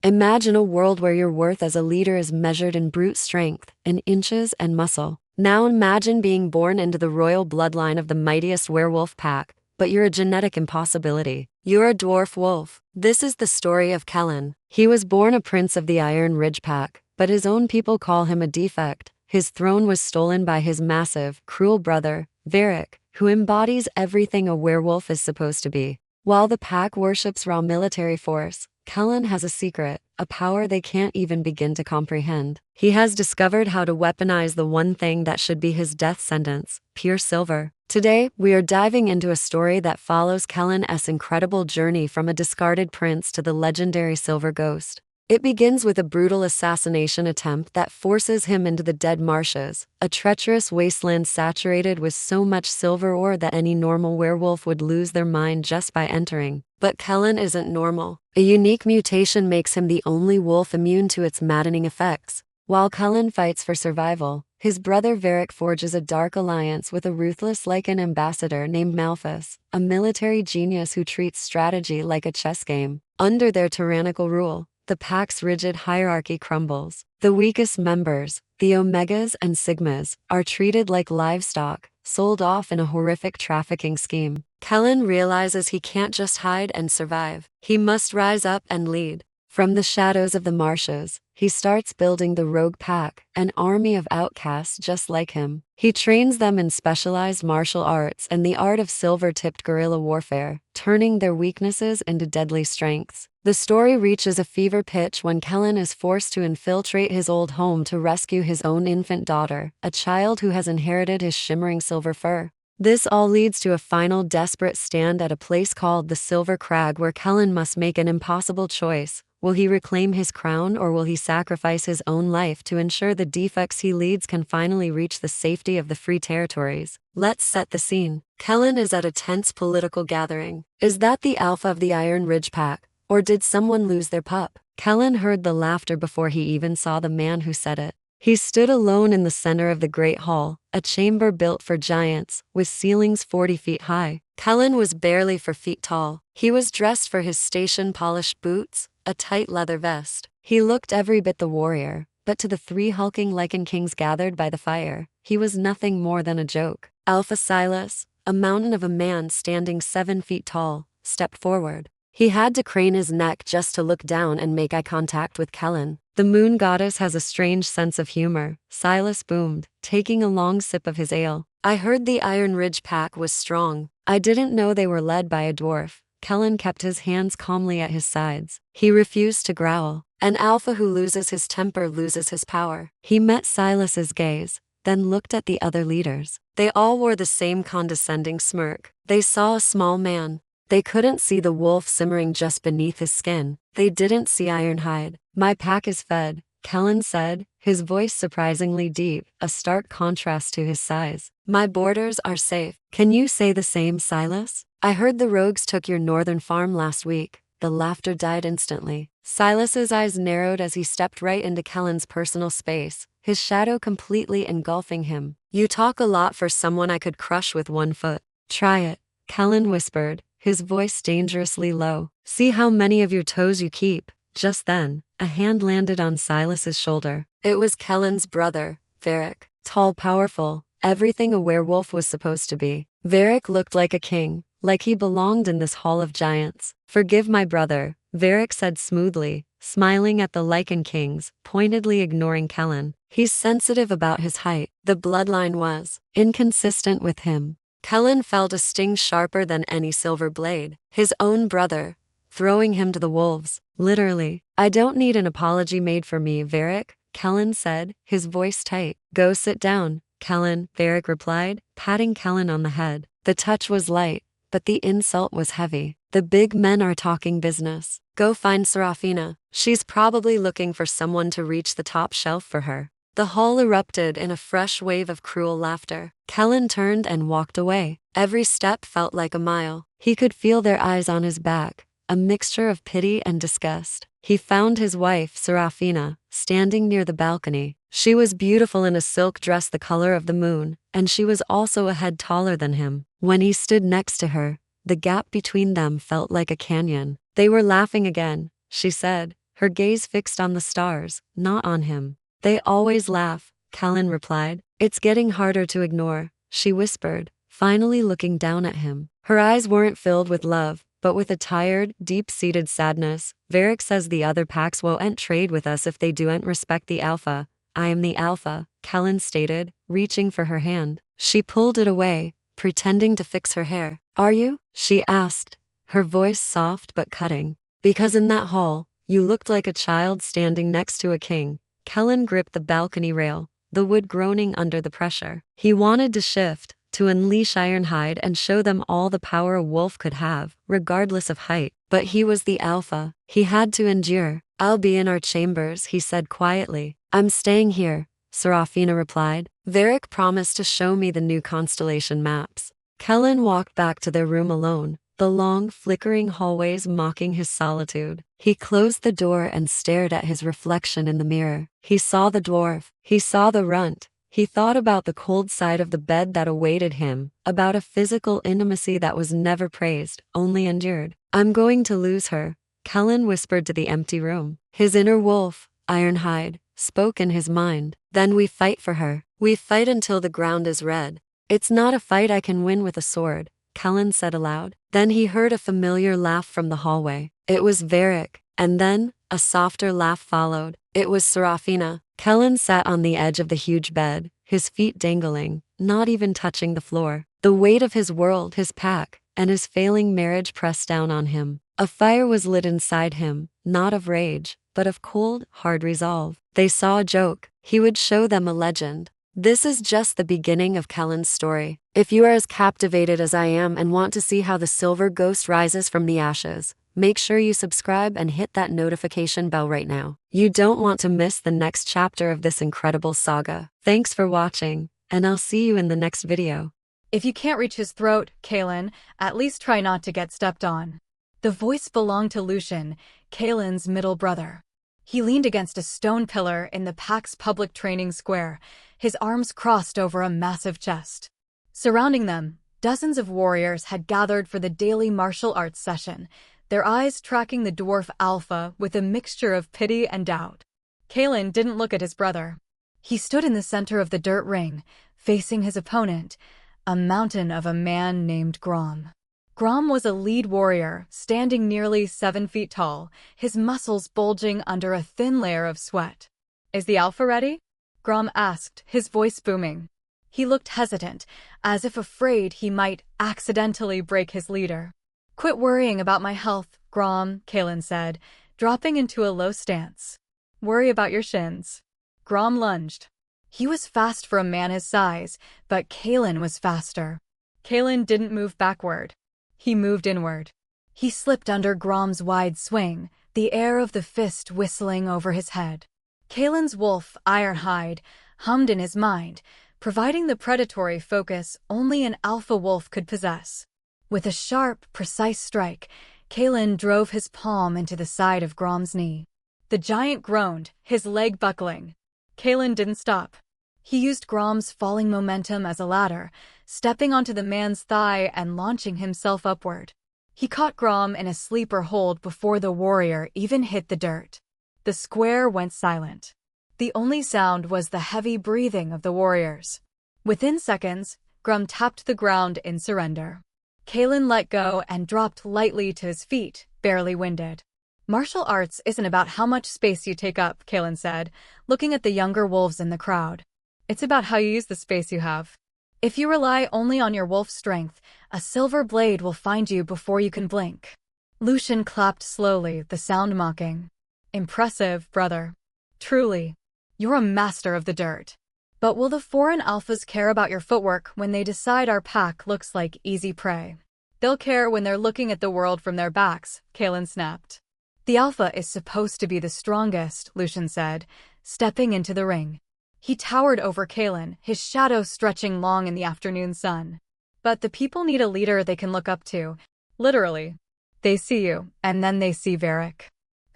Imagine a world where your worth as a leader is measured in brute strength, in inches and muscle. Now imagine being born into the royal bloodline of the mightiest werewolf pack, but you're a genetic impossibility. You're a dwarf wolf. This is the story of Kaelen. He was born a prince of the Iron Ridge pack, but his own people call him a defect. His throne was stolen by his massive, cruel brother, Varric, who embodies everything a werewolf is supposed to be. While the pack worships raw military force, Kaelen has a secret, a power they can't even begin to comprehend. He has discovered how to weaponize the one thing that should be his death sentence, pure silver. Today, we are diving into a story that follows Kaelen's incredible journey from a discarded prince to the legendary Silver Ghost. It begins with a brutal assassination attempt that forces him into the Dead Marshes, a treacherous wasteland saturated with so much silver ore that any normal werewolf would lose their mind just by entering. But Kaelen isn't normal. A unique mutation makes him the only wolf immune to its maddening effects. While Kaelen fights for survival, his brother Varric forges a dark alliance with a ruthless Lycan ambassador named Malphus, a military genius who treats strategy like a chess game. Under their tyrannical rule, the pack's rigid hierarchy crumbles. The weakest members, the Omegas and Sigmas, are treated like livestock, sold off in a horrific trafficking scheme. Kaelen realizes he can't just hide and survive. He must rise up and lead. From the shadows of the marshes, he starts building the Rogue Pack, an army of outcasts just like him. He trains them in specialized martial arts and the art of silver-tipped guerrilla warfare, turning their weaknesses into deadly strengths. The story reaches a fever pitch when Kaelen is forced to infiltrate his old home to rescue his own infant daughter, a child who has inherited his shimmering silver fur. This all leads to a final desperate stand at a place called the Silver Crag where Kaelen must make an impossible choice. Will he reclaim his crown or will he sacrifice his own life to ensure the defects he leads can finally reach the safety of the free territories? Let's set the scene. Kaelen is at a tense political gathering. Is that the alpha of the Iron Ridge pack? Or did someone lose their pup? Kaelen heard the laughter before he even saw the man who said it. He stood alone in the center of the Great Hall, a chamber built for giants, with ceilings 40 feet high. Kaelen was barely 4 feet tall. He was dressed for his station-polished boots, a tight leather vest. He looked every bit the warrior, but to the 3 hulking Lycan kings gathered by the fire, he was nothing more than a joke. Alpha Silas, a mountain of a man standing 7 feet tall, stepped forward. He had to crane his neck just to look down and make eye contact with Kaelen. The moon goddess has a strange sense of humor, Silas boomed, taking a long sip of his ale. I heard the Iron Ridge pack was strong. I didn't know they were led by a dwarf. Kaelen kept his hands calmly at his sides. He refused to growl. An alpha who loses his temper loses his power. He met Silas's gaze, then looked at the other leaders. They all wore the same condescending smirk. They saw a small man. They couldn't see the wolf simmering just beneath his skin. They didn't see Ironhide. My pack is fed, Kaelen said, his voice surprisingly deep, a stark contrast to his size. My borders are safe. Can you say the same, Silas? I heard the rogues took your northern farm last week. The laughter died instantly. Silas's eyes narrowed as he stepped right into Kaelen's personal space, his shadow completely engulfing him. You talk a lot for someone I could crush with 1 foot. Try it, Kaelen whispered, his voice dangerously low. See how many of your toes you keep. Just then, a hand landed on Silas's shoulder. It was Kaelen's brother, Varric. Tall, powerful, everything a werewolf was supposed to be. Varric looked like a king, like he belonged in this hall of giants. Forgive my brother, Varric said smoothly, smiling at the Lycan kings, pointedly ignoring Kaelen. He's sensitive about his height. The bloodline was inconsistent with him. Kaelen felt a sting sharper than any silver blade. His own brother, throwing him to the wolves. Literally. I don't need an apology made for me, Varric, Kaelen said, his voice tight. Go sit down, Kaelen, Varric replied, patting Kaelen on the head. The touch was light, but the insult was heavy. The big men are talking business. Go find Serafina. She's probably looking for someone to reach the top shelf for her. The hall erupted in a fresh wave of cruel laughter. Kaelen turned and walked away. Every step felt like a mile. He could feel their eyes on his back, a mixture of pity and disgust. He found his wife, Serafina, standing near the balcony. She was beautiful in a silk dress the color of the moon, and she was also a head taller than him. When he stood next to her, the gap between them felt like a canyon. They were laughing again, she said, her gaze fixed on the stars, not on him. They always laugh, Kaelen replied. It's getting harder to ignore, she whispered, finally looking down at him. Her eyes weren't filled with love, but with a tired, deep-seated sadness. Varric says the other packs won't trade with us if they don't respect the alpha. I am the alpha, Kaelen stated, reaching for her hand. She pulled it away, pretending to fix her hair. Are you? She asked, her voice soft but cutting. Because in that hall, you looked like a child standing next to a king. Kaelen gripped the balcony rail, the wood groaning under the pressure. He wanted to shift, to unleash Ironhide and show them all the power a wolf could have, regardless of height. But he was the alpha. He had to endure. I'll be in our chambers, he said quietly. I'm staying here, Serafina replied. Varric promised to show me the new constellation maps. Kaelen walked back to their room alone, the long, flickering hallways mocking his solitude. He closed the door and stared at his reflection in the mirror. He saw the dwarf. He saw the runt. He thought about the cold side of the bed that awaited him, about a physical intimacy that was never praised, only endured. I'm going to lose her, Kaelen whispered to the empty room. His inner wolf, Ironhide, spoke in his mind. Then we fight for her. We fight until the ground is red. It's not a fight I can win with a sword, Kaelen said aloud. Then he heard a familiar laugh from the hallway. It was Varric, and then a softer laugh followed. It was Serafina. Kaelen sat on the edge of the huge bed, his feet dangling, not even touching the floor. The weight of his world, his pack, and his failing marriage pressed down on him. A fire was lit inside him, not of rage, but of cold, hard resolve. They saw a joke. He would show them a legend. This is just the beginning of Kaelen's story. If you are as captivated as I am and want to see how the silver ghost rises from the ashes, make sure you subscribe and hit that notification bell right now. You don't want to miss the next chapter of this incredible saga. Thanks for watching, and I'll see you in the next video. If you can't reach his throat, Kaelen, at least try not to get stepped on. The voice belonged to Lucian, Kaelen's middle brother. He leaned against a stone pillar in the pack's public training square, his arms crossed over a massive chest. Surrounding them, dozens of warriors had gathered for the daily martial arts session, their eyes tracking the dwarf Alpha with a mixture of pity and doubt. Kaelen didn't look at his brother. He stood in the center of the dirt ring, facing his opponent, a mountain of a man named Grom. Grom was a lead warrior, standing nearly 7 feet tall, his muscles bulging under a thin layer of sweat. Is the Alpha ready? Grom asked, his voice booming. He looked hesitant, as if afraid he might accidentally break his leader. Quit worrying about my health, Grom, Kaelen said, dropping into a low stance. Worry about your shins. Grom lunged. He was fast for a man his size, but Kaelen was faster. Kaelen didn't move backward. He moved inward. He slipped under Grom's wide swing, the air of the fist whistling over his head. Kaelen's wolf, Ironhide, hummed in his mind, providing the predatory focus only an alpha wolf could possess. With a sharp, precise strike, Kaelen drove his palm into the side of Grom's knee. The giant groaned, his leg buckling. Kaelen didn't stop. He used Grom's falling momentum as a ladder, stepping onto the man's thigh and launching himself upward. He caught Grom in a sleeper hold before the warrior even hit the dirt. The square went silent. The only sound was the heavy breathing of the warriors. Within seconds, Grom tapped the ground in surrender. Kaelen let go and dropped lightly to his feet, barely winded. Martial arts isn't about how much space you take up, Kaelen said, looking at the younger wolves in the crowd. It's about how you use the space you have. If you rely only on your wolf strength, a silver blade will find you before you can blink. Lucian clapped slowly, the sound mocking. Impressive, brother. Truly. You're a master of the dirt. But will the foreign alphas care about your footwork when they decide our pack looks like easy prey? They'll care when they're looking at the world from their backs, Kaelen snapped. The alpha is supposed to be the strongest, Lucian said, stepping into the ring. He towered over Kaelen, his shadow stretching long in the afternoon sun. But the people need a leader they can look up to. Literally. They see you, and then they see Varric.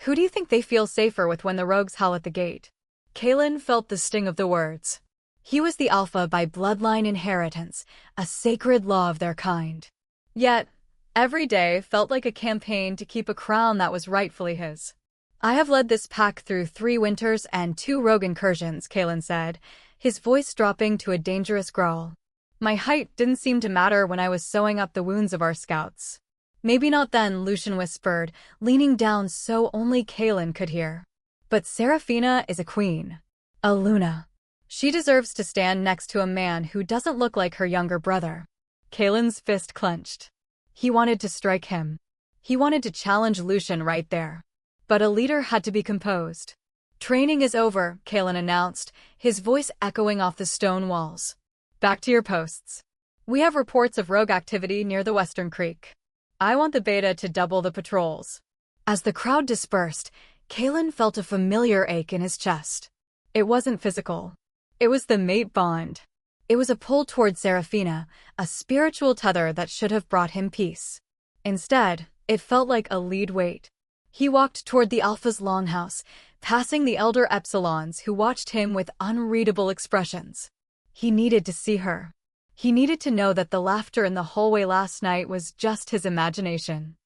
Who do you think they feel safer with when the rogues howl at the gate? Kaelen felt the sting of the words. He was the alpha by bloodline inheritance, a sacred law of their kind. Yet, every day felt like a campaign to keep a crown that was rightfully his. I have led this pack through 3 winters and 2 rogue incursions, Kaelen said, his voice dropping to a dangerous growl. My height didn't seem to matter when I was sewing up the wounds of our scouts. Maybe not then, Lucian whispered, leaning down so only Kaelen could hear. But Seraphina is a queen. A Luna. She deserves to stand next to a man who doesn't look like her younger brother. Kaelen's fist clenched. He wanted to strike him. He wanted to challenge Lucian right there. But a leader had to be composed. Training is over, Kaelen announced, his voice echoing off the stone walls. Back to your posts. We have reports of rogue activity near the Western Creek. I want the beta to double the patrols. As the crowd dispersed, Kaelen felt a familiar ache in his chest. It wasn't physical. It was the mate bond. It was a pull toward Seraphina, a spiritual tether that should have brought him peace. Instead, it felt like a lead weight. He walked toward the Alpha's longhouse, passing the elder Epsilons who watched him with unreadable expressions. He needed to see her. He needed to know that the laughter in the hallway last night was just his imagination.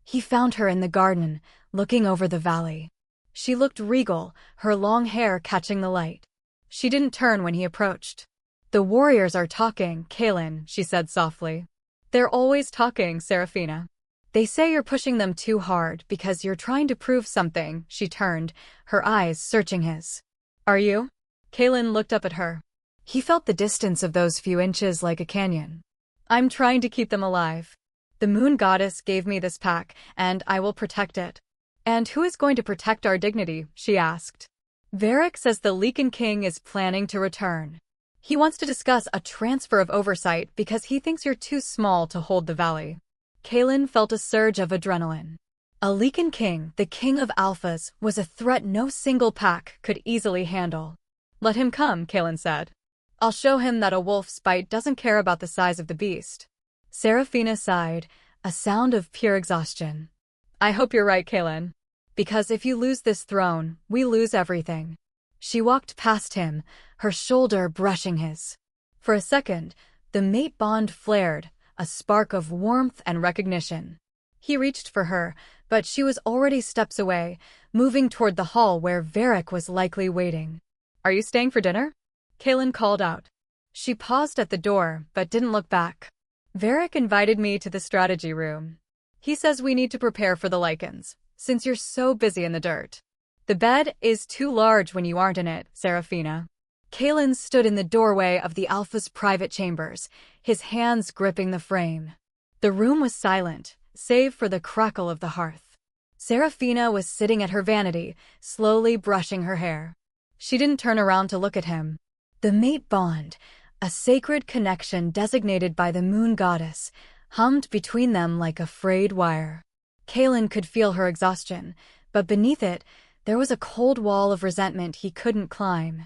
He found her in the garden, looking over the valley. She looked regal, her long hair catching the light. She didn't turn when he approached. The warriors are talking, Kaelen, she said softly. They're always talking, Seraphina. They say you're pushing them too hard because you're trying to prove something. She turned, her eyes searching his. Are you? Kaelen looked up at her. He felt the distance of those few inches like a canyon. I'm trying to keep them alive. The moon goddess gave me this pack, and I will protect it. And who is going to protect our dignity? She asked. Varric says the Lycan king is planning to return. He wants to discuss a transfer of oversight because he thinks you're too small to hold the valley. Kaelen felt a surge of adrenaline. A Lycan king, the king of alphas, was a threat no single pack could easily handle. Let him come, Kaelen said. I'll show him that a wolf's bite doesn't care about the size of the beast. Seraphina sighed, a sound of pure exhaustion. I hope you're right, Kaelen. Because if you lose this throne, we lose everything. She walked past him, her shoulder brushing his. For a second, the mate bond flared, a spark of warmth and recognition. He reached for her, but she was already steps away, moving toward the hall where Varric was likely waiting. Are you staying for dinner? Kaelen called out. She paused at the door, but didn't look back. Varric invited me to the strategy room. He says we need to prepare for the Lycans, since you're so busy in the dirt. The bed is too large when you aren't in it, Seraphina. Kaelen stood in the doorway of the Alpha's private chambers, his hands gripping the frame. The room was silent, save for the crackle of the hearth. Seraphina was sitting at her vanity, slowly brushing her hair. She didn't turn around to look at him. The mate bond, a sacred connection designated by the moon goddess, hummed between them like a frayed wire. Kaelen could feel her exhaustion, but beneath it, there was a cold wall of resentment he couldn't climb.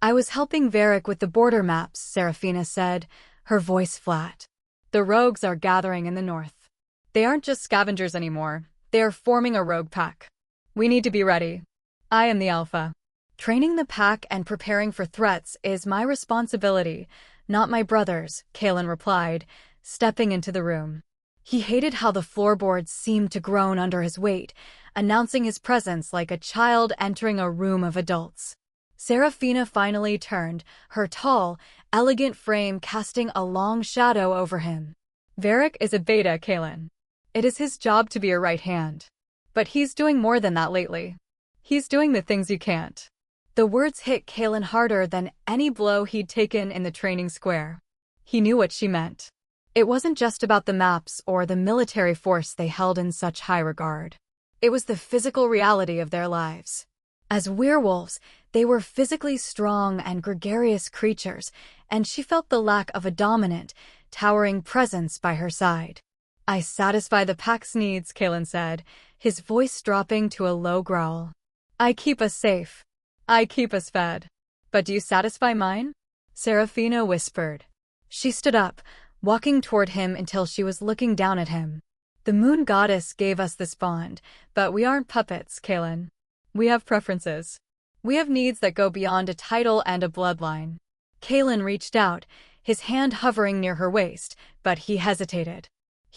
I was helping Varric with the border maps, Seraphina said, her voice flat. The rogues are gathering in the north. They aren't just scavengers anymore, they are forming a rogue pack. We need to be ready. I am the Alpha. Training the pack and preparing for threats is my responsibility, not my brother's, Kaelen replied, stepping into the room. He hated how the floorboards seemed to groan under his weight, announcing his presence like a child entering a room of adults. Seraphina finally turned, her tall, elegant frame casting a long shadow over him. Varric is a beta, Kaelen. It is his job to be your right hand. But he's doing more than that lately. He's doing the things you can't. The words hit Kaelen harder than any blow he'd taken in the training square. He knew what she meant. It wasn't just about the maps or the military force they held in such high regard. It was the physical reality of their lives. As werewolves, they were physically strong and gregarious creatures, and she felt the lack of a dominant, towering presence by her side. I satisfy the pack's needs, Kaelen said, his voice dropping to a low growl. I keep us safe. I keep us fed. But do you satisfy mine? Seraphina whispered. She stood up, walking toward him until she was looking down at him. The moon goddess gave us this bond, but we aren't puppets, Kaelen. We have preferences. We have needs that go beyond a title and a bloodline. Kaelen reached out, his hand hovering near her waist, but he hesitated.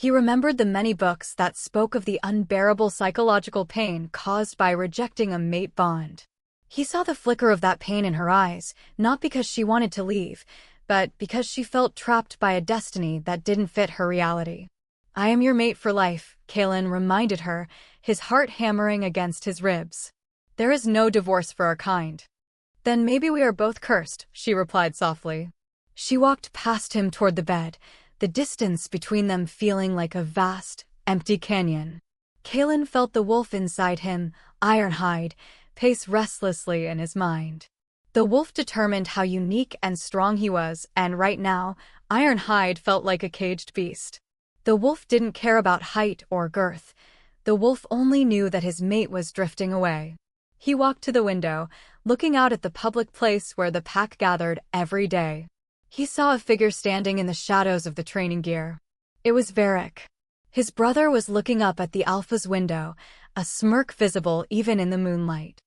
He remembered the many books that spoke of the unbearable psychological pain caused by rejecting a mate bond. He saw the flicker of that pain in her eyes, not because she wanted to leave, but because she felt trapped by a destiny that didn't fit her reality. "I am your mate for life," Kaelen reminded her, his heart hammering against his ribs. "There is no divorce for our kind." "Then maybe we are both cursed," she replied softly. She walked past him toward the bed, the distance between them feeling like a vast, empty canyon. Kaelen felt the wolf inside him, Ironhide, pace restlessly in his mind. The wolf determined how unique and strong he was, and right now, Ironhide felt like a caged beast. The wolf didn't care about height or girth. The wolf only knew that his mate was drifting away. He walked to the window, looking out at the public place where the pack gathered every day. He saw a figure standing in the shadows of the training gear. It was Varric. His brother was looking up at the Alpha's window, a smirk visible even in the moonlight.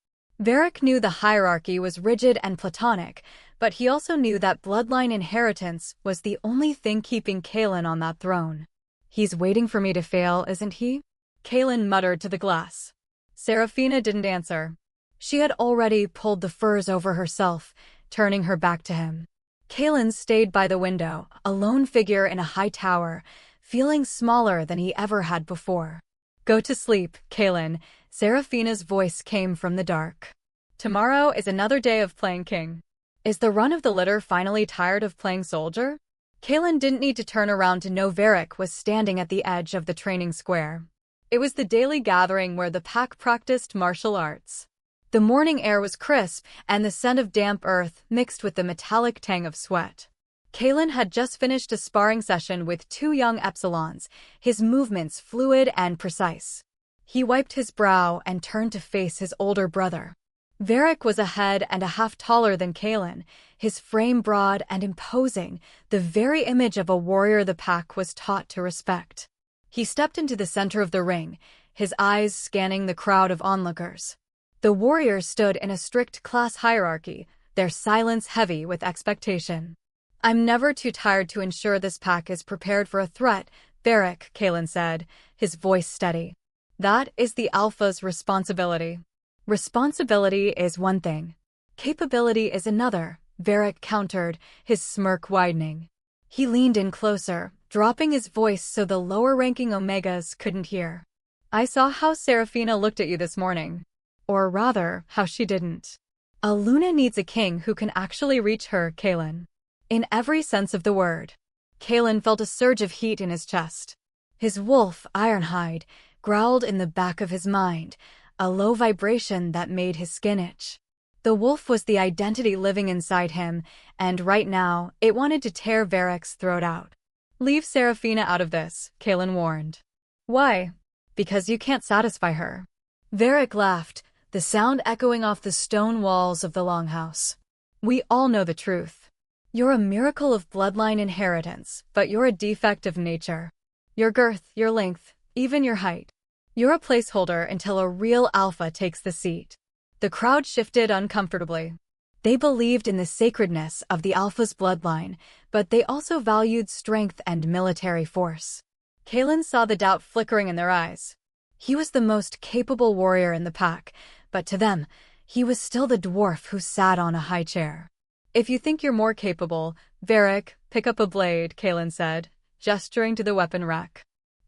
Varric knew the hierarchy was rigid and platonic, but he also knew that bloodline inheritance was the only thing keeping Kaelen on that throne. "He's waiting for me to fail, isn't he?" Kaelen muttered to the glass. Seraphina didn't answer. She had already pulled the furs over herself, turning her back to him. Kaelen stayed by the window, a lone figure in a high tower, feeling smaller than he ever had before. "Go to sleep, Kaelen," Seraphina's voice came from the dark. "Tomorrow is another day of playing king." "Is the run of the litter finally tired of playing soldier?" Kaelen didn't need to turn around to know Varric was standing at the edge of the training square. It was the daily gathering where the pack practiced martial arts. The morning air was crisp, and the scent of damp earth mixed with the metallic tang of sweat. Kaelen had just finished a sparring session with 2 young Epsilons, his movements fluid and precise. He wiped his brow and turned to face his older brother. Varric was a head and a half taller than Kaelen, his frame broad and imposing, the very image of a warrior the pack was taught to respect. He stepped into the center of the ring, his eyes scanning the crowd of onlookers. The warriors stood in a strict class hierarchy, their silence heavy with expectation. "I'm never too tired to ensure this pack is prepared for a threat," Varric, Kaelen said, his voice steady. "That is the Alpha's responsibility." "Responsibility is one thing. Capability is another," Varric countered, his smirk widening. He leaned in closer, dropping his voice so the lower-ranking Omegas couldn't hear. "I saw how Seraphina looked at you this morning. Or rather, how she didn't. A Luna needs a king who can actually reach her, Kaelen. In every sense of the word." Kaelen felt a surge of heat in his chest. His wolf, Ironhide, growled in the back of his mind, a low vibration that made his skin itch. The wolf was the identity living inside him, and right now, it wanted to tear Varric's throat out. "Leave Seraphina out of this," Kaelen warned. "Why?" "Because you can't satisfy her." Varric laughed, the sound echoing off the stone walls of the longhouse. "We all know the truth. You're a miracle of bloodline inheritance, but you're a defect of nature. Your girth, your length, even your height. You're a placeholder until a real alpha takes the seat." The crowd shifted uncomfortably. They believed in the sacredness of the alpha's bloodline, but they also valued strength and military force. Kaelen saw the doubt flickering in their eyes. He was the most capable warrior in the pack, but to them, he was still the dwarf who sat on a high chair. "If you think you're more capable, Varric, pick up a blade," Kaelen said, gesturing to the weapon rack.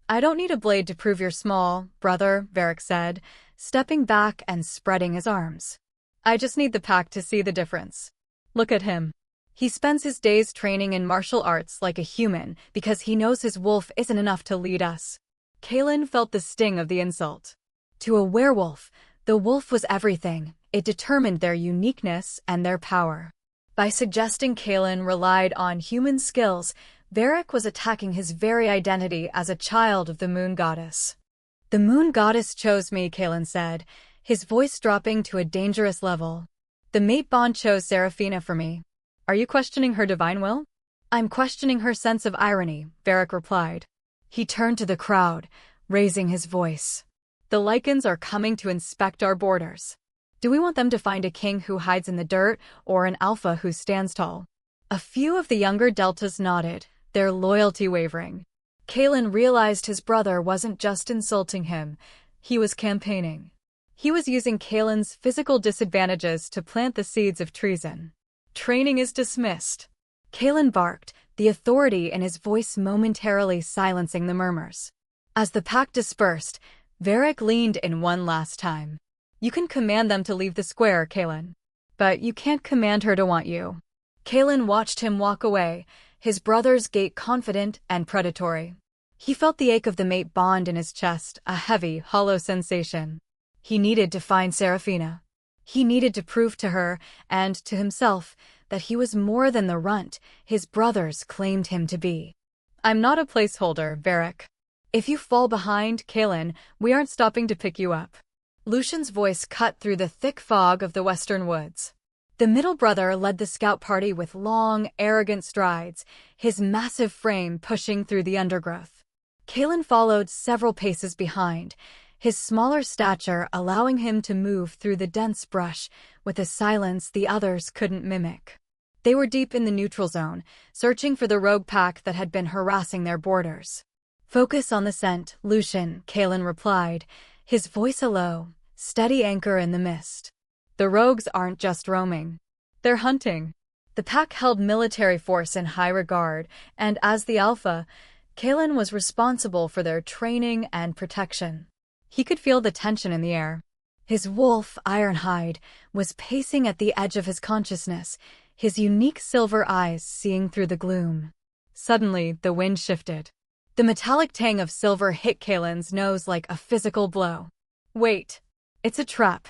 "I don't need a blade to prove you're small, brother," Varric said, stepping back and spreading his arms. "I just need the pack to see the difference. Look at him. He spends his days training in martial arts like a human because he knows his wolf isn't enough to lead us." Kaelen felt the sting of the insult. To a werewolf, the wolf was everything. It determined their uniqueness and their power. By suggesting Kaelen relied on human skills, Varric was attacking his very identity as a child of the moon goddess. "The moon goddess chose me," Kaelen said, his voice dropping to a dangerous level. "The mate bond chose Seraphina for me. Are you questioning her divine will?" "I'm questioning her sense of irony," Varric replied. He turned to the crowd, raising his voice. "The Lycans are coming to inspect our borders. Do we want them to find a king who hides in the dirt or an alpha who stands tall?" A few of the younger deltas nodded, their loyalty wavering. Kaelen realized his brother wasn't just insulting him, he was campaigning. He was using Kaelen's physical disadvantages to plant the seeds of treason. Training is dismissed. Kaelen barked, the authority in his voice momentarily silencing the murmurs. As the pack dispersed, Varric leaned in one last time. You can command them to leave the square, Kaelen. But you can't command her to want you. Kaelen watched him walk away, his brother's gait confident and predatory. He felt the ache of the mate bond in his chest, a heavy, hollow sensation. He needed to find Seraphina. He needed to prove to her, and to himself, that he was more than the runt his brothers claimed him to be. I'm not a placeholder, Varric. If you fall behind, Kaelen, we aren't stopping to pick you up. Lucian's voice cut through the thick fog of the western woods. The middle brother led the scout party with long, arrogant strides, his massive frame pushing through the undergrowth. Kaelen followed several paces behind, his smaller stature allowing him to move through the dense brush with a silence the others couldn't mimic. They were deep in the neutral zone, searching for the rogue pack that had been harassing their borders. Focus on the scent, Lucian, Kaelen replied, his voice a low, steady anchor in the mist. The rogues aren't just roaming. They're hunting. The pack held military force in high regard, and as the alpha, Kaelen was responsible for their training and protection. He could feel the tension in the air. His wolf, Ironhide, was pacing at the edge of his consciousness, his unique silver eyes seeing through the gloom. Suddenly, the wind shifted. The metallic tang of silver hit Kaelen's nose like a physical blow. Wait! It's a trap!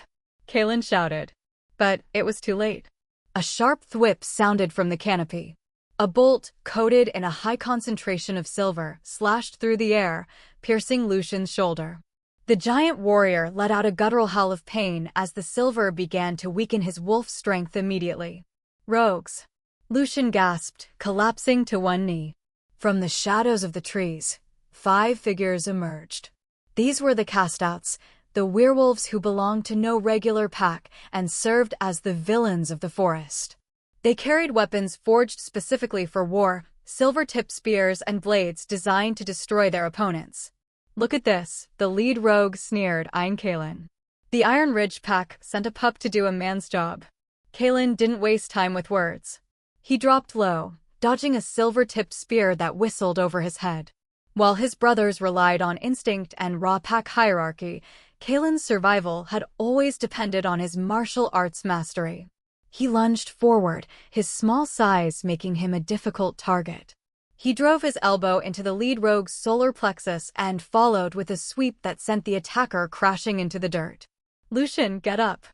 Kaelen shouted. But it was too late. A sharp thwip sounded from the canopy. A bolt, coated in a high concentration of silver, slashed through the air, piercing Lucian's shoulder. The giant warrior let out a guttural howl of pain as the silver began to weaken his wolf strength immediately. Rogues! Lucian gasped, collapsing to one knee. From the shadows of the trees, 5 figures emerged. These were the castouts, the werewolves who belonged to no regular pack and served as the villains of the forest. They carried weapons forged specifically for war, silver-tipped spears and blades designed to destroy their opponents. Look at this, the lead rogue sneered, eyeing Kaelen. The Iron Ridge pack sent a pup to do a man's job. Kaelen didn't waste time with words. He dropped low, dodging a silver-tipped spear that whistled over his head. While his brothers relied on instinct and raw pack hierarchy, Kaelen's survival had always depended on his martial arts mastery. He lunged forward, his small size making him a difficult target. He drove his elbow into the lead rogue's solar plexus and followed with a sweep that sent the attacker crashing into the dirt. Lucian, get up!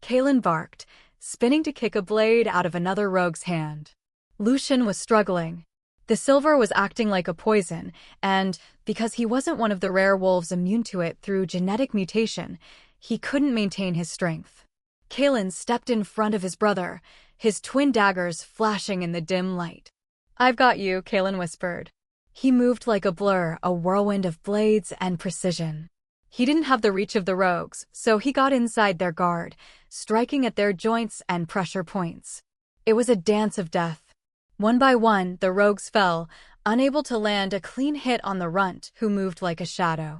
Kaelen barked, spinning to kick a blade out of another rogue's hand. Lucian was struggling. The silver was acting like a poison, and, because he wasn't one of the rare wolves immune to it through genetic mutation, he couldn't maintain his strength. Kaelen stepped in front of his brother, his twin daggers flashing in the dim light. I've got you, Kaelen whispered. He moved like a blur, a whirlwind of blades and precision. He didn't have the reach of the rogues, so he got inside their guard, striking at their joints and pressure points. It was a dance of death. One by one, the rogues fell, unable to land a clean hit on the runt, who moved like a shadow.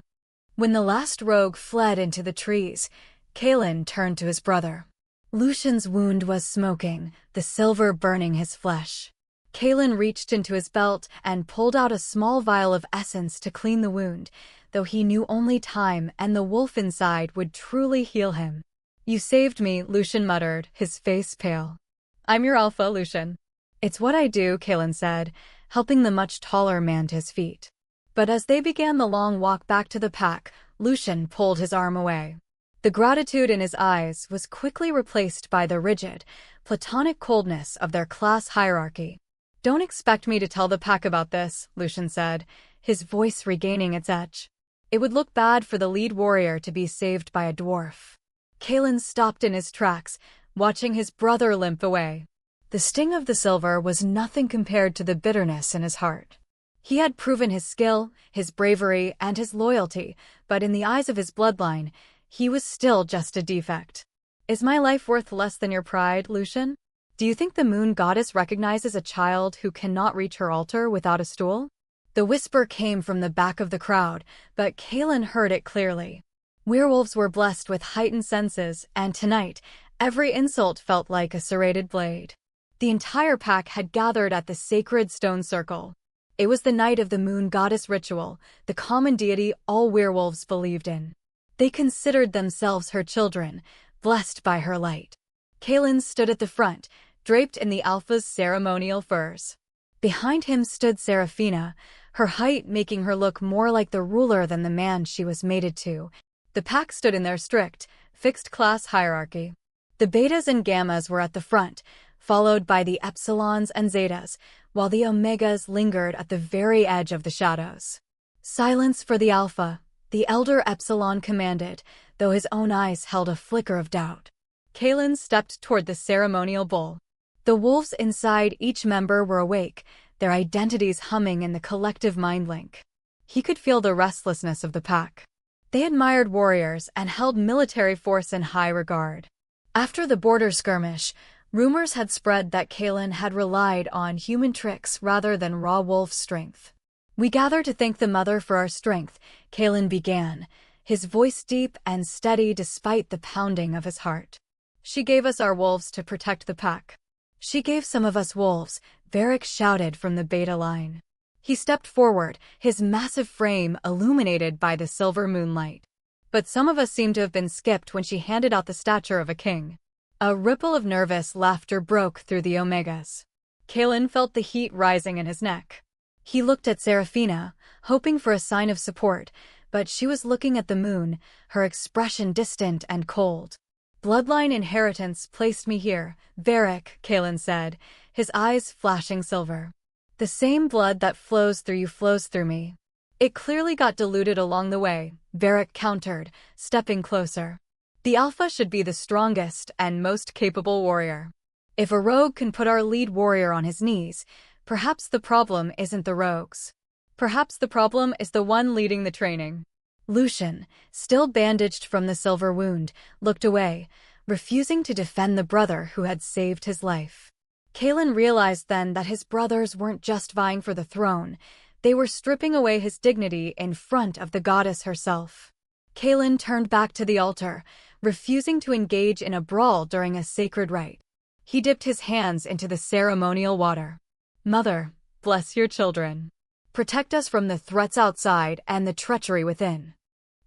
When the last rogue fled into the trees, Kaelen turned to his brother. Lucian's wound was smoking, the silver burning his flesh. Kaelen reached into his belt and pulled out a small vial of essence to clean the wound, though he knew only time and the wolf inside would truly heal him. You saved me, Lucian muttered, his face pale. I'm your alpha, Lucian. It's what I do, Kaelen said, helping the much taller man to his feet. But as they began the long walk back to the pack, Lucian pulled his arm away. The gratitude in his eyes was quickly replaced by the rigid, platonic coldness of their class hierarchy. Don't expect me to tell the pack about this, Lucian said, his voice regaining its edge. It would look bad for the lead warrior to be saved by a dwarf. Kaelen stopped in his tracks, watching his brother limp away. The sting of the silver was nothing compared to the bitterness in his heart. He had proven his skill, his bravery, and his loyalty, but in the eyes of his bloodline, he was still just a defect. Is my life worth less than your pride, Lucian? Do you think the moon goddess recognizes a child who cannot reach her altar without a stool? The whisper came from the back of the crowd, but Kaelen heard it clearly. Werewolves were blessed with heightened senses, and tonight, every insult felt like a serrated blade. The entire pack had gathered at the sacred stone circle. It was the night of the moon goddess ritual, the common deity all werewolves believed in. They considered themselves her children, blessed by her light. Kaelen stood at the front, draped in the alpha's ceremonial furs. Behind him stood Seraphina, her height making her look more like the ruler than the man she was mated to. The pack stood in their strict, fixed-class hierarchy. The betas and gammas were at the front, followed by the epsilons and zetas, while the omegas lingered at the very edge of the shadows. Silence for the alpha, the elder epsilon commanded, though his own eyes held a flicker of doubt. Kaelen stepped toward the ceremonial bull. The wolves inside each member were awake, their identities humming in the collective mind link. He could feel the restlessness of the pack. They admired warriors and held military force in high regard. After the border skirmish, rumors had spread that Kaelen had relied on human tricks rather than raw wolf strength. "We gather to thank the Mother for our strength," Kaelen began, his voice deep and steady despite the pounding of his heart. "She gave us our wolves to protect the pack." "She gave some of us wolves," Varric shouted from the beta line. He stepped forward, his massive frame illuminated by the silver moonlight. "But some of us seem to have been skipped when she handed out the stature of a king." A ripple of nervous laughter broke through the omegas. Kaelen felt the heat rising in his neck. He looked at Seraphina, hoping for a sign of support, but she was looking at the moon, her expression distant and cold. "Bloodline inheritance placed me here," Varric, Kaelen said, his eyes flashing silver. "The same blood that flows through you flows through me." "It clearly got diluted along the way," Varric countered, stepping closer. "The alpha should be the strongest and most capable warrior. If a rogue can put our lead warrior on his knees, perhaps the problem isn't the rogues. Perhaps the problem is the one leading the training." Lucian, still bandaged from the silver wound, looked away, refusing to defend the brother who had saved his life. Kaelen realized then that his brothers weren't just vying for the throne, they were stripping away his dignity in front of the goddess herself. Kaelen turned back to the altar, refusing to engage in a brawl during a sacred rite. He dipped his hands into the ceremonial water. "Mother, bless your children. Protect us from the threats outside and the treachery within."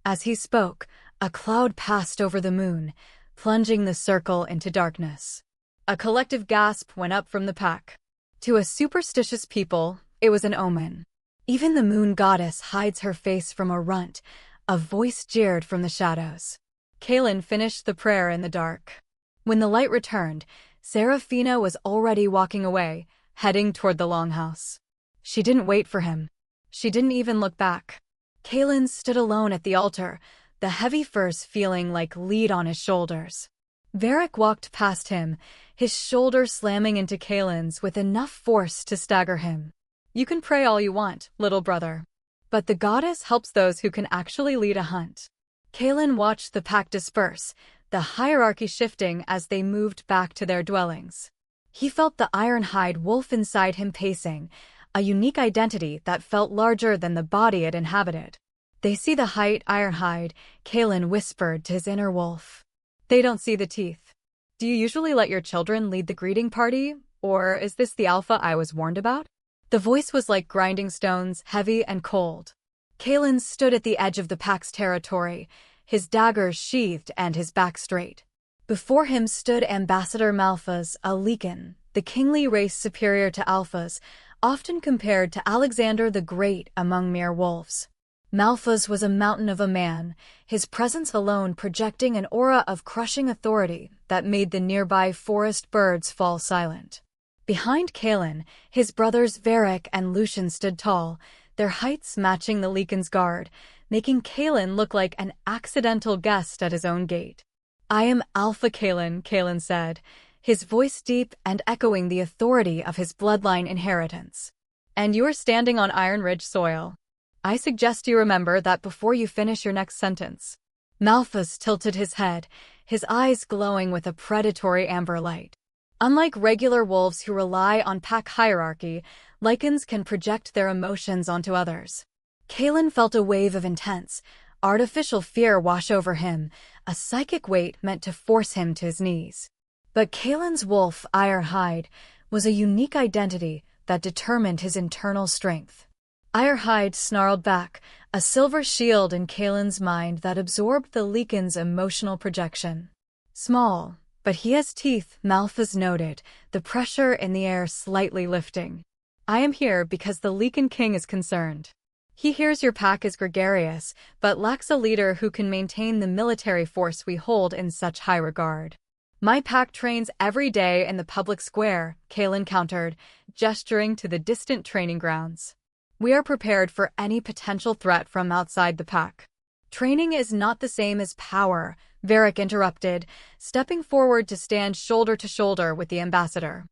As he spoke, a cloud passed over the moon, plunging the circle into darkness. A collective gasp went up from the pack. To a superstitious people, it was an omen. "Even the moon goddess hides her face from a runt," a voice jeered from the shadows. Kaelen finished the prayer in the dark. When the light returned, Seraphina was already walking away, heading toward the longhouse. She didn't wait for him. She didn't even look back. Kaelen stood alone at the altar, the heavy furs feeling like lead on his shoulders. Varric walked past him, his shoulder slamming into Kaelen's with enough force to stagger him. "You can pray all you want, little brother. But the goddess helps those who can actually lead a hunt." Kaelen watched the pack disperse, the hierarchy shifting as they moved back to their dwellings. He felt the iron-hide wolf inside him pacing, a unique identity that felt larger than the body it inhabited. "They see the height, Ironhide," Kaelen whispered to his inner wolf. "They don't see the teeth. Do you usually let your children lead the greeting party, or is this the alpha I was warned about?" The voice was like grinding stones, heavy and cold. Kaelen stood at the edge of the pack's territory, his daggers sheathed and his back straight. Before him stood Ambassador Malphas, a Lycan, the kingly race superior to alphas, often compared to Alexander the Great among mere wolves. Malphas was a mountain of a man, his presence alone projecting an aura of crushing authority that made the nearby forest birds fall silent. Behind Kaelen, his brothers Varric and Lucian stood tall, their heights matching the Lycan's guard, making Kaelen look like an accidental guest at his own gate. "I am Alpha Kaelen," Kaelen said, his voice deep and echoing the authority of his bloodline inheritance. "And you are standing on Iron Ridge soil. I suggest you remember that before you finish your next sentence." Malphas tilted his head, his eyes glowing with a predatory amber light. Unlike regular wolves who rely on pack hierarchy, Lycans can project their emotions onto others. Kaelen felt a wave of intense, artificial fear wash over him, a psychic weight meant to force him to his knees. But Kaelen's wolf, Irehide, was a unique identity that determined his internal strength. Irehide snarled back, a silver shield in Kaelen's mind that absorbed the Lycan's emotional projection. Small, but he has teeth, Malphas noted, the pressure in the air slightly lifting. I am here because the Lycan king is concerned. He hears your pack is gregarious, but lacks a leader who can maintain the military force we hold in such high regard. My pack trains every day in the public square, Kaelen countered, gesturing to the distant training grounds. We are prepared for any potential threat from outside the pack. Training is not the same as power, Varric interrupted, stepping forward to stand shoulder to shoulder with the ambassador.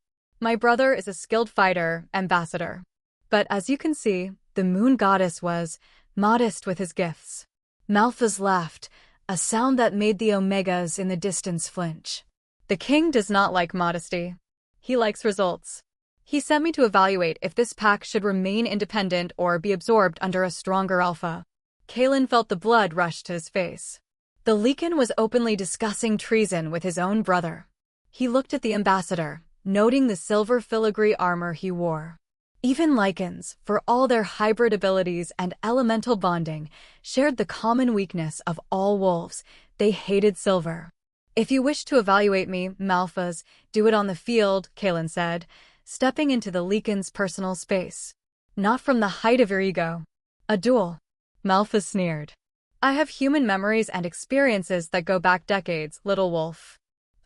My brother is a skilled fighter, ambassador. But as you can see, the moon goddess was modest with his gifts. Malphas laughed, a sound that made the omegas in the distance flinch. The king does not like modesty. He likes results. He sent me to evaluate if this pack should remain independent or be absorbed under a stronger alpha. Kaelen felt the blood rush to his face. The Lycan was openly discussing treason with his own brother. He looked at the ambassador, noting the silver filigree armor he wore. Even Lycans, for all their hybrid abilities and elemental bonding, shared the common weakness of all wolves. They hated silver. If you wish to evaluate me, Malphas, do it on the field, Kaelen said, stepping into the Lycan's personal space. Not from the height of your ego. A duel. Malphas sneered. I have human memories and experiences that go back decades, little wolf.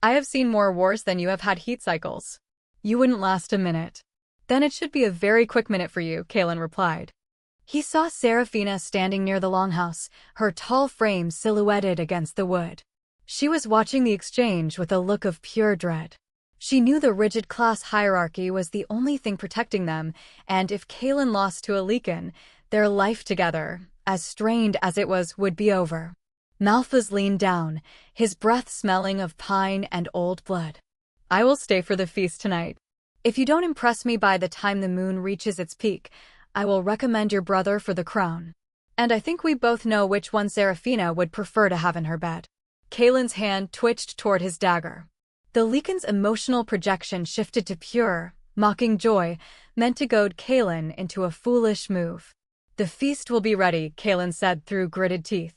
I have seen more wars than you have had heat cycles. You wouldn't last a minute. Then it should be a very quick minute for you, Kaelen replied. He saw Seraphina standing near the longhouse, her tall frame silhouetted against the wood. She was watching the exchange with a look of pure dread. She knew the rigid class hierarchy was the only thing protecting them, and if Kaelen lost to a Lycan, their life together, as strained as it was, would be over. Malphas leaned down, his breath smelling of pine and old blood. I will stay for the feast tonight. If you don't impress me by the time the moon reaches its peak, I will recommend your brother for the crown. And I think we both know which one Seraphina would prefer to have in her bed. Kaelen's hand twitched toward his dagger. The Lycan's emotional projection shifted to pure, mocking joy, meant to goad Kaelen into a foolish move. The feast will be ready, Kaelen said through gritted teeth.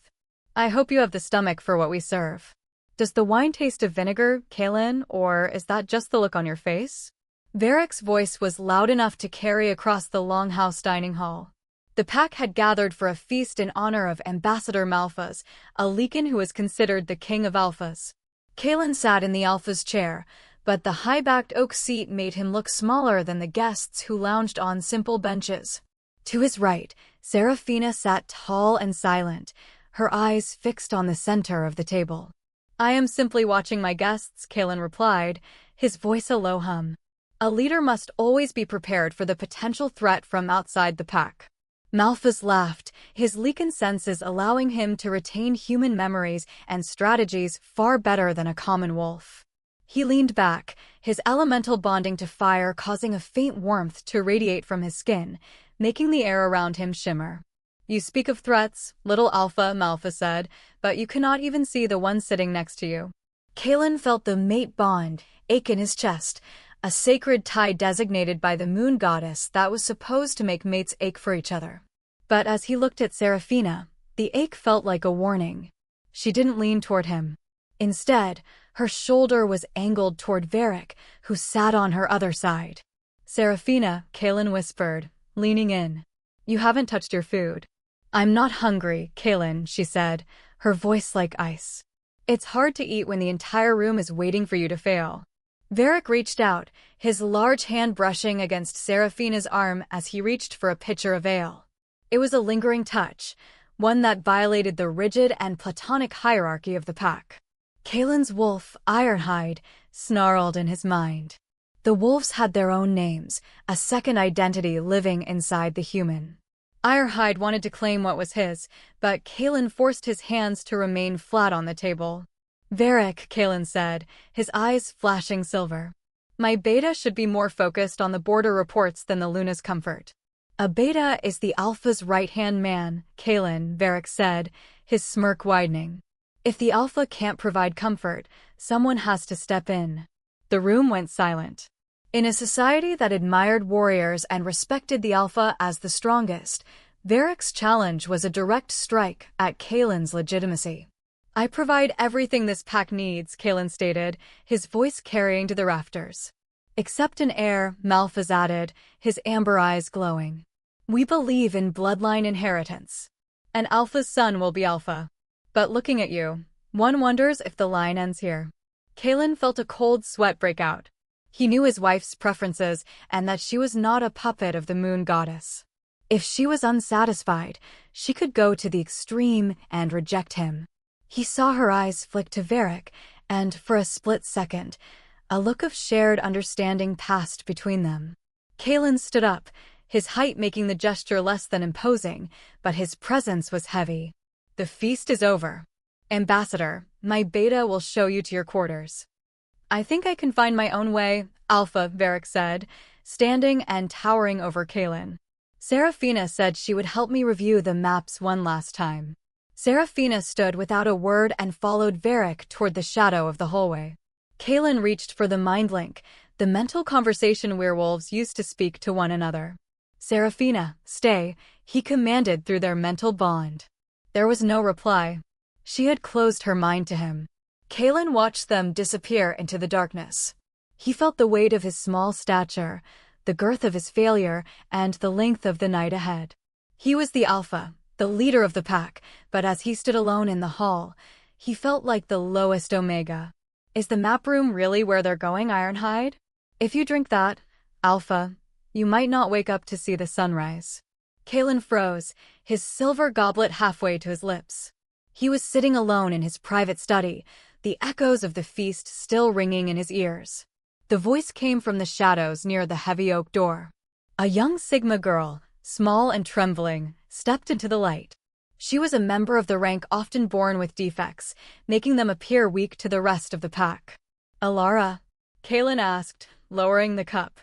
I hope you have the stomach for what we serve. Does the wine taste of vinegar, Kaelen, or is that just the look on your face? Varric's voice was loud enough to carry across the longhouse dining hall. The pack had gathered for a feast in honor of Ambassador Malphas, a Lycan who was considered the king of alphas. Kaelen sat in the alpha's chair, but the high-backed oak seat made him look smaller than the guests who lounged on simple benches. To his right, Seraphina sat tall and silent, her eyes fixed on the center of the table. I am simply watching my guests, Kaelen replied, his voice a low hum. A leader must always be prepared for the potential threat from outside the pack. Malphas laughed, his Lycan senses allowing him to retain human memories and strategies far better than a common wolf. He leaned back, his elemental bonding to fire causing a faint warmth to radiate from his skin, making the air around him shimmer. You speak of threats, little alpha, Malphas said, but you cannot even see the one sitting next to you. Kaelen felt the mate bond ache in his chest, a sacred tie designated by the moon goddess that was supposed to make mates ache for each other. But as he looked at Seraphina, the ache felt like a warning. She didn't lean toward him. Instead, her shoulder was angled toward Varric, who sat on her other side. Seraphina, Kaelen whispered, leaning in. You haven't touched your food. I'm not hungry, Kaelen, she said, her voice like ice. It's hard to eat when the entire room is waiting for you to fail. Varric reached out, his large hand brushing against Seraphina's arm as he reached for a pitcher of ale. It was a lingering touch, one that violated the rigid and platonic hierarchy of the pack. Kaelen's wolf, Irehide, snarled in his mind. The wolves had their own names, a second identity living inside the human. Irehide wanted to claim what was his, but Kaelen forced his hands to remain flat on the table. Varric, Kaelen said, his eyes flashing silver. My beta should be more focused on the border reports than the Luna's comfort. A beta is the alpha's right-hand man, Kaelen, Varric said, his smirk widening. If the alpha can't provide comfort, someone has to step in. The room went silent. In a society that admired warriors and respected the alpha as the strongest, Varric's challenge was a direct strike at Kaelen's legitimacy. I provide everything this pack needs, Kaelen stated, his voice carrying to the rafters. Except an heir, Malphas added, his amber eyes glowing. We believe in bloodline inheritance. An alpha's son will be alpha. But looking at you, one wonders if the line ends here. Kaelen felt a cold sweat break out. He knew his wife's preferences and that she was not a puppet of the moon goddess. If she was unsatisfied, she could go to the extreme and reject him. He saw her eyes flick to Varric, and for a split second, a look of shared understanding passed between them. Kaelen stood up, his height making the gesture less than imposing, but his presence was heavy. The feast is over. Ambassador, my beta will show you to your quarters. I think I can find my own way, Alpha, Varric said, standing and towering over Kaelen. Seraphina said she would help me review the maps one last time. Seraphina stood without a word and followed Varric toward the shadow of the hallway. Kaelen reached for the mind link, the mental conversation werewolves used to speak to one another. Seraphina, stay, he commanded through their mental bond. There was no reply. She had closed her mind to him. Kaelen watched them disappear into the darkness. He felt the weight of his small stature, the girth of his failure, and the length of the night ahead. He was the alpha, the leader of the pack, but as he stood alone in the hall, he felt like the lowest omega. Is the map room really where they're going, Ironhide? If you drink that, Alpha, you might not wake up to see the sunrise. Kaelen froze, his silver goblet halfway to his lips. He was sitting alone in his private study, the echoes of the feast still ringing in his ears. The voice came from the shadows near the heavy oak door. A young Sigma girl, small and trembling, stepped into the light. She was a member of the rank often born with defects, making them appear weak to the rest of the pack. Alara? Kaelen asked, lowering the cup.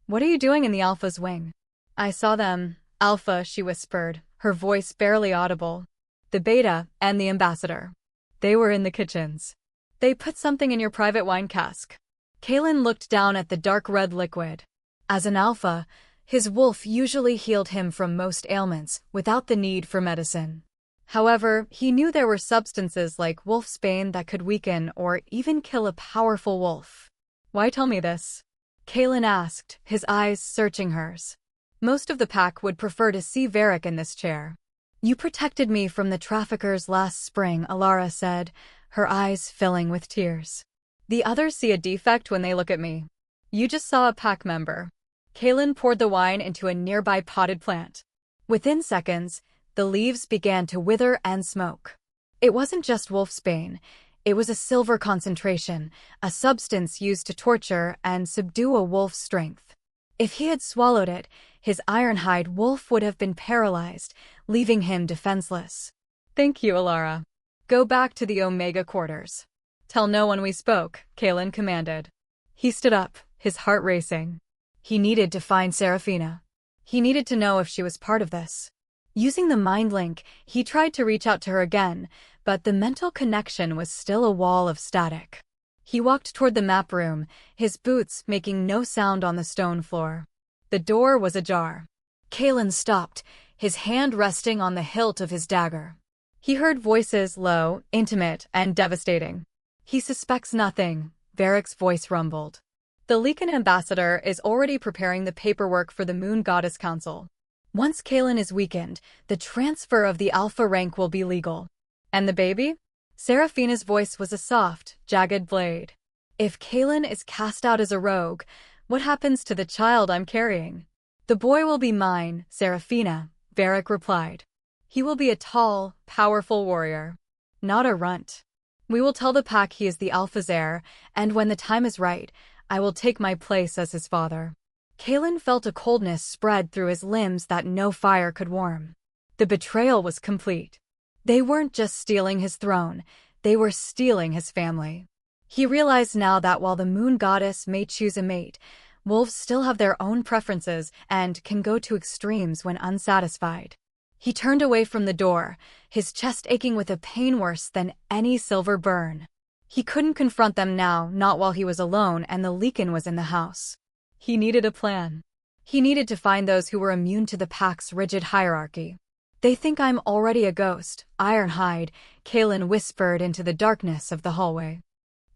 What are you doing in the Alpha's wing? I saw them, Alpha, she whispered, her voice barely audible. The Beta and the Ambassador. They were in the kitchens. They put something in your private wine cask. Kaelen looked down at the dark red liquid. As an Alpha, his wolf usually healed him from most ailments without the need for medicine. However, he knew there were substances like wolfsbane that could weaken or even kill a powerful wolf. Why tell me this? Kaelen asked, his eyes searching hers. Most of the pack would prefer to see Varric in this chair. You protected me from the traffickers last spring, Alara said, her eyes filling with tears. The others see a defect when they look at me. You just saw a pack member. Kaelen poured the wine into a nearby potted plant. Within seconds, the leaves began to wither and smoke. It wasn't just wolfsbane. It was a silver concentration, a substance used to torture and subdue a wolf's strength. If he had swallowed it, his ironhide wolf would have been paralyzed, leaving him defenseless. Thank you, Alara. Go back to the Omega quarters. Tell no one we spoke, Kaelen commanded. He stood up, his heart racing. He needed to find Seraphina. He needed to know if she was part of this. Using the mind link, he tried to reach out to her again, but the mental connection was still a wall of static. He walked toward the map room, his boots making no sound on the stone floor. The door was ajar. Kaelen stopped, his hand resting on the hilt of his dagger. He heard voices low, intimate, and devastating. He suspects nothing, Varric's voice rumbled. The Lycan ambassador is already preparing the paperwork for the Moon Goddess Council. Once Kaelen is weakened, the transfer of the alpha rank will be legal. And the baby? Seraphina's voice was a soft, jagged blade. If Kaelen is cast out as a rogue, what happens to the child I'm carrying? The boy will be mine, Seraphina, Varric replied. He will be a tall, powerful warrior. Not a runt. We will tell the pack he is the alpha's heir, and when the time is right, I will take my place as his father. Kaelen felt a coldness spread through his limbs that no fire could warm. The betrayal was complete. They weren't just stealing his throne, they were stealing his family. He realized now that while the moon goddess may choose a mate, wolves still have their own preferences and can go to extremes when unsatisfied. He turned away from the door, his chest aching with a pain worse than any silver burn. He couldn't confront them now, not while he was alone and the Lycan was in the house. He needed a plan. He needed to find those who were immune to the pack's rigid hierarchy. "They think I'm already a ghost, Ironhide," Kaelen whispered into the darkness of the hallway.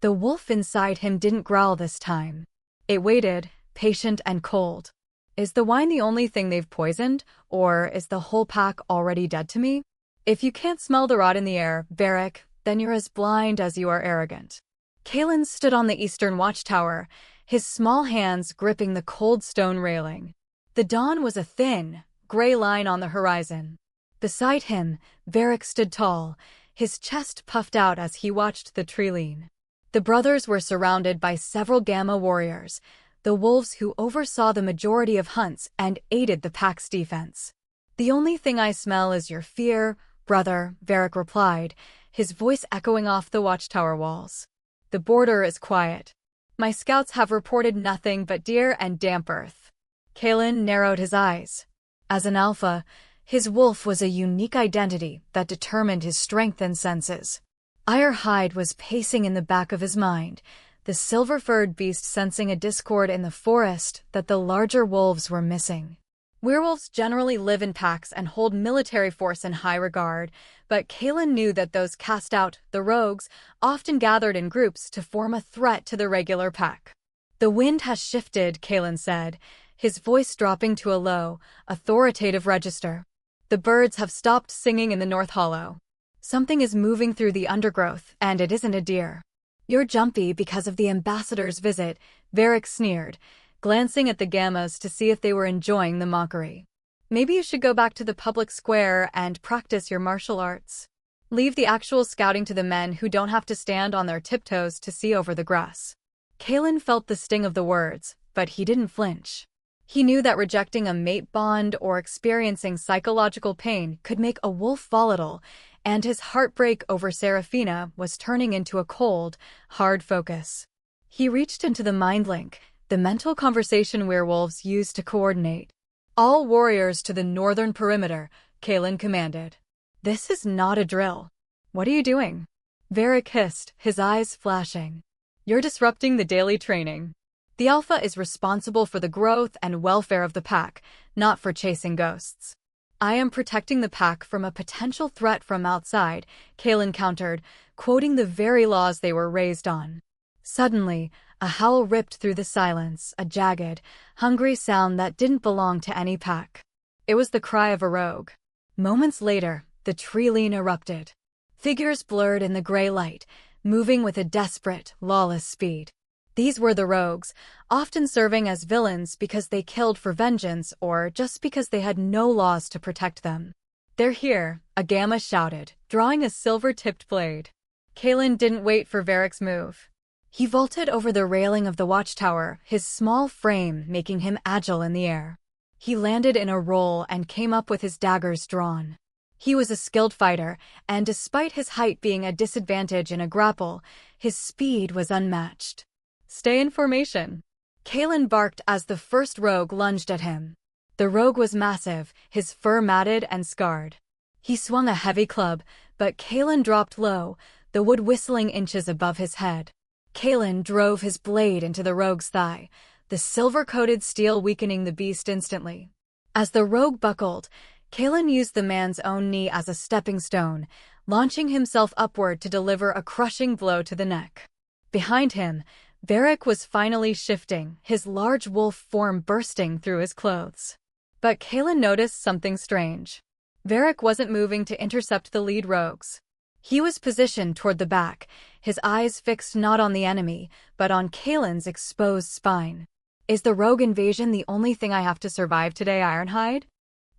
The wolf inside him didn't growl this time. It waited, patient and cold. "Is the wine the only thing they've poisoned, or is the whole pack already dead to me? If you can't smell the rot in the air, Varric, then you're as blind as you are arrogant." Kaelen stood on the eastern watchtower, his small hands gripping the cold stone railing. The dawn was a thin, gray line on the horizon. Beside him, Varric stood tall, his chest puffed out as he watched the tree lean. The brothers were surrounded by several Gamma warriors, the wolves who oversaw the majority of hunts and aided the pack's defense. "The only thing I smell is your fear, brother," Varric replied, his voice echoing off the watchtower walls. "The border is quiet. My scouts have reported nothing but deer and damp earth." Kaelen narrowed his eyes. As an alpha, his wolf was a unique identity that determined his strength and senses. Ironhide was pacing in the back of his mind, the silver-furred beast sensing a discord in the forest that the larger wolves were missing. Werewolves generally live in packs and hold military force in high regard, but Kaelen knew that those cast out, the rogues, often gathered in groups to form a threat to the regular pack. "The wind has shifted," Kaelen said, his voice dropping to a low, authoritative register. "The birds have stopped singing in the North Hollow. Something is moving through the undergrowth, and it isn't a deer." "You're jumpy because of the ambassador's visit," Varric sneered, glancing at the Gammas to see if they were enjoying the mockery. "Maybe you should go back to the public square and practice your martial arts. Leave the actual scouting to the men who don't have to stand on their tiptoes to see over the grass." Kaelen felt the sting of the words, but he didn't flinch. He knew that rejecting a mate bond or experiencing psychological pain could make a wolf volatile, and his heartbreak over Seraphina was turning into a cold, hard focus. He reached into the mind link, the mental conversation werewolves use to coordinate. "All warriors to the northern perimeter," Kaelen commanded. "This is not a drill." "What are you doing?" Varric hissed, his eyes flashing. "You're disrupting the daily training. The Alpha is responsible for the growth and welfare of the pack, not for chasing ghosts." "I am protecting the pack from a potential threat from outside," Kaelen countered, quoting the very laws they were raised on. Suddenly, a howl ripped through the silence, a jagged, hungry sound that didn't belong to any pack. It was the cry of a rogue. Moments later, the tree lean erupted. Figures blurred in the gray light, moving with a desperate, lawless speed. These were the rogues, often serving as villains because they killed for vengeance or just because they had no laws to protect them. "They're here," a Gamma shouted, drawing a silver-tipped blade. Kaelen didn't wait for Varric's move. He vaulted over the railing of the watchtower, his small frame making him agile in the air. He landed in a roll and came up with his daggers drawn. He was a skilled fighter, and despite his height being a disadvantage in a grapple, his speed was unmatched. "Stay in formation," Kaelen barked as the first rogue lunged at him. The rogue was massive, his fur matted and scarred. He swung a heavy club, but Kaelen dropped low, the wood whistling inches above his head. Kaelen drove his blade into the rogue's thigh, the silver-coated steel weakening the beast instantly. As the rogue buckled, Kaelen used the man's own knee as a stepping stone, launching himself upward to deliver a crushing blow to the neck. Behind him, Varric was finally shifting, his large wolf form bursting through his clothes. But Kaelen noticed something strange. Varric wasn't moving to intercept the lead rogues. He was positioned toward the back, his eyes fixed not on the enemy, but on Kaelen's exposed spine. "Is the rogue invasion the only thing I have to survive today, Ironhide?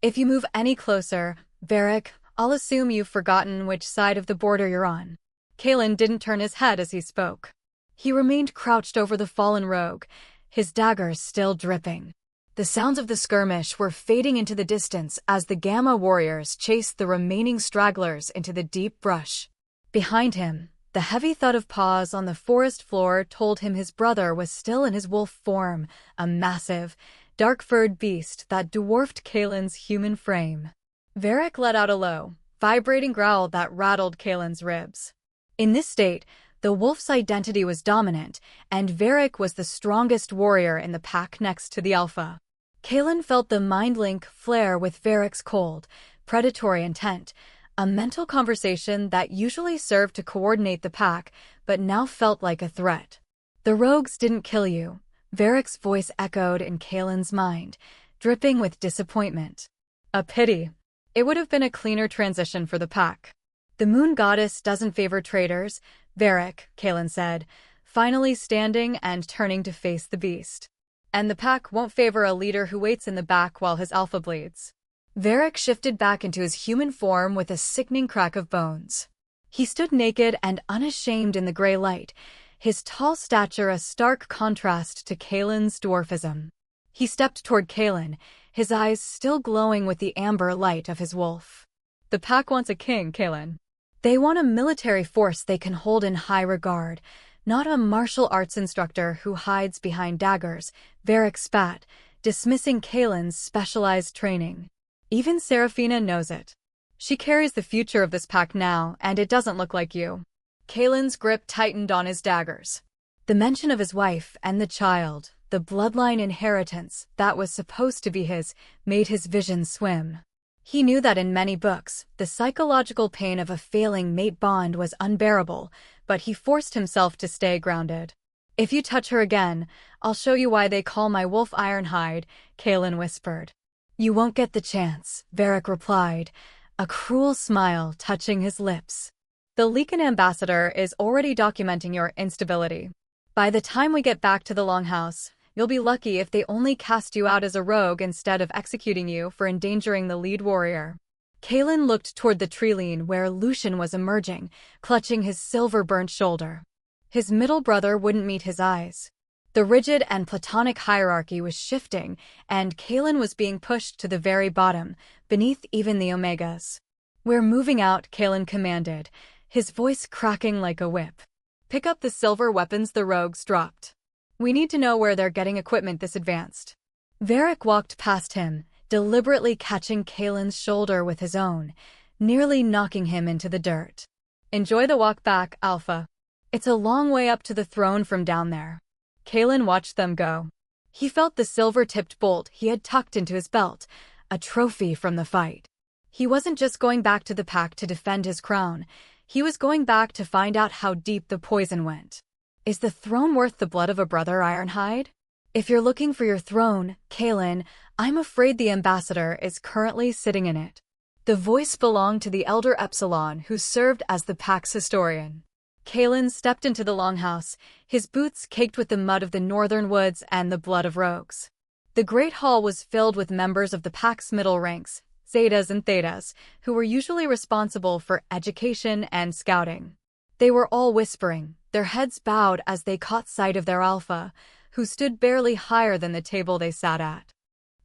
If you move any closer, Varric, I'll assume you've forgotten which side of the border you're on." Kaelen didn't turn his head as he spoke. He remained crouched over the fallen rogue, his daggers still dripping. The sounds of the skirmish were fading into the distance as the Gamma warriors chased the remaining stragglers into the deep brush. Behind him, The heavy thud of paws on the forest floor told him his brother was still in his wolf form, a massive, dark-furred beast that dwarfed Kaelen's human frame. Varric let out a low, vibrating growl that rattled Kaelen's ribs. In this state, the wolf's identity was dominant, and Varric was the strongest warrior in the pack next to the alpha. Kaelen felt the mind link flare with Varric's cold, predatory intent, a mental conversation that usually served to coordinate the pack, but now felt like a threat. "The rogues didn't kill you," Varric's voice echoed in Kaelen's mind, dripping with disappointment. A pity. It would have been a cleaner transition for the pack. "The moon goddess doesn't favor traitors," Varric, Kaelen said, finally standing and turning to face the beast. "And the pack won't favor a leader who waits in the back while his alpha bleeds." Varric shifted back into his human form with a sickening crack of bones. He stood naked and unashamed in the gray light, his tall stature a stark contrast to Kaelen's dwarfism. He stepped toward Kaelen, his eyes still glowing with the amber light of his wolf. "The pack wants a king, Kaelen. They want a military force they can hold in high regard, not a martial arts instructor who hides behind daggers," Varric spat, dismissing Kaelen's specialized training. "Even Seraphina knows it. She carries the future of this pack now, and it doesn't look like you." Kaelen's grip tightened on his daggers. The mention of his wife and the child, the bloodline inheritance that was supposed to be his, made his vision swim. He knew that in many books, the psychological pain of a failing mate bond was unbearable, but he forced himself to stay grounded. "If you touch her again, I'll show you why they call my wolf Ironhide," Kaelen whispered. "You won't get the chance," Varric replied, a cruel smile touching his lips. "The Lycan ambassador is already documenting your instability. By the time we get back to the Longhouse, you'll be lucky if they only cast you out as a rogue instead of executing you for endangering the lead warrior." Kaelen looked toward the tree-line where Lycan was emerging, clutching his silver-burnt shoulder. His middle brother wouldn't meet his eyes. The rigid and platonic hierarchy was shifting, and Kaelen was being pushed to the very bottom, beneath even the Omegas. "We're moving out," Kaelen commanded, his voice cracking like a whip. "Pick up the silver weapons the rogues dropped. We need to know where they're getting equipment this advanced." Varric walked past him, deliberately catching Kaelen's shoulder with his own, nearly knocking him into the dirt. "Enjoy the walk back, Alpha. It's a long way up to the throne from down there." Kaelen watched them go. He felt the silver-tipped bolt he had tucked into his belt, a trophy from the fight. He wasn't just going back to the pack to defend his crown. He was going back to find out how deep the poison went. "Is the throne worth the blood of a brother, Ironhide? If you're looking for your throne, Kaelen, I'm afraid the ambassador is currently sitting in it." The voice belonged to the elder Epsilon, who served as the pack's historian. Kaelen stepped into the longhouse, his boots caked with the mud of the northern woods and the blood of rogues. The great hall was filled with members of the pack's middle ranks, Zetas and Thetas, who were usually responsible for education and scouting. They were all whispering, their heads bowed as they caught sight of their alpha, who stood barely higher than the table they sat at.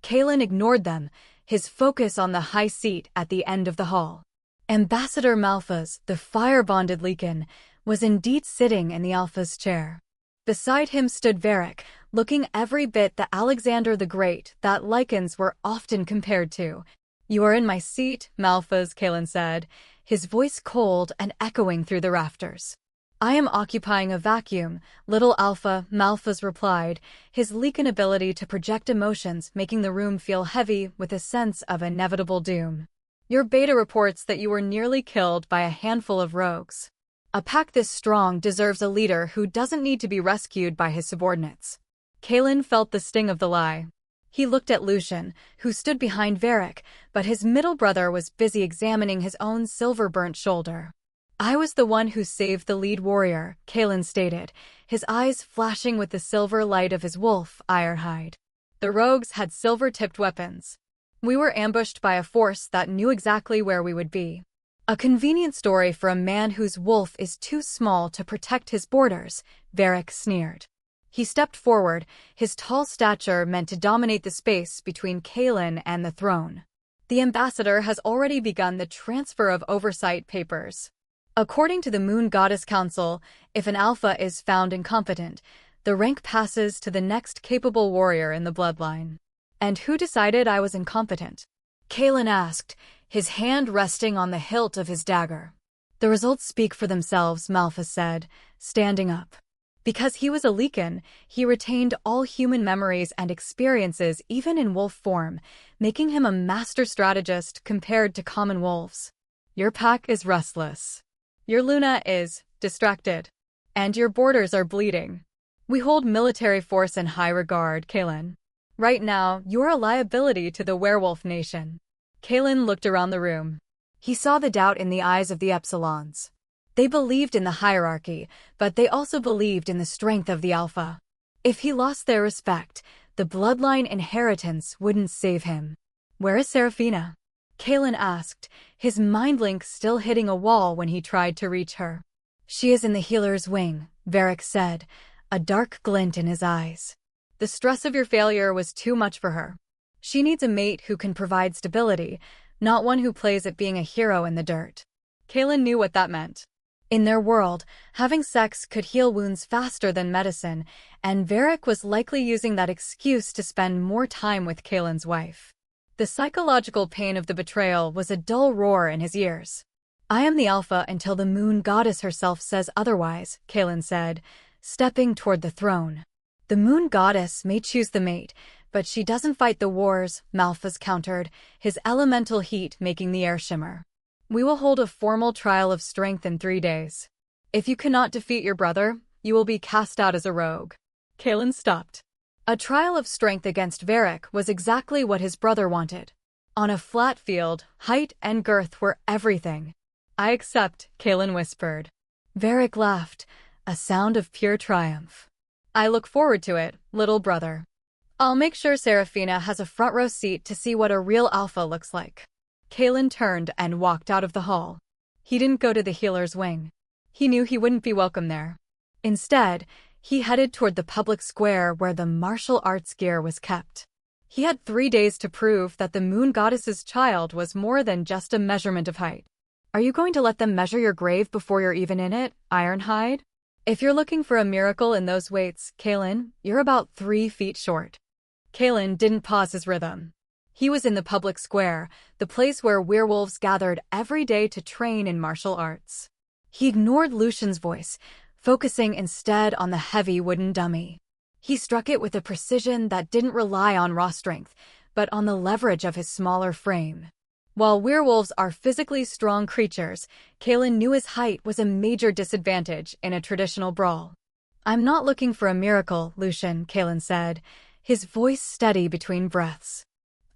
Kaelen ignored them, his focus on the high seat at the end of the hall. Ambassador Malphas, the fire-bonded Lycan, was indeed sitting in the Alpha's chair. Beside him stood Varric, looking every bit the Alexander the Great that Lycans were often compared to. "You are in my seat, Malphas," Kaelen said, his voice cold and echoing through the rafters. "I am occupying a vacuum, little Alpha," Malphas replied, his Lycan ability to project emotions making the room feel heavy with a sense of inevitable doom. "Your beta reports that you were nearly killed by a handful of rogues. A pack this strong deserves a leader who doesn't need to be rescued by his subordinates." Kaelen felt the sting of the lie. He looked at Lycan, who stood behind Varric, but his middle brother was busy examining his own silver-burnt shoulder. "I was the one who saved the lead warrior," Kaelen stated, his eyes flashing with the silver light of his wolf, Ironhide. "The rogues had silver-tipped weapons. We were ambushed by a force that knew exactly where we would be." "A convenient story for a man whose wolf is too small to protect his borders," Varric sneered. He stepped forward, his tall stature meant to dominate the space between Kaelen and the throne. "The ambassador has already begun the transfer of oversight papers." According to the Moon Goddess Council, if an alpha is found incompetent, the rank passes to the next capable warrior in the bloodline. And who decided I was incompetent? Kaelen asked, his hand resting on the hilt of his dagger. The results speak for themselves, Malphus said, standing up. Because he was a Lycan, he retained all human memories and experiences even in wolf form, making him a master strategist compared to common wolves. Your pack is restless. Your Luna is distracted. And your borders are bleeding. We hold military force in high regard, Kaelen. Right now, you're a liability to the werewolf nation. Kaelen looked around the room. He saw the doubt in the eyes of the Epsilons. They believed in the hierarchy, but they also believed in the strength of the alpha. If he lost their respect, the bloodline inheritance wouldn't save him. Where is Seraphina? Kaelen asked, his mind link still hitting a wall when he tried to reach her. She is in the healer's wing, Varric said, a dark glint in his eyes. The stress of your failure was too much for her. She needs a mate who can provide stability, not one who plays at being a hero in the dirt. Kaelen knew what that meant. In their world, having sex could heal wounds faster than medicine, and Varric was likely using that excuse to spend more time with Kaelen's wife. The psychological pain of the betrayal was a dull roar in his ears. I am the alpha until the moon goddess herself says otherwise, Kaelen said, stepping toward the throne. The moon goddess may choose the mate, but she doesn't fight the wars, Malphus countered, his elemental heat making the air shimmer. We will hold a formal trial of strength in 3 days. If you cannot defeat your brother, you will be cast out as a rogue. Kaelen stopped. A trial of strength against Varric was exactly what his brother wanted. On a flat field, height and girth were everything. I accept, Kaelen whispered. Varric laughed, a sound of pure triumph. I look forward to it, little brother. I'll make sure Seraphina has a front row seat to see what a real alpha looks like. Kaelen turned and walked out of the hall. He didn't go to the healer's wing. He knew he wouldn't be welcome there. Instead, he headed toward the public square where the martial arts gear was kept. He had 3 days to prove that the moon goddess's child was more than just a measurement of height. Are you going to let them measure your grave before you're even in it, Ironhide? If you're looking for a miracle in those weights, Kaelen, you're about 3 feet short. Kaelen didn't pause his rhythm. He was in the public square, the place where werewolves gathered every day to train in martial arts. He ignored Lucian's voice, focusing instead on the heavy wooden dummy. He struck it with a precision that didn't rely on raw strength, but on the leverage of his smaller frame. While werewolves are physically strong creatures, Kaelen knew his height was a major disadvantage in a traditional brawl. I'm not looking for a miracle, Lucian, Kaelen said, his voice steady between breaths.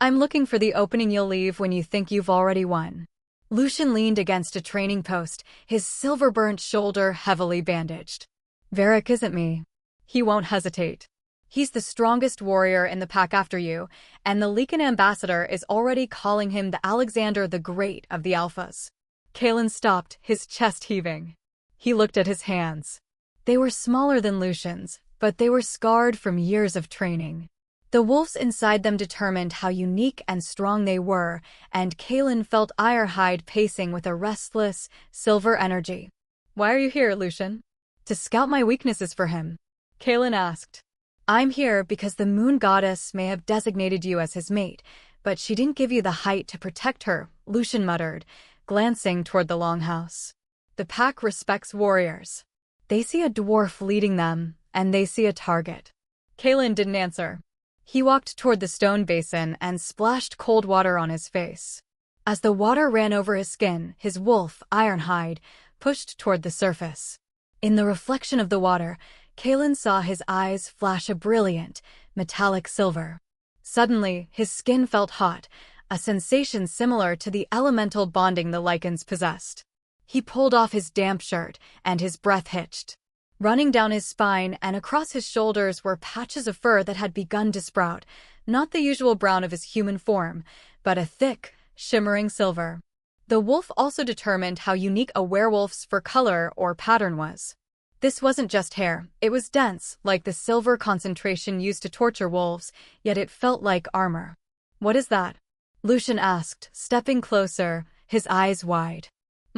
I'm looking for the opening you'll leave when you think you've already won. Lucian leaned against a training post, his silver-burnt shoulder heavily bandaged. Varric isn't me. He won't hesitate. He's the strongest warrior in the pack after you, and the Lycan ambassador is already calling him the Alexander the Great of the Alphas. Kaelen stopped, his chest heaving. He looked at his hands. They were smaller than Lucian's, but they were scarred from years of training. The wolves inside them determined how unique and strong they were, and Kaelen felt Ironhide pacing with a restless, silver energy. Why are you here, Lucian? To scout my weaknesses for him. Kaelen asked. I'm here because the moon goddess may have designated you as his mate, but she didn't give you the height to protect her, Lucian muttered, glancing toward the longhouse. The pack respects warriors. They see a dwarf leading them, and they see a target. Kaelen didn't answer. He walked toward the stone basin and splashed cold water on his face. As the water ran over his skin, his wolf, Ironhide, pushed toward the surface. In the reflection of the water, Kaelen saw his eyes flash a brilliant, metallic silver. Suddenly, his skin felt hot, a sensation similar to the elemental bonding the Lycans possessed. He pulled off his damp shirt, and his breath hitched. Running down his spine and across his shoulders were patches of fur that had begun to sprout, not the usual brown of his human form, but a thick, shimmering silver. The wolf also determined how unique a werewolf's fur color or pattern was. This wasn't just hair, it was dense, like the silver concentration used to torture wolves, yet it felt like armor. What is that? Lucian asked, stepping closer, his eyes wide.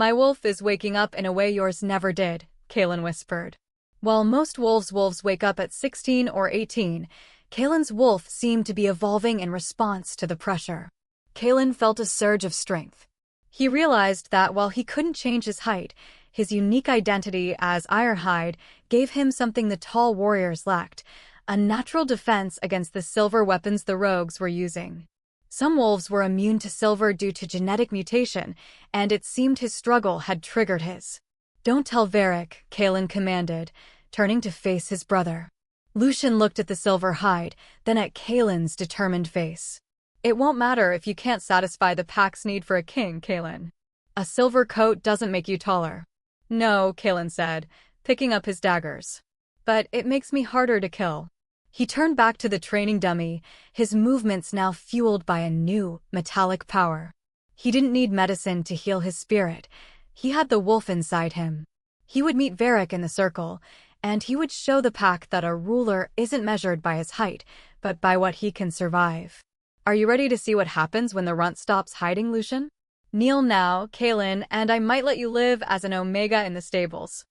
My wolf is waking up in a way yours never did, Kaelen whispered. While most wolves wake up at 16 or 18, Kaelen's wolf seemed to be evolving in response to the pressure. Kaelen felt a surge of strength. He realized that while he couldn't change his height, his unique identity as Ironhide gave him something the tall warriors lacked, a natural defense against the silver weapons the rogues were using. Some wolves were immune to silver due to genetic mutation, and it seemed his struggle had triggered his. "Don't tell Varric," Kaelen commanded, turning to face his brother. Lucian looked at the silver hide, then at Kaelen's determined face. "It won't matter if you can't satisfy the pack's need for a king, Kaelen. A silver coat doesn't make you taller." "No," Kaelen said, picking up his daggers. "But it makes me harder to kill." He turned back to the training dummy, his movements now fueled by a new, metallic power. He didn't need medicine to heal his spirit. He had the wolf inside him. He would meet Varric in the circle, and he would show the pack that a ruler isn't measured by his height, but by what he can survive. "Are you ready to see what happens when the runt stops hiding, Lucian? Kneel now, Kaelen, and I might let you live as an omega in the stables."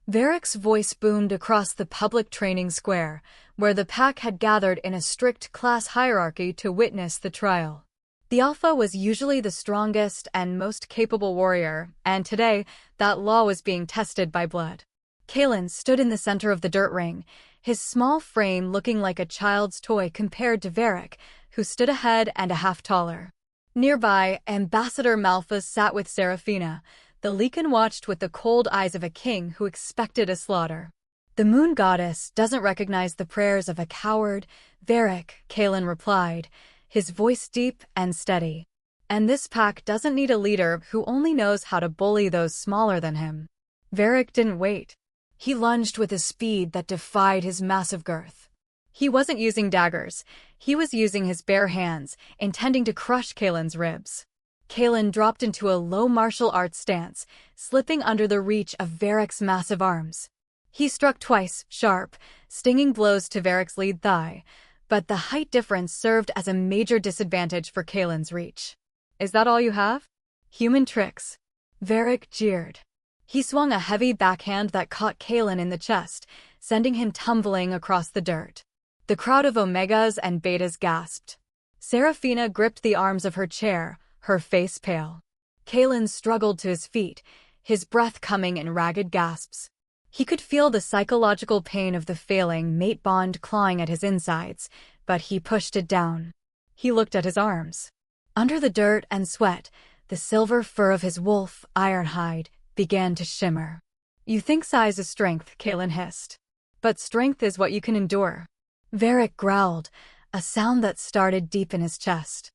Varric's voice boomed across the public training square, where the pack had gathered in a strict class hierarchy to witness the trial. The alpha was usually the strongest and most capable warrior, and today, that law was being tested by blood. Kaelen stood in the center of the dirt ring, his small frame looking like a child's toy compared to Varric, who stood a head and a half taller. Nearby, Ambassador Malphus sat with Seraphina. The Lycan watched with the cold eyes of a king who expected a slaughter. "The moon goddess doesn't recognize the prayers of a coward, Varric," Kaelen replied, his voice deep and steady. "And this pack doesn't need a leader who only knows how to bully those smaller than him." Varric didn't wait. He lunged with a speed that defied his massive girth. He wasn't using daggers. He was using his bare hands, intending to crush Kaelen's ribs. Kaelen dropped into a low martial arts stance, slipping under the reach of Varric's massive arms. He struck twice, sharp, stinging blows to Varric's lead thigh, but the height difference served as a major disadvantage for Kaelen's reach. "Is that all you have? Human tricks?" Varric jeered. He swung a heavy backhand that caught Kaelen in the chest, sending him tumbling across the dirt. The crowd of Omegas and Betas gasped. Seraphina gripped the arms of her chair, her face pale. Kaelen struggled to his feet, his breath coming in ragged gasps. He could feel the psychological pain of the failing mate bond clawing at his insides, but he pushed it down. He looked at his arms. Under the dirt and sweat, the silver fur of his wolf, Ironhide, began to shimmer. "You think size is strength," Kaelen hissed. "But strength is what you can endure." Varric growled, a sound that started deep in his chest.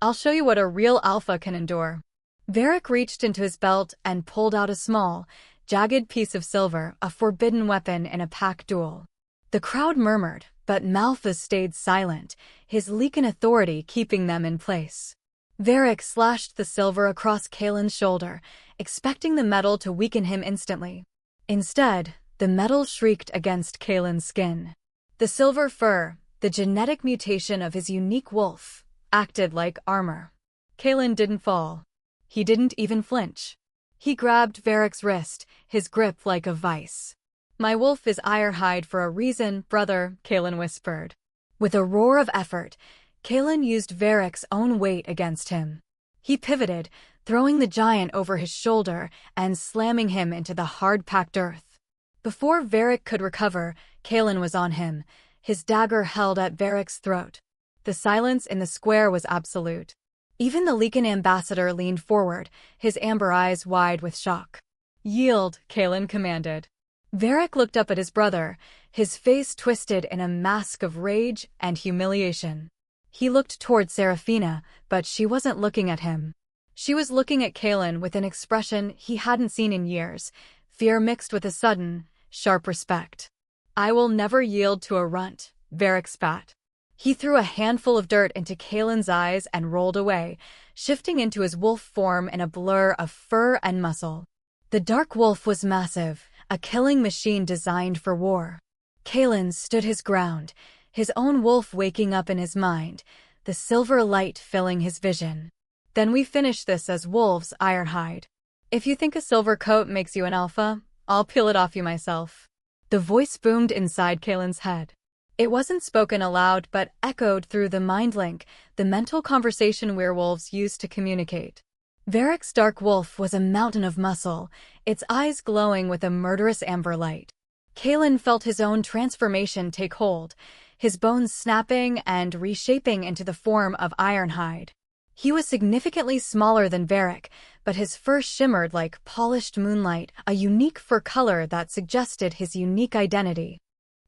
"I'll show you what a real alpha can endure." Varric reached into his belt and pulled out a small, jagged piece of silver, a forbidden weapon in a pack duel. The crowd murmured, but Malphus stayed silent, his Lycan authority keeping them in place. Varric slashed the silver across Kaelen's shoulder, expecting the metal to weaken him instantly. Instead, the metal shrieked against Kaelen's skin. The silver fur, the genetic mutation of his unique wolf, acted like armor. Kaelen didn't fall. He didn't even flinch. He grabbed Varric's wrist, his grip like a vice. "My wolf is Ironhide for a reason, brother," Kaelen whispered. With a roar of effort, Kaelen used Varric's own weight against him. He pivoted, throwing the giant over his shoulder and slamming him into the hard-packed earth. Before Varric could recover, Kaelen was on him, his dagger held at Varric's throat. The silence in the square was absolute. Even the Lycan ambassador leaned forward, his amber eyes wide with shock. "Yield," Kaelen commanded. Varric looked up at his brother, his face twisted in a mask of rage and humiliation. He looked toward Seraphina, but she wasn't looking at him. She was looking at Kaelen with an expression he hadn't seen in years, fear mixed with a sudden, sharp respect. "I will never yield to a runt," Varric spat. He threw a handful of dirt into Kaelen's eyes and rolled away, shifting into his wolf form in a blur of fur and muscle. The dark wolf was massive, a killing machine designed for war. Kaelen stood his ground, his own wolf waking up in his mind, the silver light filling his vision. "Then we finish this as wolves, Ironhide." If you think a silver coat makes you an alpha, I'll peel it off you myself. The voice boomed inside Kaelen's head. It wasn't spoken aloud but echoed through the mind link, the mental conversation werewolves use to communicate. Varric's dark wolf was a mountain of muscle, its eyes glowing with a murderous amber light. Kaelen felt his own transformation take hold, his bones snapping and reshaping into the form of ironhide. He was significantly smaller than Varric, but his fur shimmered like polished moonlight, a unique fur color that suggested his unique identity.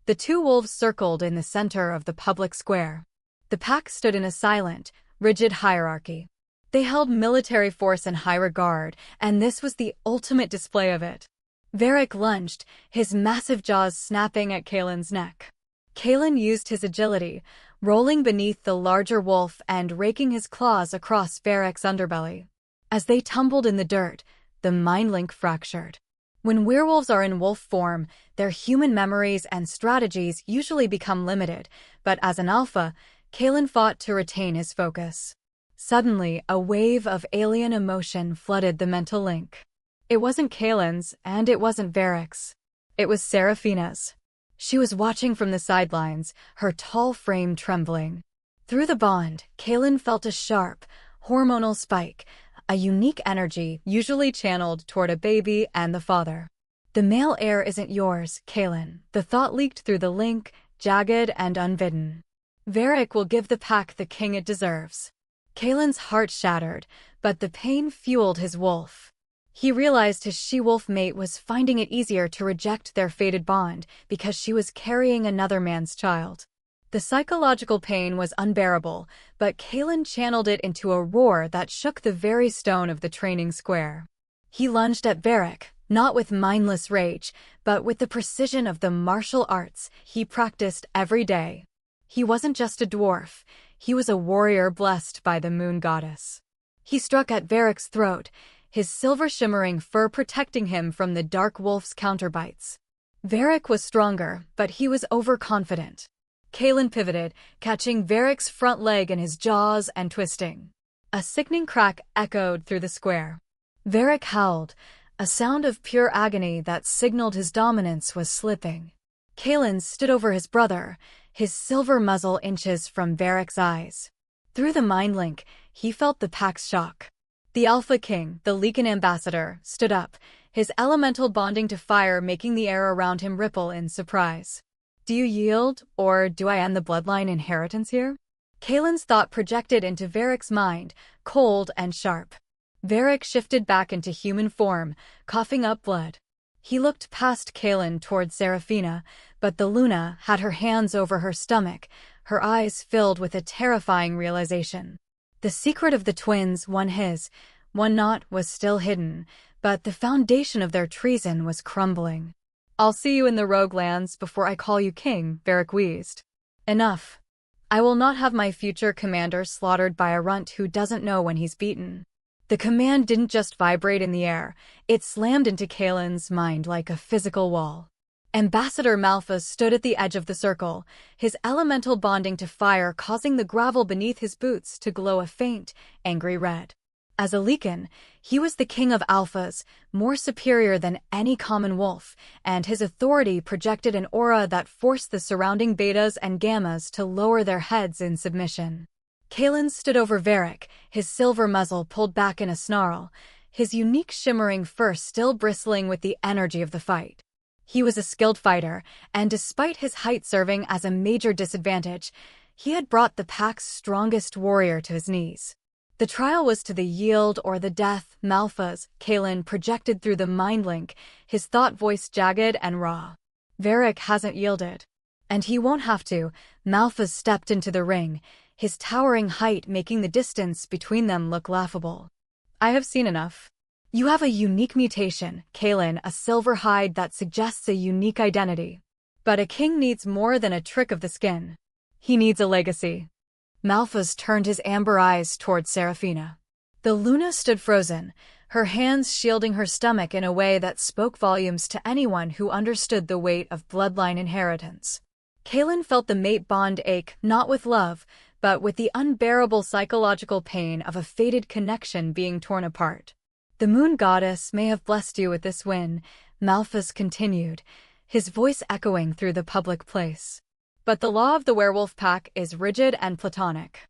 The two wolves circled in the center of the public square. The pack stood in a silent, rigid hierarchy. They held military force in high regard, and this was the ultimate display of it. Varric lunged, his massive jaws snapping at Kaelen's neck. Kaelen used his agility, rolling beneath the larger wolf and raking his claws across Varric's underbelly. As they tumbled in the dirt, the mind link fractured. When werewolves are in wolf form, their human memories and strategies usually become limited, but as an alpha, Kaelen fought to retain his focus. Suddenly, a wave of alien emotion flooded the mental link. It wasn't Kaelen's, and it wasn't Varric's. It was Seraphina's. She was watching from the sidelines, her tall frame trembling. Through the bond, Kaelen felt a sharp, hormonal spike, a unique energy usually channeled toward a baby and the father. The male heir isn't yours, Kaelen. The thought leaked through the link, jagged and unbidden. Varric will give the pack the king it deserves. Kaelen's heart shattered, but the pain fueled his wolf. He realized his she-wolf mate was finding it easier to reject their fated bond because she was carrying another man's child. The psychological pain was unbearable, but Kaelen channeled it into a roar that shook the very stone of the training square. He lunged at Varric, not with mindless rage, but with the precision of the martial arts he practiced every day. He wasn't just a dwarf, he was a warrior blessed by the moon goddess. He struck at Varric's throat, his silver-shimmering fur protecting him from the dark wolf's counterbites. Varric was stronger, but he was overconfident. Kaelen pivoted, catching Varric's front leg in his jaws and twisting. A sickening crack echoed through the square. Varric howled, a sound of pure agony that signaled his dominance was slipping. Kaelen stood over his brother, his silver muzzle inches from Varric's eyes. Through the mind link, he felt the pack's shock. The Alpha King, the Lycan ambassador, stood up, his elemental bonding to fire making the air around him ripple in surprise. Do you yield, or do I end the bloodline inheritance here? Kaelen's thought projected into Varric's mind, cold and sharp. Varric shifted back into human form, coughing up blood. He looked past Kaelen toward Seraphina, but the Luna had her hands over her stomach, her eyes filled with a terrifying realization. The secret of the twins, one his, one not, was still hidden, but the foundation of their treason was crumbling. I'll see you in the Rogue Lands before I call you king, Varric wheezed. Enough. I will not have my future commander slaughtered by a runt who doesn't know when he's beaten. The command didn't just vibrate in the air, it slammed into Kaelen's mind like a physical wall. Ambassador Malphas stood at the edge of the circle, his elemental bonding to fire causing the gravel beneath his boots to glow a faint, angry red. As a Lycan, he was the king of alphas, more superior than any common wolf, and his authority projected an aura that forced the surrounding betas and gammas to lower their heads in submission. Kaelen stood over Varric, his silver muzzle pulled back in a snarl, his unique shimmering fur still bristling with the energy of the fight. He was a skilled fighter, and despite his height serving as a major disadvantage, he had brought the pack's strongest warrior to his knees. The trial was to the yield or the death, Malphas, Kaelen projected through the mind link, his thought voice jagged and raw. Varric hasn't yielded. And he won't have to. Malphas stepped into the ring, his towering height making the distance between them look laughable. I have seen enough. You have a unique mutation, Kaelen, a silver hide that suggests a unique identity. But a king needs more than a trick of the skin. He needs a legacy. Malphas turned his amber eyes toward Seraphina. The Luna stood frozen, her hands shielding her stomach in a way that spoke volumes to anyone who understood the weight of bloodline inheritance. Kaelen felt the mate bond ache not with love, but with the unbearable psychological pain of a fated connection being torn apart. The moon goddess may have blessed you with this win, Malphus continued, his voice echoing through the public place. But the law of the werewolf pack is rigid and platonic.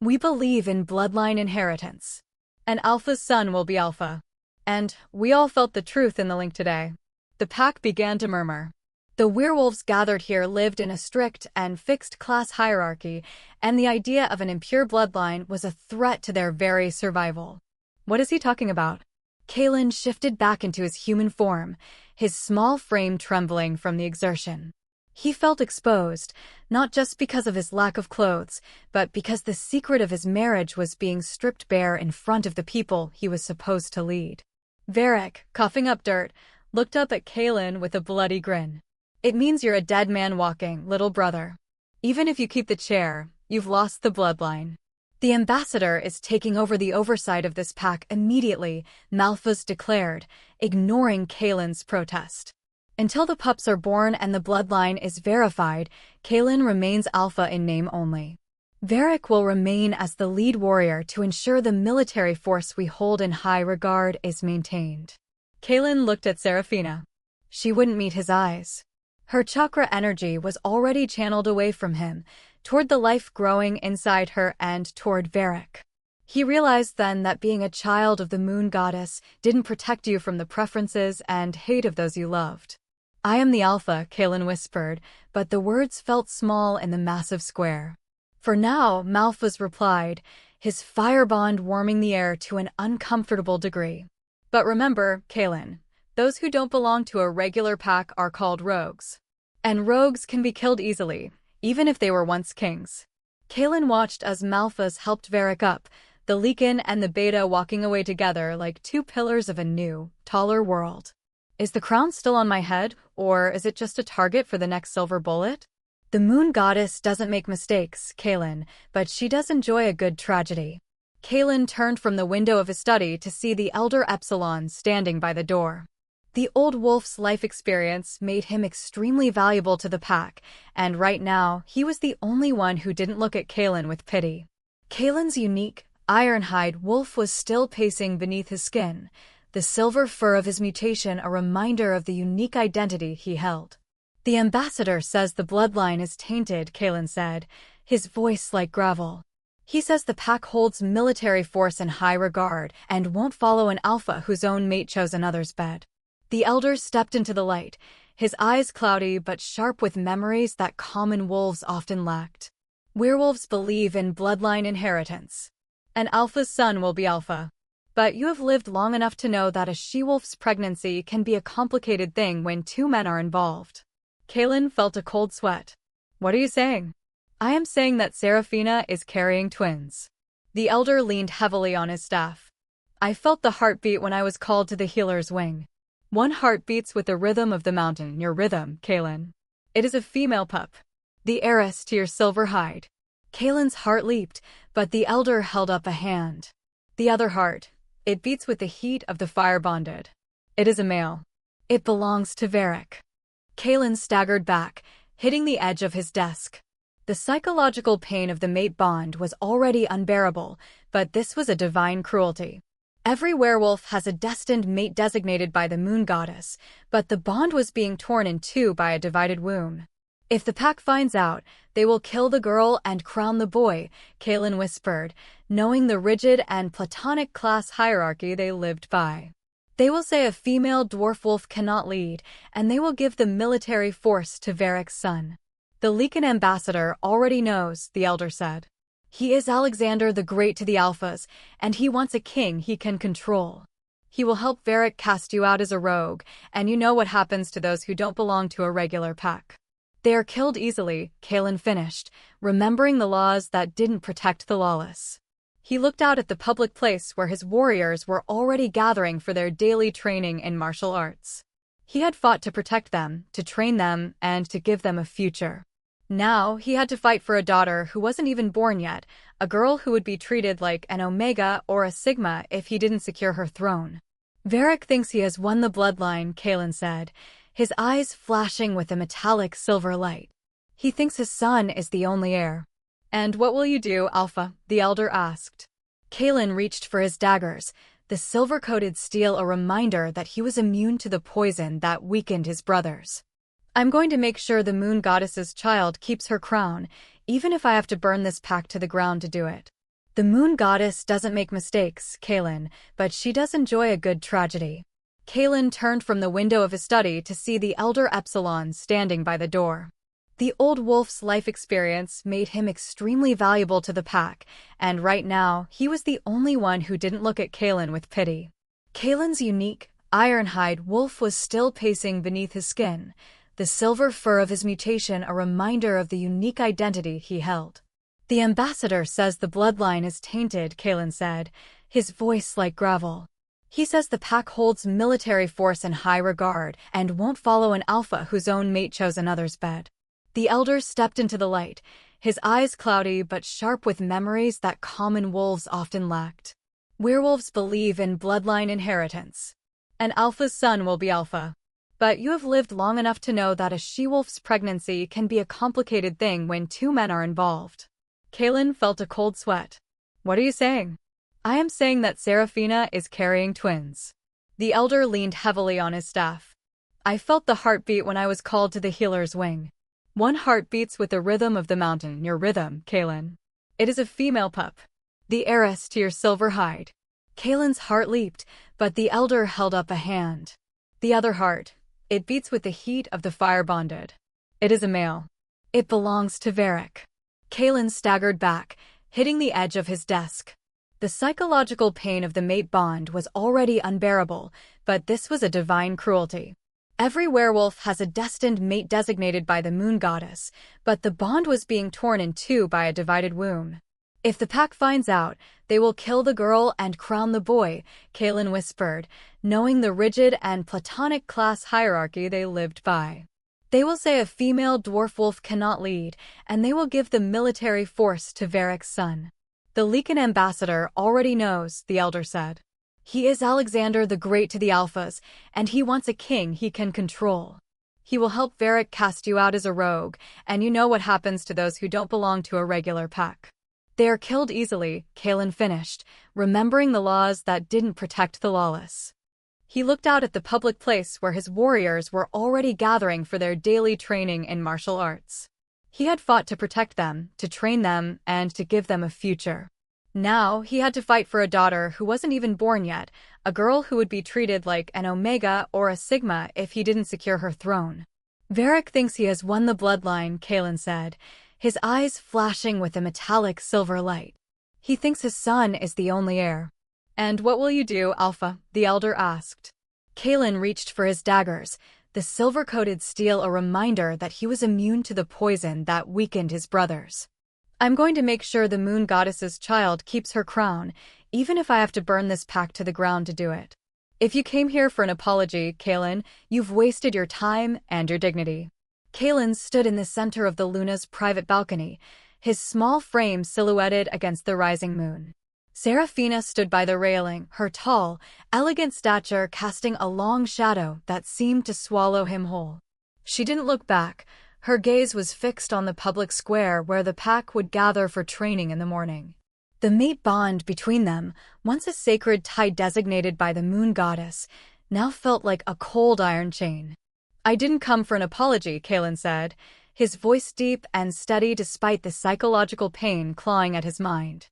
We believe in bloodline inheritance. And Alpha's son will be Alpha. And we all felt the truth in the link today. The pack began to murmur. The werewolves gathered here lived in a strict and fixed class hierarchy, and the idea of an impure bloodline was a threat to their very survival. What is he talking about? Kaelen shifted back into his human form, his small frame trembling from the exertion. He felt exposed, not just because of his lack of clothes, but because the secret of his marriage was being stripped bare in front of the people he was supposed to lead. Varric, coughing up dirt, looked up at Kaelen with a bloody grin. It means you're a dead man walking, little brother. Even if you keep the chair, you've lost the bloodline. The ambassador is taking over the oversight of this pack immediately, Malphus declared, ignoring Kaelen's protest. Until the pups are born and the bloodline is verified, Kaelen remains Alpha in name only. Varric will remain as the lead warrior to ensure the military force we hold in high regard is maintained. Kaelen looked at Seraphina. She wouldn't meet his eyes. Her chakra energy was already channeled away from him, toward the life growing inside her and toward Varric. He realized then that being a child of the moon goddess didn't protect you from the preferences and hate of those you loved. I am the Alpha, Kaelen whispered, but the words felt small in the massive square. For now, Malphus replied, his fire bond warming the air to an uncomfortable degree. But remember, Kaelen, those who don't belong to a regular pack are called rogues. And rogues can be killed easily, even if they were once kings. Kaelen watched as Malphus helped Varric up, the Lycan and the Beta walking away together like two pillars of a new, taller world. Is the crown still on my head, or is it just a target for the next silver bullet? The moon goddess doesn't make mistakes, Kaelen, but she does enjoy a good tragedy. Kaelen turned from the window of his study to see the elder Epsilon standing by the door. The old wolf's life experience made him extremely valuable to the pack, and right now he was the only one who didn't look at Kaelen with pity. Kaelen's unique, ironhide wolf was still pacing beneath his skin, the silver fur of his mutation a reminder of the unique identity he held. The ambassador says the bloodline is tainted, Kaelen said, his voice like gravel. He says the pack holds military force in high regard and won't follow an alpha whose own mate chose another's bed. The elder stepped into the light, his eyes cloudy but sharp with memories that common wolves often lacked. Werewolves believe in bloodline inheritance. An alpha's son will be alpha. But you have lived long enough to know that a she-wolf's pregnancy can be a complicated thing when two men are involved. Kaelen felt a cold sweat. What are you saying? I am saying that Seraphina is carrying twins. The elder leaned heavily on his staff. I felt the heartbeat when I was called to the healer's wing. One heart beats with the rhythm of the mountain, your rhythm, Kaelen. It is a female pup. The heiress to your silver hide. Kaelen's heart leaped, but the elder held up a hand. The other heart. It beats with the heat of the fire bonded. It is a male. It belongs to Varric. Kaelen staggered back, hitting the edge of his desk. The psychological pain of the mate bond was already unbearable, but this was a divine cruelty. Every werewolf has a destined mate designated by the moon goddess, but the bond was being torn in two by a divided wound. If the pack finds out, they will kill the girl and crown the boy, Kaelen whispered, knowing the rigid and platonic class hierarchy they lived by. They will say a female dwarf wolf cannot lead, and they will give the military force to Varric's son. The Lycan ambassador already knows, the elder said. He is Alexander the Great to the Alphas, and he wants a king he can control. He will help Varric cast you out as a rogue, and you know what happens to those who don't belong to a regular pack. They are killed easily, Kaelen finished, remembering the laws that didn't protect the lawless. He looked out at the public place where his warriors were already gathering for their daily training in martial arts. He had fought to protect them, to train them, and to give them a future. Now he had to fight for a daughter who wasn't even born yet, a girl who would be treated like an Omega or a Sigma if he didn't secure her throne. Varric thinks he has won the bloodline, Kaelen said, his eyes flashing with a metallic silver light. He thinks his son is the only heir. And what will you do, Alpha? The elder asked. Kaelen reached for his daggers, the silver-coated steel a reminder that he was immune to the poison that weakened his brothers. I'm going to make sure the moon goddess's child keeps her crown, even if I have to burn this pack to the ground to do it. The moon goddess doesn't make mistakes, Kaelen, but she does enjoy a good tragedy. Kaelen turned from the window of his study to see the elder Epsilon standing by the door. The old wolf's life experience made him extremely valuable to the pack, and right now, he was the only one who didn't look at Kaelen with pity. Kaelen's unique, iron-hide wolf was still pacing beneath his skin, the silver fur of his mutation a reminder of the unique identity he held. The ambassador says the bloodline is tainted, Kaelen said, his voice like gravel. He says the pack holds military force in high regard and won't follow an alpha whose own mate chose another's bed. The elder stepped into the light, his eyes cloudy but sharp with memories that common wolves often lacked. Werewolves believe in bloodline inheritance. An alpha's son will be alpha. But you have lived long enough to know that a she-wolf's pregnancy can be a complicated thing when two men are involved. Kaelen felt a cold sweat. What are you saying? I am saying that Seraphina is carrying twins. The elder leaned heavily on his staff. I felt the heartbeat when I was called to the healer's wing. One heart beats with the rhythm of the mountain, your rhythm, Kaelen. It is a female pup. The heiress to your silver hide. Kaelen's heart leaped, but the elder held up a hand. The other heart. It beats with the heat of the fire bonded. It is a male. It belongs to Varric. Kaelen staggered back, hitting the edge of his desk. The psychological pain of the mate bond was already unbearable, but this was a divine cruelty. Every werewolf has a destined mate designated by the moon goddess, but the bond was being torn in two by a divided womb. If the pack finds out, they will kill the girl and crown the boy, Kaelen whispered, knowing the rigid and platonic class hierarchy they lived by. They will say a female dwarf wolf cannot lead, and they will give the military force to Varric's son. The Lycan ambassador already knows, the elder said. He is Alexander the Great to the alphas, and he wants a king he can control. He will help Varric cast you out as a rogue, and you know what happens to those who don't belong to a regular pack. They are killed easily, Kaelen finished, remembering the laws that didn't protect the lawless. He looked out at the public place where his warriors were already gathering for their daily training in martial arts. He had fought to protect them, to train them, and to give them a future. Now he had to fight for a daughter who wasn't even born yet, a girl who would be treated like an Omega or a Sigma if he didn't secure her throne. Varric thinks he has won the bloodline, Kaelen said, his eyes flashing with a metallic silver light. He thinks his son is the only heir. And what will you do, Alpha? The elder asked. Kaelen reached for his daggers, the silver-coated steel a reminder that he was immune to the poison that weakened his brothers. I'm going to make sure the moon goddess's child keeps her crown, even if I have to burn this pack to the ground to do it. If you came here for an apology, Kaelen, you've wasted your time and your dignity. Kaelen stood in the center of the Luna's private balcony, his small frame silhouetted against the rising moon. Seraphina stood by the railing, her tall, elegant stature casting a long shadow that seemed to swallow him whole. She didn't look back. Her gaze was fixed on the public square where the pack would gather for training in the morning. The mate bond between them, once a sacred tie designated by the moon goddess, now felt like a cold iron chain. I didn't come for an apology, Kaelen said, his voice deep and steady despite the psychological pain clawing at his mind.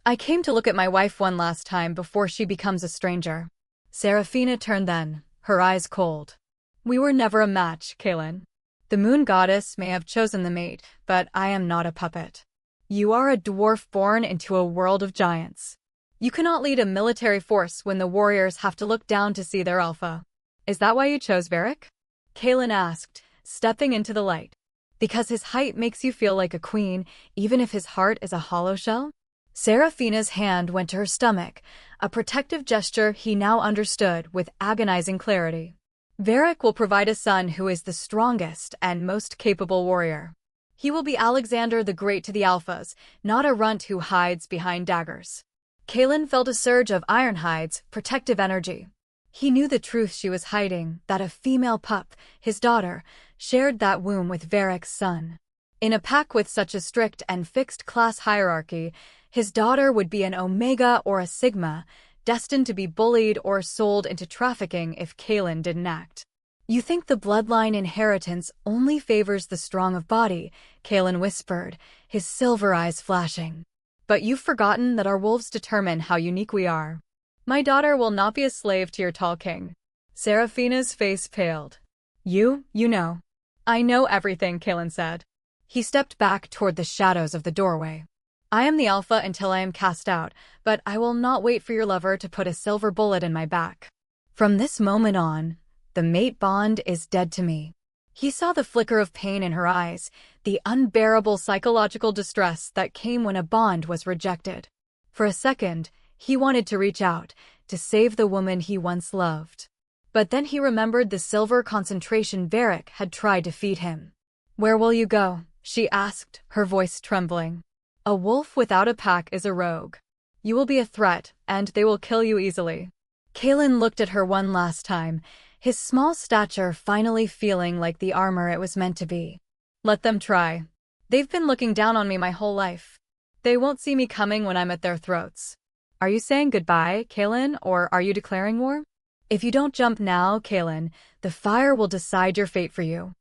I came to look at my wife one last time before she becomes a stranger. Seraphina turned then, her eyes cold. We were never a match, Kaelen. The moon goddess may have chosen the mate, but I am not a puppet. You are a dwarf born into a world of giants. You cannot lead a military force when the warriors have to look down to see their alpha. Is that why you chose Varric? Kaelen asked, stepping into the light. Because his height makes you feel like a queen, even if his heart is a hollow shell? Seraphina's hand went to her stomach, a protective gesture he now understood with agonizing clarity. Varric will provide a son who is the strongest and most capable warrior. He will be Alexander the Great to the alphas, not a runt who hides behind daggers. Kaelen felt a surge of Ironhide's protective energy. He knew the truth she was hiding, that a female pup, his daughter, shared that womb with Varric's son. In a pack with such a strict and fixed class hierarchy, his daughter would be an Omega or a Sigma, destined to be bullied or sold into trafficking if Kaelen didn't act. "You think the bloodline inheritance only favors the strong of body," Kaelen whispered, his silver eyes flashing. "But you've forgotten that our wolves determine how unique we are. My daughter will not be a slave to your tall king." Seraphina's face paled. You know." "I know everything," Kaelen said. He stepped back toward the shadows of the doorway. "I am the alpha until I am cast out, but I will not wait for your lover to put a silver bullet in my back. From this moment on, the mate bond is dead to me." He saw the flicker of pain in her eyes, the unbearable psychological distress that came when a bond was rejected. For a second, he wanted to reach out, to save the woman he once loved. But then he remembered the silver concentration Varric had tried to feed him. "Where will you go?" she asked, her voice trembling. "A wolf without a pack is a rogue. You will be a threat, and they will kill you easily." Kaelen looked at her one last time, his small stature finally feeling like the armor it was meant to be. "Let them try. They've been looking down on me my whole life. They won't see me coming when I'm at their throats." "Are you saying goodbye, Kaelen, or are you declaring war?" "If you don't jump now, Kaelen, the fire will decide your fate for you."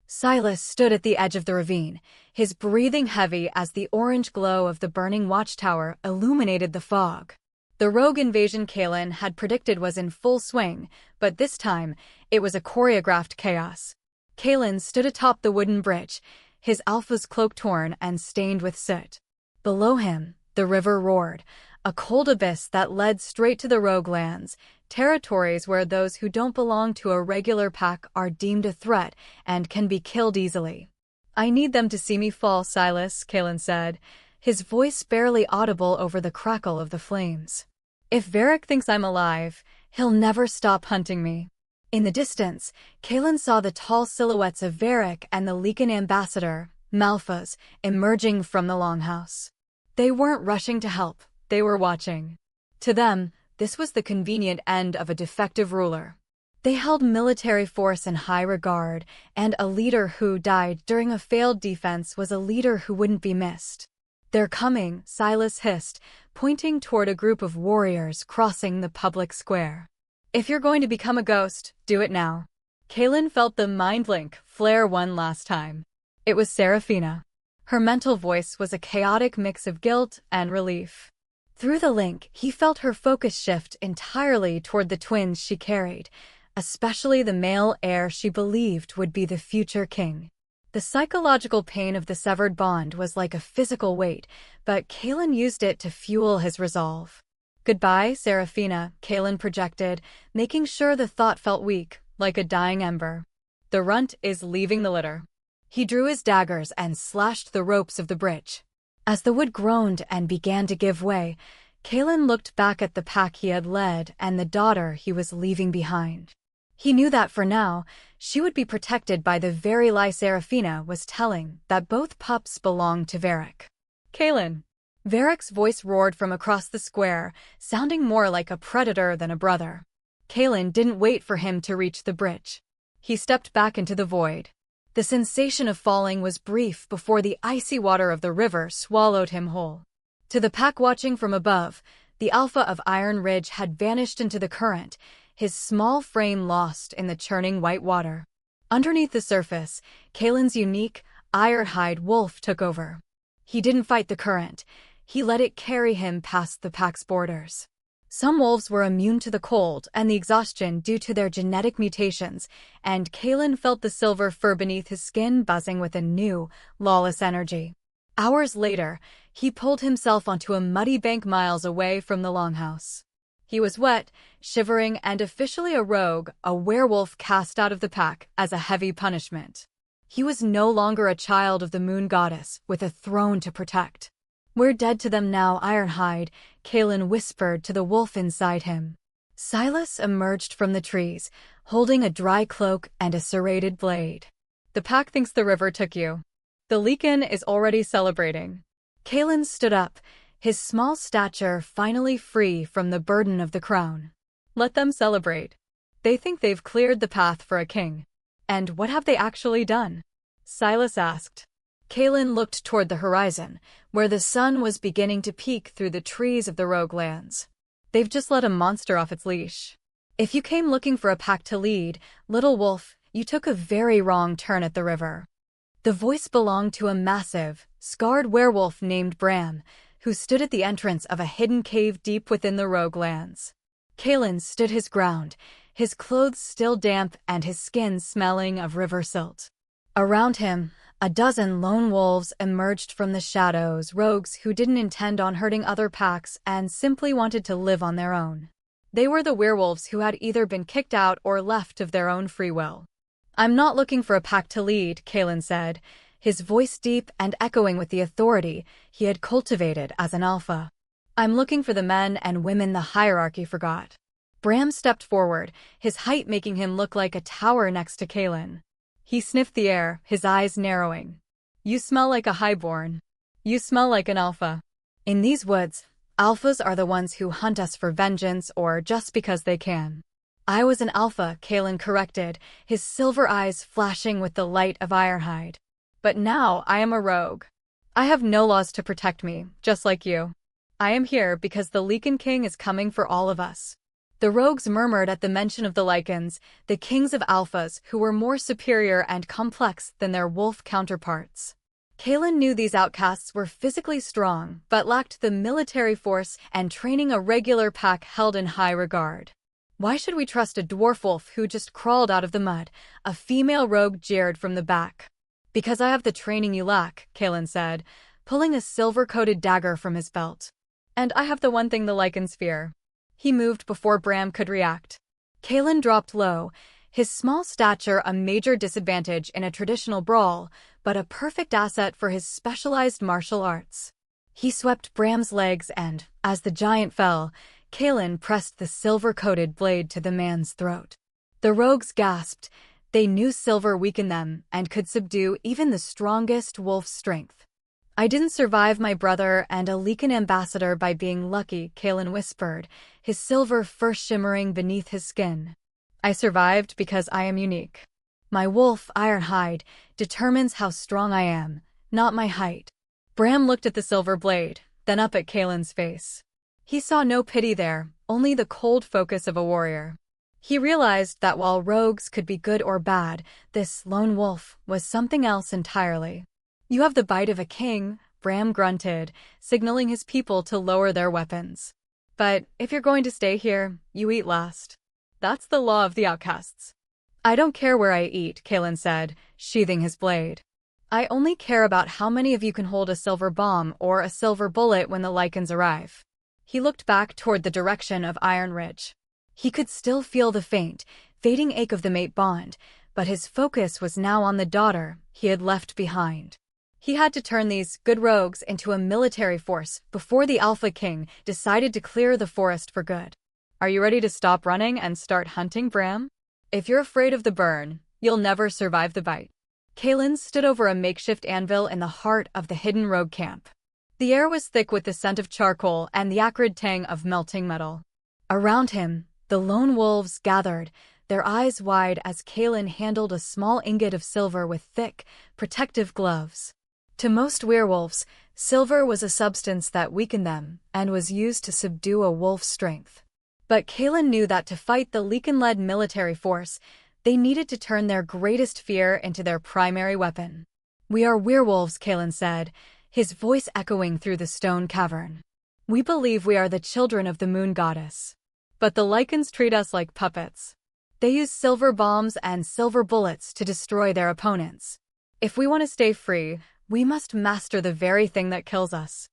Silas stood at the edge of the ravine, his breathing heavy as the orange glow of the burning watchtower illuminated the fog. The rogue invasion Kaelen had predicted was in full swing, but this time, it was a choreographed chaos. Kaelen stood atop the wooden bridge, his alpha's cloak torn and stained with soot. Below him, the river roared, a cold abyss that led straight to the rogue lands, territories where those who don't belong to a regular pack are deemed a threat and can be killed easily. "I need them to see me fall, Silas," Kaelen said, his voice barely audible over the crackle of the flames. "If Varric thinks I'm alive, he'll never stop hunting me." In the distance, Kaelen saw the tall silhouettes of Varric and the Lycan ambassador, Malphas, emerging from the longhouse. They weren't rushing to help, they were watching. To them, this was the convenient end of a defective ruler. They held military force in high regard, and a leader who died during a failed defense was a leader who wouldn't be missed. "They're coming," Silas hissed, pointing toward a group of warriors crossing the public square. "If you're going to become a ghost, do it now." Kaelen felt the mind link flare one last time. It was Seraphina. Her mental voice was a chaotic mix of guilt and relief. Through the link, he felt her focus shift entirely toward the twins she carried, especially the male heir she believed would be the future king. The psychological pain of the severed bond was like a physical weight, but Kaelen used it to fuel his resolve. "Goodbye, Seraphina," Kaelen projected, making sure the thought felt weak, like a dying ember. "The runt is leaving the litter." He drew his daggers and slashed the ropes of the bridge. As the wood groaned and began to give way, Kaelen looked back at the pack he had led and the daughter he was leaving behind. He knew that for now, she would be protected by the very lie Seraphina was telling, that both pups belonged to Varric. "Kaelen!" Varric's voice roared from across the square, sounding more like a predator than a brother. Kaelen didn't wait for him to reach the bridge. He stepped back into the void. The sensation of falling was brief before the icy water of the river swallowed him whole. To the pack watching from above, the alpha of Iron Ridge had vanished into the current, his small frame lost in the churning white water. Underneath the surface, Kaelen's unique, iron-hide wolf took over. He didn't fight the current. He let it carry him past the pack's borders. Some wolves were immune to the cold and the exhaustion due to their genetic mutations, and Kaelen felt the silver fur beneath his skin buzzing with a new, lawless energy. Hours later, he pulled himself onto a muddy bank miles away from the longhouse. He was wet, shivering, and officially a rogue, a werewolf cast out of the pack as a heavy punishment. He was no longer a child of the moon goddess with a throne to protect. "We're dead to them now, Ironhide," Kaelen whispered to the wolf inside him. Silas emerged from the trees, holding a dry cloak and a serrated blade. "The pack thinks the river took you. The Lycan is already celebrating." Kaelen stood up, his small stature finally free from the burden of the crown. "Let them celebrate. They think they've cleared the path for a king." "And what have they actually done?" Silas asked. Kaelen looked toward the horizon, where the sun was beginning to peek through the trees of the rogue lands. They've just let a monster off its leash. If you came looking for a pack to lead, little wolf, you took a very wrong turn at the river. The voice belonged to a massive, scarred werewolf named Bram, who stood at the entrance of a hidden cave deep within the rogue lands. Kaelen stood his ground, his clothes still damp and his skin smelling of river silt. Around him, a dozen lone wolves emerged from the shadows, rogues who didn't intend on hurting other packs and simply wanted to live on their own. They were the werewolves who had either been kicked out or left of their own free will. "I'm not looking for a pack to lead," Kaelen said, his voice deep and echoing with the authority he had cultivated as an alpha. "I'm looking for the men and women the hierarchy forgot." Bram stepped forward, his height making him look like a tower next to Kaelen. He sniffed the air, his eyes narrowing. "You smell like a highborn. You smell like an alpha. In these woods, alphas are the ones who hunt us for vengeance or just because they can." "I was an alpha," Kaelen corrected, his silver eyes flashing with the light of Ironhide. "But now I am a rogue. I have no laws to protect me, just like you. I am here because the Lycan king is coming for all of us." The rogues murmured at the mention of the Lycans, the kings of alphas who were more superior and complex than their wolf counterparts. Kaelen knew these outcasts were physically strong, but lacked the military force and training a regular pack held in high regard. "Why should we trust a dwarf wolf who just crawled out of the mud?" a female rogue jeered from the back. "Because I have the training you lack," Kaelen said, pulling a silver-coated dagger from his belt. "And I have the one thing the Lycans fear." He moved before Bram could react. Kaelen dropped low, his small stature a major disadvantage in a traditional brawl, but a perfect asset for his specialized martial arts. He swept Bram's legs and, as the giant fell, Kaelen pressed the silver-coated blade to the man's throat. The rogues gasped. They knew silver weakened them and could subdue even the strongest wolf's strength. "I didn't survive my brother and a Lycan ambassador by being lucky," Kaelen whispered, his silver fur shimmering beneath his skin. "I survived because I am unique. My wolf, Ironhide, determines how strong I am, not my height." Bram looked at the silver blade, then up at Kaelen's face. He saw no pity there, only the cold focus of a warrior. He realized that while rogues could be good or bad, this lone wolf was something else entirely. "You have the bite of a king," Bram grunted, signaling his people to lower their weapons. "But if you're going to stay here, you eat last. That's the law of the outcasts." "I don't care where I eat," Kaelen said, sheathing his blade. "I only care about how many of you can hold a silver bomb or a silver bullet when the Lycans arrive." He looked back toward the direction of Iron Ridge. He could still feel the faint, fading ache of the mate bond, but his focus was now on the daughter he had left behind. He had to turn these good rogues into a military force before the Alpha King decided to clear the forest for good. "Are you ready to stop running and start hunting, Bram? If you're afraid of the burn, you'll never survive the bite." Kaelen stood over a makeshift anvil in the heart of the hidden rogue camp. The air was thick with the scent of charcoal and the acrid tang of melting metal. Around him, the lone wolves gathered, their eyes wide as Kaelen handled a small ingot of silver with thick, protective gloves. To most werewolves, silver was a substance that weakened them and was used to subdue a wolf's strength. But Kaelen knew that to fight the Lycan-led military force, they needed to turn their greatest fear into their primary weapon. "We are werewolves," Kaelen said, his voice echoing through the stone cavern. "We believe we are the children of the moon goddess. But the Lycans treat us like puppets. They use silver bombs and silver bullets to destroy their opponents. If we want to stay free, we must master the very thing that kills us."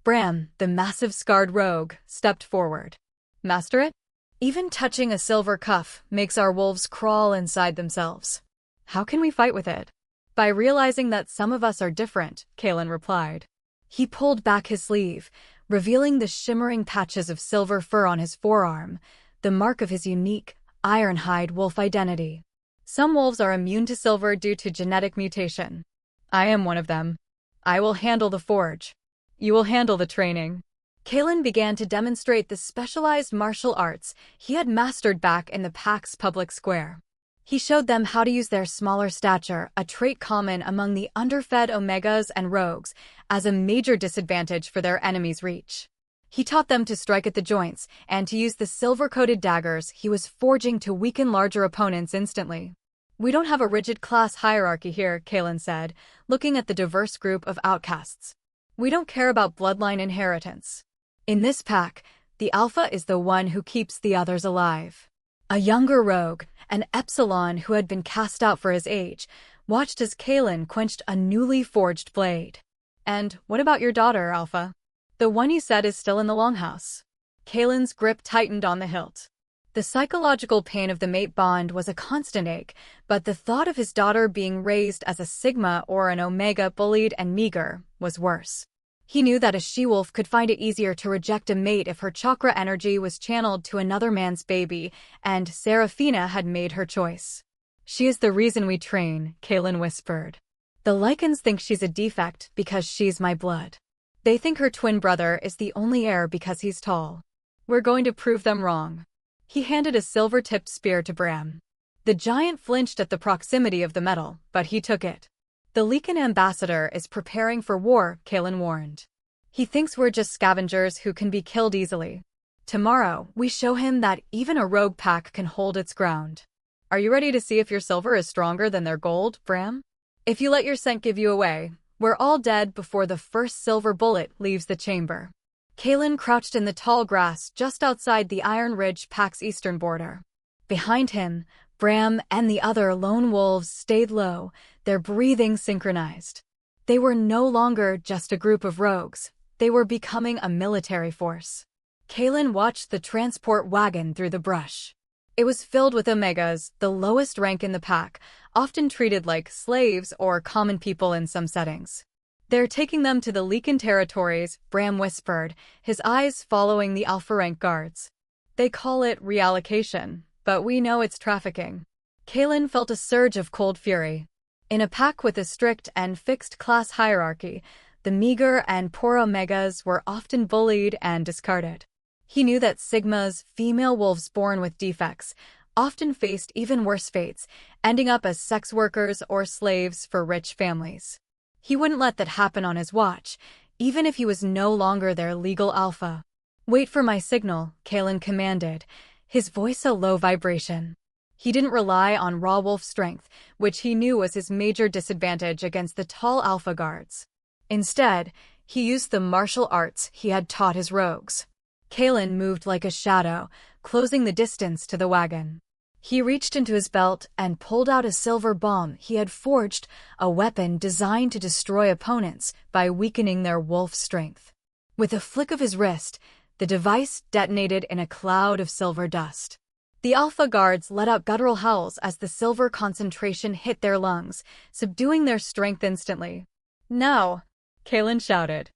Bram, the massive scarred rogue, stepped forward. "Master it? Even touching a silver cuff makes our wolves crawl inside themselves. How can we fight with it?" "By realizing that some of us are different," Kaelen replied. He pulled back his sleeve, revealing the shimmering patches of silver fur on his forearm, the mark of his unique, Ironhide wolf identity. "Some wolves are immune to silver due to genetic mutation. I am one of them. I will handle the forge. You will handle the training." Kaelen began to demonstrate the specialized martial arts he had mastered back in the pack's public square. He showed them how to use their smaller stature, a trait common among the underfed Omegas and Rogues, as a major disadvantage for their enemies' reach. He taught them to strike at the joints and to use the silver-coated daggers he was forging to weaken larger opponents instantly. "We don't have a rigid class hierarchy here," Kaelen said, looking at the diverse group of outcasts. "We don't care about bloodline inheritance. In this pack, the alpha is the one who keeps the others alive." A younger rogue, an epsilon who had been cast out for his age, watched as Kaelen quenched a newly forged blade. "And what about your daughter, Alpha? The one you said is still in the longhouse." Kaelen's grip tightened on the hilt. The psychological pain of the mate bond was a constant ache, but the thought of his daughter being raised as a Sigma or an Omega, bullied and meager, was worse. He knew that a she-wolf could find it easier to reject a mate if her chakra energy was channeled to another man's baby, and Seraphina had made her choice. "She is the reason we train," Kaelen whispered. "The Lycans think she's a defect because she's my blood. They think her twin brother is the only heir because he's tall. We're going to prove them wrong." He handed a silver-tipped spear to Bram. The giant flinched at the proximity of the metal, but he took it. "The Lycan ambassador is preparing for war," Kaelen warned. "He thinks we're just scavengers who can be killed easily. Tomorrow, we show him that even a rogue pack can hold its ground." "Are you ready to see if your silver is stronger than their gold, Bram? If you let your scent give you away, we're all dead before the first silver bullet leaves the chamber." Kaelen crouched in the tall grass just outside the Iron Ridge pack's eastern border. Behind him, Bram and the other lone wolves stayed low, their breathing synchronized. They were no longer just a group of rogues. They were becoming a military force. Kaelen watched the transport wagon through the brush. It was filled with Omegas, the lowest rank in the pack, often treated like slaves or common people in some settings. "They're taking them to the Lycan territories," Bram whispered, his eyes following the alpha rank guards. "They call it reallocation, but we know it's trafficking." Kaelen felt a surge of cold fury. In a pack with a strict and fixed class hierarchy, the meager and poor Omegas were often bullied and discarded. He knew that Sigmas, female wolves born with defects, often faced even worse fates, ending up as sex workers or slaves for rich families. He wouldn't let that happen on his watch, even if he was no longer their legal alpha. "Wait for my signal," Kaelen commanded, his voice a low vibration. He didn't rely on raw wolf strength, which he knew was his major disadvantage against the tall alpha guards. Instead, he used the martial arts he had taught his rogues. Kaelen moved like a shadow, closing the distance to the wagon. He reached into his belt and pulled out a silver bomb he had forged, a weapon designed to destroy opponents by weakening their wolf strength. With a flick of his wrist, the device detonated in a cloud of silver dust. The alpha guards let out guttural howls as the silver concentration hit their lungs, subduing their strength instantly. "Now!" Kaelen shouted.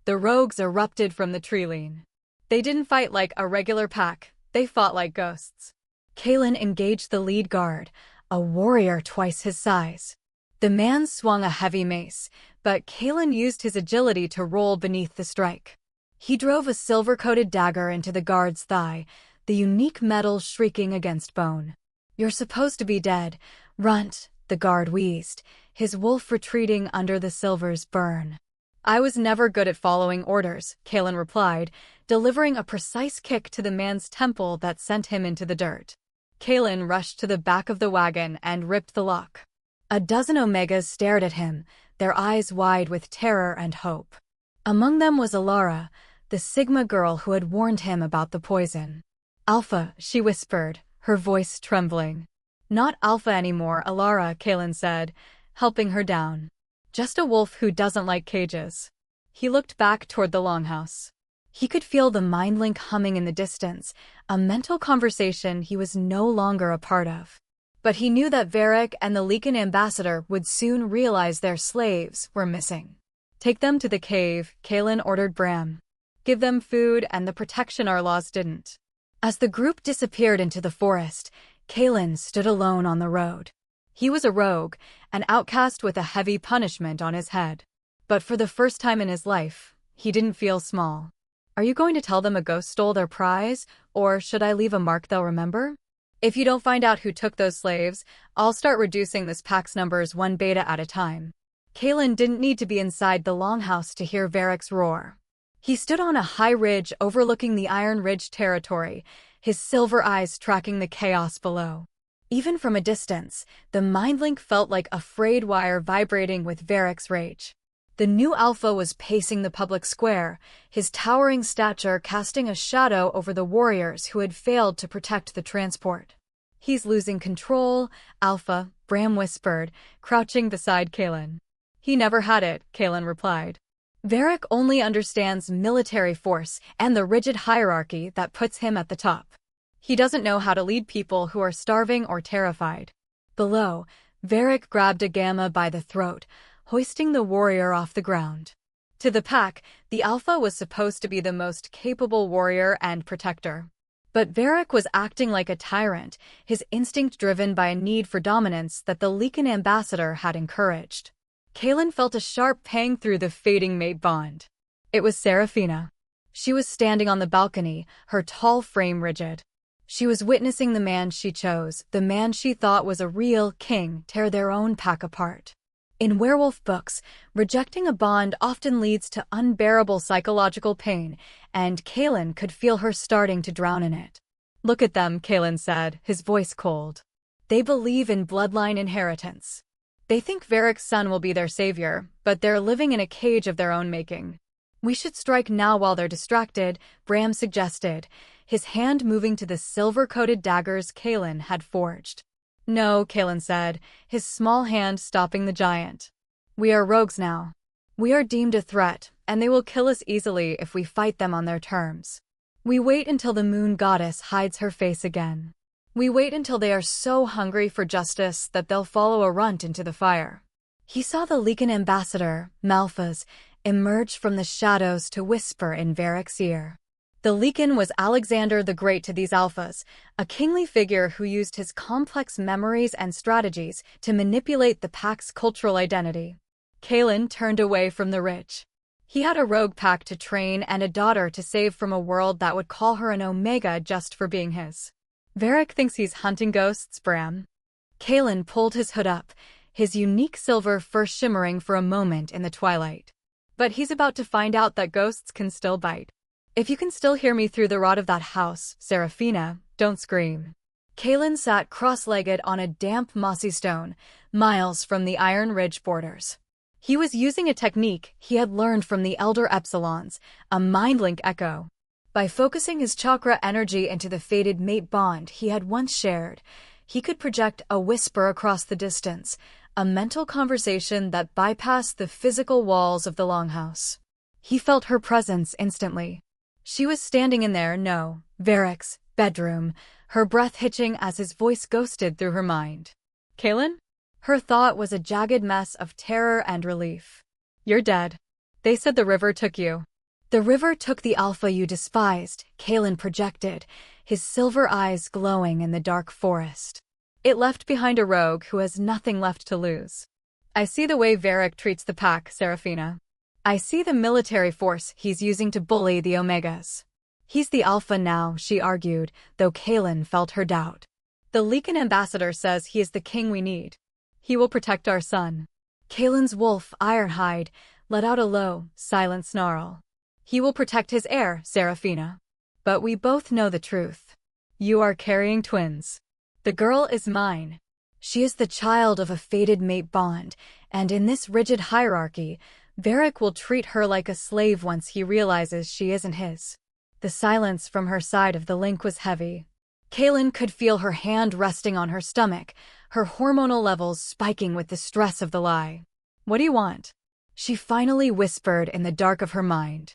The rogues erupted from the tree-line. They didn't fight like a regular pack, they fought like ghosts. Kaelen engaged the lead guard, a warrior twice his size. The man swung a heavy mace, but Kaelen used his agility to roll beneath the strike. He drove a silver-coated dagger into the guard's thigh, the unique metal shrieking against bone. "You're supposed to be dead, Runt," the guard wheezed, his wolf retreating under the silver's burn. "I was never good at following orders," Kaelen replied, delivering a precise kick to the man's temple that sent him into the dirt. Kaelen rushed to the back of the wagon and ripped the lock. A dozen Omegas stared at him, their eyes wide with terror and hope. Among them was Alara, the Sigma girl who had warned him about the poison. "Alpha," she whispered, her voice trembling. "Not Alpha anymore, Alara," Kaelen said, helping her down. "Just a wolf who doesn't like cages." He looked back toward the longhouse. He could feel the mind link humming in the distance, a mental conversation he was no longer a part of. But he knew that Varric and the Lycan ambassador would soon realize their slaves were missing. "Take them to the cave," Kaelen ordered Bram. "Give them food and the protection our laws didn't." As the group disappeared into the forest, Kaelen stood alone on the road. He was a rogue, an outcast with a heavy punishment on his head. But for the first time in his life, he didn't feel small. "Are you going to tell them a ghost stole their prize, or should I leave a mark they'll remember? If you don't find out who took those slaves, I'll start reducing this pack's numbers one beta at a time." Kaelen didn't need to be inside the longhouse to hear Varric's roar. He stood on a high ridge overlooking the Iron Ridge territory, his silver eyes tracking the chaos below. Even from a distance, the mind link felt like a frayed wire vibrating with Varric's rage. The new Alpha was pacing the public square, his towering stature casting a shadow over the warriors who had failed to protect the transport. "He's losing control, Alpha," Bram whispered, crouching beside Kaelen. "He never had it," Kaelen replied. "Varric only understands military force and the rigid hierarchy that puts him at the top. He doesn't know how to lead people who are starving or terrified." Below, Varric grabbed a Gamma by the throat, hoisting the warrior off the ground. To the pack, the Alpha was supposed to be the most capable warrior and protector. But Varric was acting like a tyrant, his instinct driven by a need for dominance that the Lycan ambassador had encouraged. Kaelen felt a sharp pang through the fading mate bond. It was Seraphina. She was standing on the balcony, her tall frame rigid. She was witnessing the man she chose, the man she thought was a real king, tear their own pack apart. In werewolf books, rejecting a bond often leads to unbearable psychological pain, and Kaelen could feel her starting to drown in it. "Look at them," Kaelen said, his voice cold. "They believe in bloodline inheritance. They think Varric's son will be their savior, but they're living in a cage of their own making." "We should strike now while they're distracted," Bram suggested, his hand moving to the silver-coated daggers Kaelen had forged. "No," Kaelen said, his small hand stopping the giant. "We are rogues now. We are deemed a threat, and they will kill us easily if we fight them on their terms. We wait until the moon goddess hides her face again. We wait until they are so hungry for justice that they'll follow a runt into the fire." He saw the Lycan ambassador, Malphas, emerge from the shadows to whisper in Varric's ear. The Lycan was Alexander the Great to these Alphas, a kingly figure who used his complex memories and strategies to manipulate the pack's cultural identity. Kaelen turned away from the rich. He had a rogue pack to train and a daughter to save from a world that would call her an Omega just for being his. "Varric thinks he's hunting ghosts, Bram." Kaelen pulled his hood up, his unique silver fur shimmering for a moment in the twilight. "But he's about to find out that ghosts can still bite. If you can still hear me through the rot of that house, Seraphina, don't scream." Kaelen sat cross-legged on a damp, mossy stone, miles from the Iron Ridge borders. He was using a technique he had learned from the Elder Epsilons, a mind-link echo. By focusing his chakra energy into the faded mate bond he had once shared, he could project a whisper across the distance, a mental conversation that bypassed the physical walls of the longhouse. He felt her presence instantly. She was standing in there, no, Varric's bedroom, her breath hitching as his voice ghosted through her mind. "Kaelen?" Her thought was a jagged mess of terror and relief. "You're dead. They said the river took you." "The river took the Alpha you despised," Kaelen projected, his silver eyes glowing in the dark forest. "It left behind a rogue who has nothing left to lose." "I see the way Varric treats the pack, Seraphina. I see the military force he's using to bully the Omegas." "He's the Alpha now," she argued, though Kaelen felt her doubt. "The Lycan ambassador says he is the king we need. He will protect our son." Kaelen's wolf, Ironhide, let out a low, silent snarl. "He will protect his heir, Seraphina. But we both know the truth. You are carrying twins. The girl is mine. She is the child of a fated mate bond, and in this rigid hierarchy, Varric will treat her like a slave once he realizes she isn't his." The silence from her side of the link was heavy. Kaelen could feel her hand resting on her stomach, her hormonal levels spiking with the stress of the lie. "What do you want?" She finally whispered in the dark of her mind.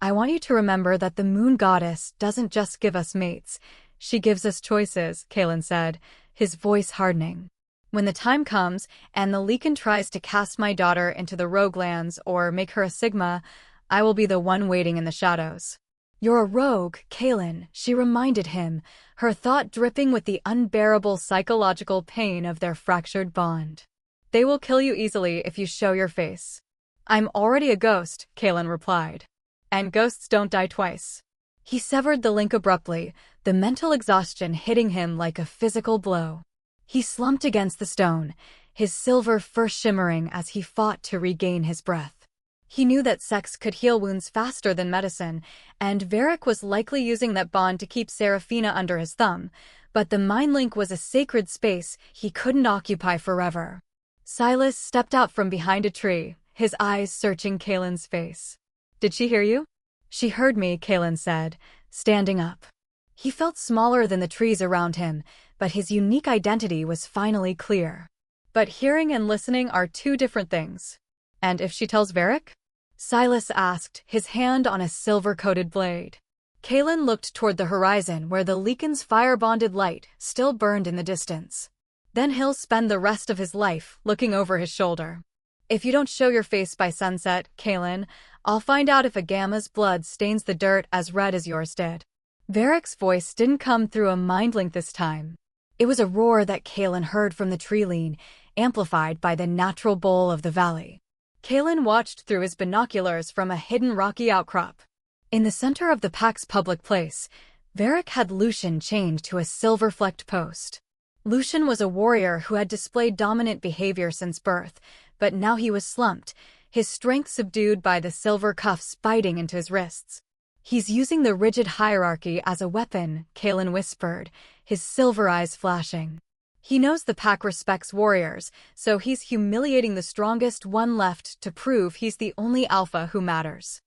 "I want you to remember that the moon goddess doesn't just give us mates. She gives us choices," Kaelen said, his voice hardening. "When the time comes, and the Lycan tries to cast my daughter into the rogue lands or make her a Sigma, I will be the one waiting in the shadows." "You're a rogue, Kaelen," she reminded him, her thought dripping with the unbearable psychological pain of their fractured bond. "They will kill you easily if you show your face." "I'm already a ghost," Kaelen replied. "And ghosts don't die twice." He severed the link abruptly, the mental exhaustion hitting him like a physical blow. He slumped against the stone, his silver fur shimmering as he fought to regain his breath. He knew that sex could heal wounds faster than medicine, and Varric was likely using that bond to keep Seraphina under his thumb, but the mind link was a sacred space he couldn't occupy forever. Silas stepped out from behind a tree, his eyes searching Kaelen's face. "Did she hear you?" "She heard me," Kaelen said, standing up. He felt smaller than the trees around him, but his unique identity was finally clear. But hearing and listening are two different things. "And if she tells Varric?" Silas asked, his hand on a silver-coated blade. Kaelen looked toward the horizon where the Lycan's fire-bonded light still burned in the distance. "Then he'll spend the rest of his life looking over his shoulder. If you don't show your face by sunset, Kaelen, I'll find out if a Gamma's blood stains the dirt as red as yours did." Varric's voice didn't come through a mind link this time. It was a roar that Kaelen heard from the tree lean, amplified by the natural bowl of the valley. Kaelen watched through his binoculars from a hidden rocky outcrop. In the center of the pack's public place, Varric had Lucian chained to a silver-flecked post. Lucian was a warrior who had displayed dominant behavior since birth, but now he was slumped, his strength subdued by the silver cuffs biting into his wrists. "He's using the rigid hierarchy as a weapon," Kaelen whispered, his silver eyes flashing. "He knows the pack respects warriors, so he's humiliating the strongest one left to prove he's the only alpha who matters."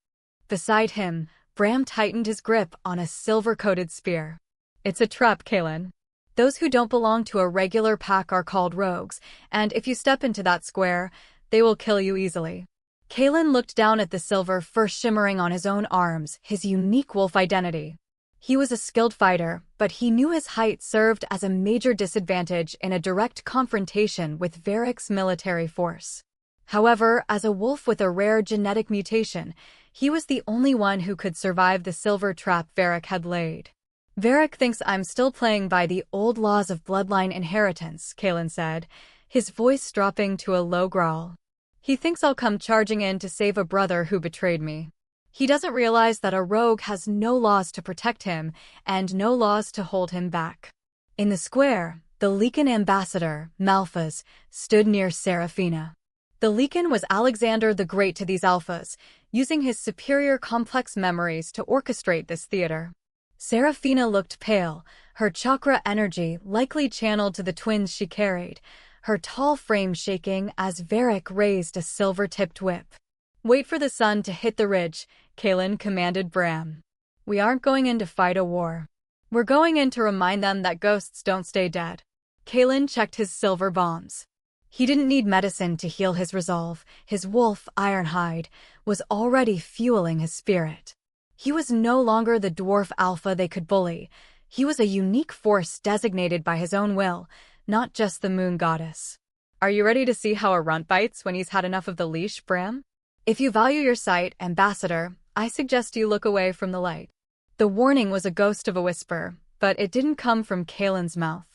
Beside him, Bram tightened his grip on a silver-coated spear. "It's a trap, Kaelen. Those who don't belong to a regular pack are called rogues, and if you step into that square, they will kill you easily." Kaelen looked down at the silver first shimmering on his own arms, his unique wolf identity. He was a skilled fighter, but he knew his height served as a major disadvantage in a direct confrontation with Varric's military force. However, as a wolf with a rare genetic mutation, he was the only one who could survive the silver trap Varric had laid. "Varric thinks I'm still playing by the old laws of bloodline inheritance," Kaelen said, his voice dropping to a low growl. "He thinks I'll come charging in to save a brother who betrayed me. He doesn't realize that a rogue has no laws to protect him and no laws to hold him back." In the square, the Lycan ambassador, Malphas, stood near Seraphina. The Lycan was Alexander the Great to these alphas, using his superior complex memories to orchestrate this theater. Seraphina looked pale, her chakra energy likely channeled to the twins she carried, her tall frame shaking as Varric raised a silver-tipped whip. "Wait for the sun to hit the ridge," Kaelen commanded Bram. "We aren't going in to fight a war. We're going in to remind them that ghosts don't stay dead." Kaelen checked his silver bombs. He didn't need medicine to heal his resolve. His wolf, Ironhide, was already fueling his spirit. He was no longer the dwarf alpha they could bully. He was a unique force designated by his own will, not just the moon goddess. "Are you ready to see how a runt bites when he's had enough of the leash, Bram? If you value your sight, Ambassador, I suggest you look away from the light." The warning was a ghost of a whisper, but it didn't come from Kaelen's mouth.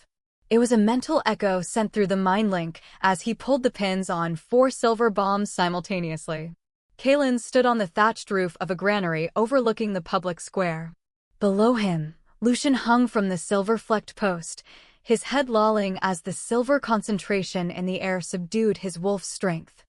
It was a mental echo sent through the mind link as he pulled the pins on 4 silver bombs simultaneously. Kaelen stood on the thatched roof of a granary overlooking the public square. Below him, Lucian hung from the silver-flecked post, his head lolling as the silver concentration in the air subdued his wolf's strength.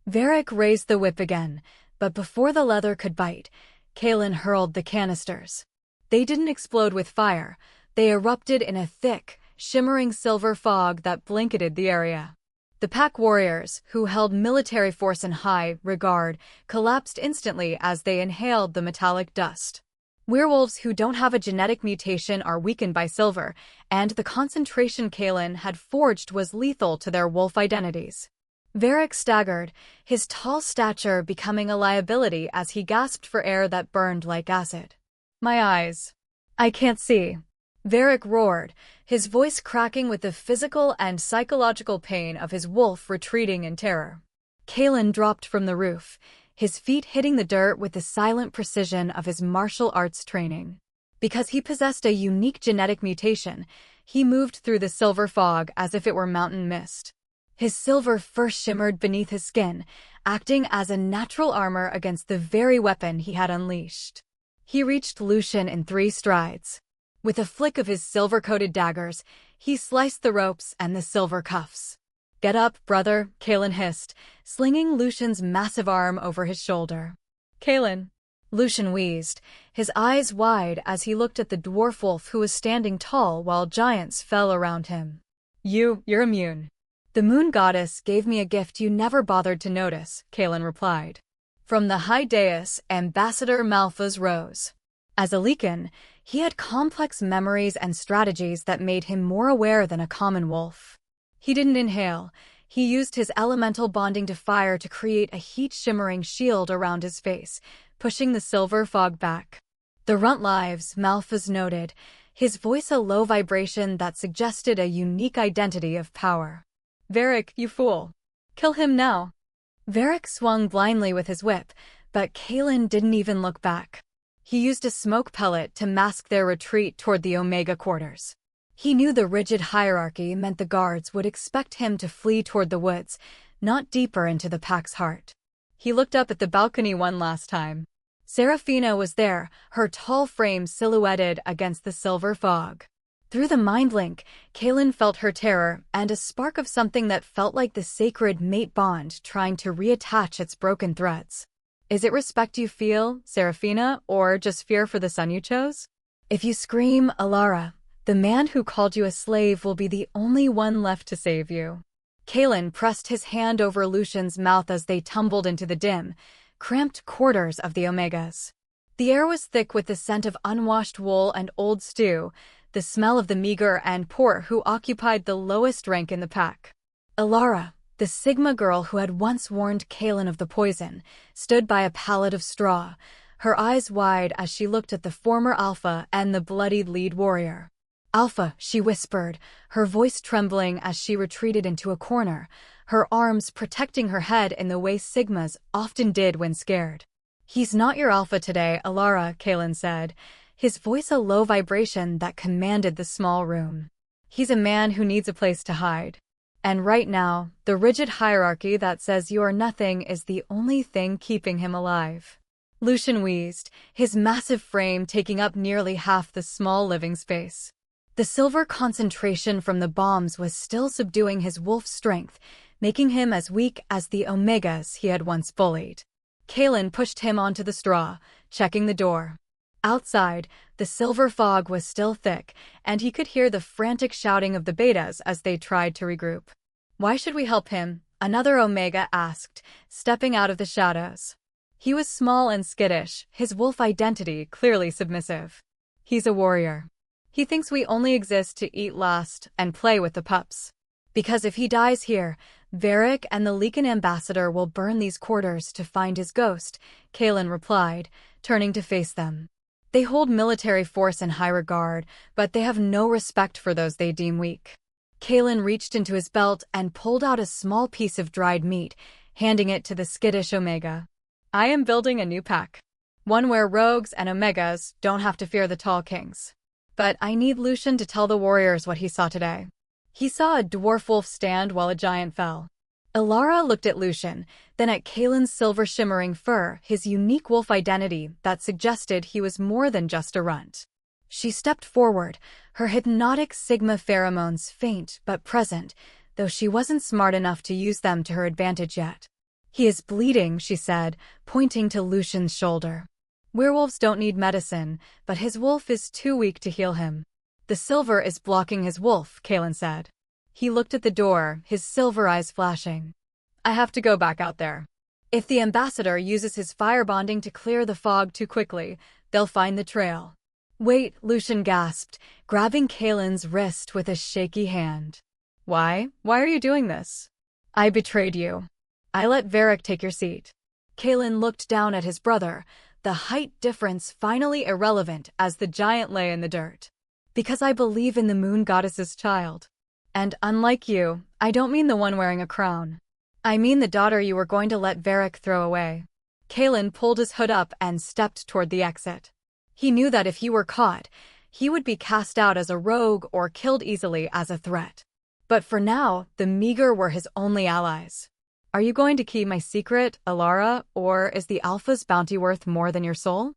Varric raised the whip again, but before the leather could bite, Kaelen hurled the canisters. They didn't explode with fire, they erupted in a thick, shimmering silver fog that blanketed the area. The pack warriors, who held military force in high regard, collapsed instantly as they inhaled the metallic dust. Werewolves who don't have a genetic mutation are weakened by silver, and the concentration Kaelen had forged was lethal to their wolf identities. Varric staggered, his tall stature becoming a liability as he gasped for air that burned like acid. "My eyes. I can't see." Varric roared, his voice cracking with the physical and psychological pain of his wolf retreating in terror. Kaelen dropped from the roof, his feet hitting the dirt with the silent precision of his martial arts training. Because he possessed a unique genetic mutation, he moved through the silver fog as if it were mountain mist. His silver first shimmered beneath his skin, acting as a natural armor against the very weapon he had unleashed. He reached Lucian in 3 strides. With a flick of his silver-coated daggers, he sliced the ropes and the silver cuffs. Get up, brother, Kaelen hissed, slinging Lucian's massive arm over his shoulder. Kaelen. Lucian wheezed, his eyes wide as he looked at the dwarf wolf who was standing tall while giants fell around him. You're immune. The moon goddess gave me a gift you never bothered to notice, Kaelen replied. From the high dais, Ambassador Malphas rose. As a Lycan, he had complex memories and strategies that made him more aware than a common wolf. He didn't inhale. He used his elemental bonding to fire to create a heat-shimmering shield around his face, pushing the silver fog back. The Runt lives, Malphas noted, his voice a low vibration that suggested a unique identity of power. Varric, you fool. Kill him now. Varric swung blindly with his whip, but Kaelen didn't even look back. He used a smoke pellet to mask their retreat toward the Omega quarters. He knew the rigid hierarchy meant the guards would expect him to flee toward the woods, not deeper into the pack's heart. He looked up at the balcony one last time. Seraphina was there, her tall frame silhouetted against the silver fog. Through the mind link, Kaelen felt her terror and a spark of something that felt like the sacred mate bond trying to reattach its broken threads. Is it respect you feel, Seraphina, or just fear for the son you chose? If you scream, Alara, the man who called you a slave will be the only one left to save you. Kaelen pressed his hand over Lucian's mouth as they tumbled into the dim, cramped quarters of the Omegas. The air was thick with the scent of unwashed wool and old stew, the smell of the meager and poor who occupied the lowest rank in the pack. Alara, the Sigma girl who had once warned Kaelen of the poison, stood by a pallet of straw, her eyes wide as she looked at the former Alpha and the bloodied lead warrior. Alpha, she whispered, her voice trembling as she retreated into a corner, her arms protecting her head in the way Sigmas often did when scared. He's not your Alpha today, Alara, Kaelen said, his voice a low vibration that commanded the small room. He's a man who needs a place to hide. And right now, the rigid hierarchy that says you are nothing is the only thing keeping him alive. Lucian wheezed, his massive frame taking up nearly half the small living space. The silver concentration from the bombs was still subduing his wolf strength, making him as weak as the Omegas he had once bullied. Kaelen pushed him onto the straw, checking the door. Outside, the silver fog was still thick, and he could hear the frantic shouting of the betas as they tried to regroup. Why should we help him? Another Omega asked, stepping out of the shadows. He was small and skittish, his wolf identity clearly submissive. He's a warrior. He thinks we only exist to eat last and play with the pups. Because if he dies here, Varric and the Lycan ambassador will burn these quarters to find his ghost, Kaelen replied, turning to face them. They hold military force in high regard, but they have no respect for those they deem weak. Kaelen reached into his belt and pulled out a small piece of dried meat, handing it to the skittish Omega. I am building a new pack. One where rogues and Omegas don't have to fear the tall kings. But I need Lucian to tell the warriors what he saw today. He saw a dwarf wolf stand while a giant fell. Alara looked at Lucian, then at Kaelen's silver-shimmering fur, his unique wolf identity that suggested he was more than just a runt. She stepped forward, her hypnotic Sigma pheromones faint but present, though she wasn't smart enough to use them to her advantage yet. He is bleeding, she said, pointing to Lucian's shoulder. Werewolves don't need medicine, but his wolf is too weak to heal him. The silver is blocking his wolf, Kaelen said. He looked at the door, his silver eyes flashing. I have to go back out there. If the ambassador uses his fire bonding to clear the fog too quickly, they'll find the trail. Wait, Lucian gasped, grabbing Kaelen's wrist with a shaky hand. Why? Why are you doing this? I betrayed you. I let Varric take your seat. Kaelen looked down at his brother, the height difference finally irrelevant as the giant lay in the dirt. Because I believe in the moon goddess's child. And unlike you, I don't mean the one wearing a crown. I mean the daughter you were going to let Varric throw away. Kaelen pulled his hood up and stepped toward the exit. He knew that if he were caught, he would be cast out as a rogue or killed easily as a threat. But for now, the meager were his only allies. Are you going to keep my secret, Alara, or is the Alpha's bounty worth more than your soul?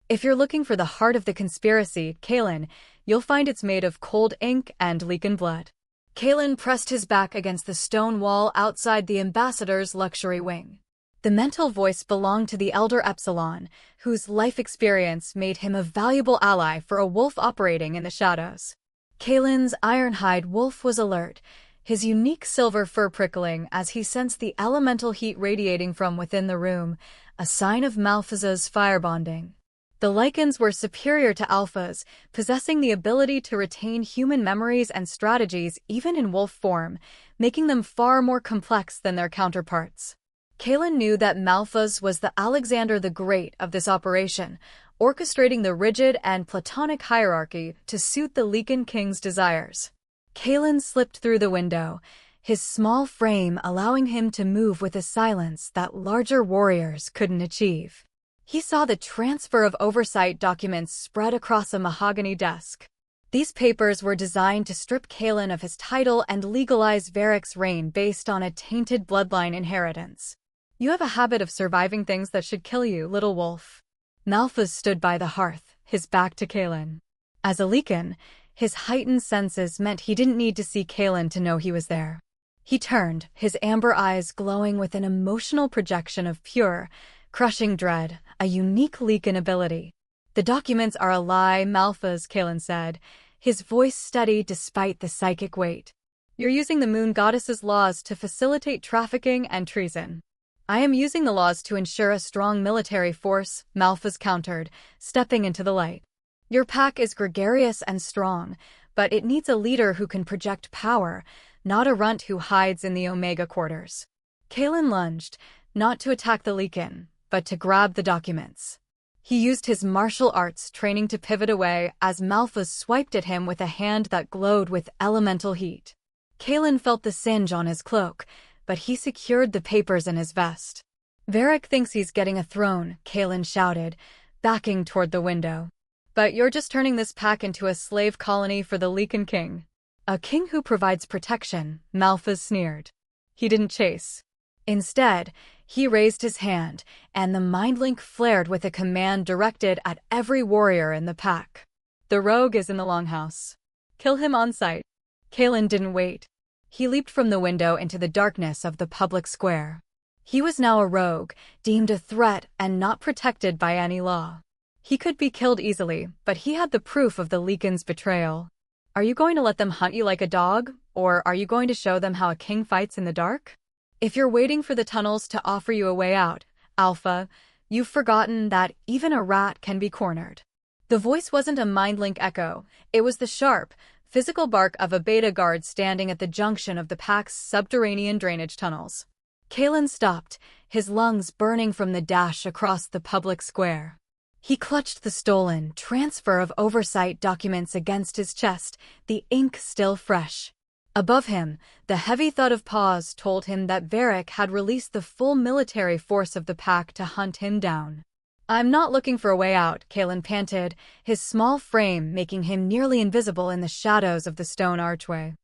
If you're looking for the heart of the conspiracy, Kaelen, you'll find it's made of cold ink and Lycan blood. Kaelen pressed his back against the stone wall outside the ambassador's luxury wing. The mental voice belonged to the elder Epsilon, whose life experience made him a valuable ally for a wolf operating in the shadows. Kaelen's ironhide wolf was alert, his unique silver fur prickling as he sensed the elemental heat radiating from within the room, a sign of Malphasa's fire bonding. The Lycans were superior to alphas, possessing the ability to retain human memories and strategies even in wolf form, making them far more complex than their counterparts. Kaelen knew that Malphas was the Alexander the Great of this operation, orchestrating the rigid and platonic hierarchy to suit the Lycan king's desires. Kaelen slipped through the window, his small frame allowing him to move with a silence that larger warriors couldn't achieve. He saw the transfer of oversight documents spread across a mahogany desk. These papers were designed to strip Kaelen of his title and legalize Varric's reign based on a tainted bloodline inheritance. "You have a habit of surviving things that should kill you, little wolf." Malphas stood by the hearth, his back to Kaelen. As a Lycan, his heightened senses meant he didn't need to see Kaelen to know he was there. He turned, his amber eyes glowing with an emotional projection of pure, crushing dread, a unique Lycan ability. "The documents are a lie, Malphas," Kaelen said, his voice steady despite the psychic weight. "You're using the moon goddess's laws to facilitate trafficking and treason." "I am using the laws to ensure a strong military force," Malphas countered, stepping into the light. "Your pack is gregarious and strong, but it needs a leader who can project power, not a runt who hides in the Omega quarters." Kaelen lunged, not to attack the Lycan, but to grab the documents. He used his martial arts training to pivot away as Malphas swiped at him with a hand that glowed with elemental heat. Kaelen felt the singe on his cloak, but he secured the papers in his vest. "Varric thinks he's getting a throne," Kaelen shouted, backing toward the window. "But you're just turning this pack into a slave colony for the Lycan king." "A king who provides protection," Malphas sneered. He didn't chase. Instead, he raised his hand, and the mind link flared with a command directed at every warrior in the pack. "The rogue is in the longhouse. Kill him on sight." Kaelen didn't wait. He leaped from the window into the darkness of the public square. He was now a rogue, deemed a threat and not protected by any law. He could be killed easily, but he had the proof of the Lycan's betrayal. "Are you going to let them hunt you like a dog, or are you going to show them how a king fights in the dark? If you're waiting for the tunnels to offer you a way out, Alpha, you've forgotten that even a rat can be cornered." The voice wasn't a mind-link echo, it was the sharp, physical bark of a beta guard standing at the junction of the pack's subterranean drainage tunnels. Kaelen stopped, his lungs burning from the dash across the public square. He clutched the stolen transfer of oversight documents against his chest, the ink still fresh. Above him, the heavy thud of paws told him that Varric had released the full military force of the pack to hunt him down. "I'm not looking for a way out," Kaelen panted, his small frame making him nearly invisible in the shadows of the stone archway.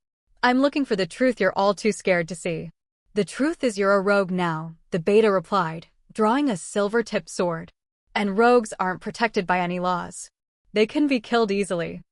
"I'm looking for the truth you're all too scared to see." "The truth is you're a rogue now," the beta replied, drawing a silver-tipped sword. "And rogues aren't protected by any laws. They can be killed easily."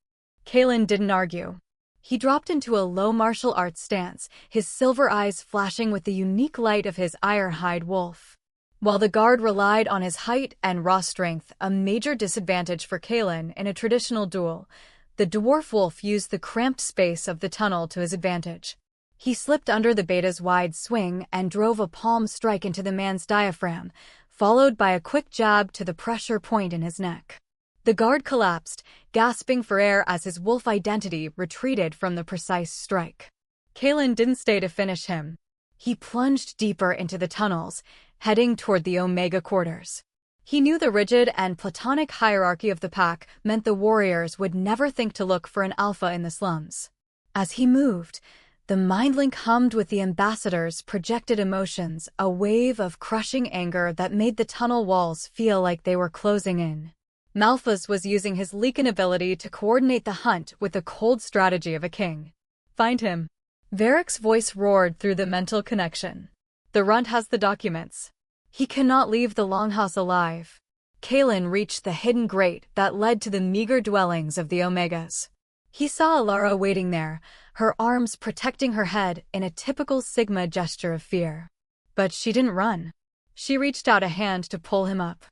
Kaelen didn't argue. He dropped into a low martial arts stance, his silver eyes flashing with the unique light of his ironhide wolf. While the guard relied on his height and raw strength, a major disadvantage for Kaelen in a traditional duel, the dwarf wolf used the cramped space of the tunnel to his advantage. He slipped under the beta's wide swing and drove a palm strike into the man's diaphragm, followed by a quick jab to the pressure point in his neck. The guard collapsed, gasping for air as his wolf identity retreated from the precise strike. Kaelen didn't stay to finish him. He plunged deeper into the tunnels, heading toward the Omega quarters. He knew the rigid and platonic hierarchy of the pack meant the warriors would never think to look for an alpha in the slums. As he moved, the mind-link hummed with the ambassador's projected emotions, a wave of crushing anger that made the tunnel walls feel like they were closing in. Malphas was using his Lycan ability to coordinate the hunt with the cold strategy of a king. "Find him." Varric's voice roared through the mental connection. "The Runt has the documents. He cannot leave the Longhouse alive." Kaelen reached the hidden grate that led to the meager dwellings of the Omegas. He saw Alara waiting there, her arms protecting her head in a typical Sigma gesture of fear. But she didn't run. She reached out a hand to pull him up.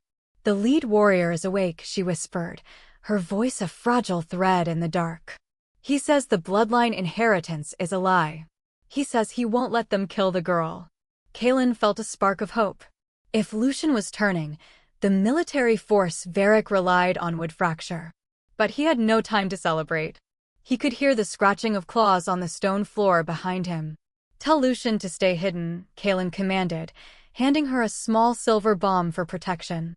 "The lead warrior is awake," she whispered, her voice a fragile thread in the dark. "He says the bloodline inheritance is a lie. He says he won't let them kill the girl." Kaelen felt a spark of hope. If Lucian was turning, the military force Varric relied on would fracture. But he had no time to celebrate. He could hear the scratching of claws on the stone floor behind him. "Tell Lucian to stay hidden," Kaelen commanded, handing her a small silver bomb for protection.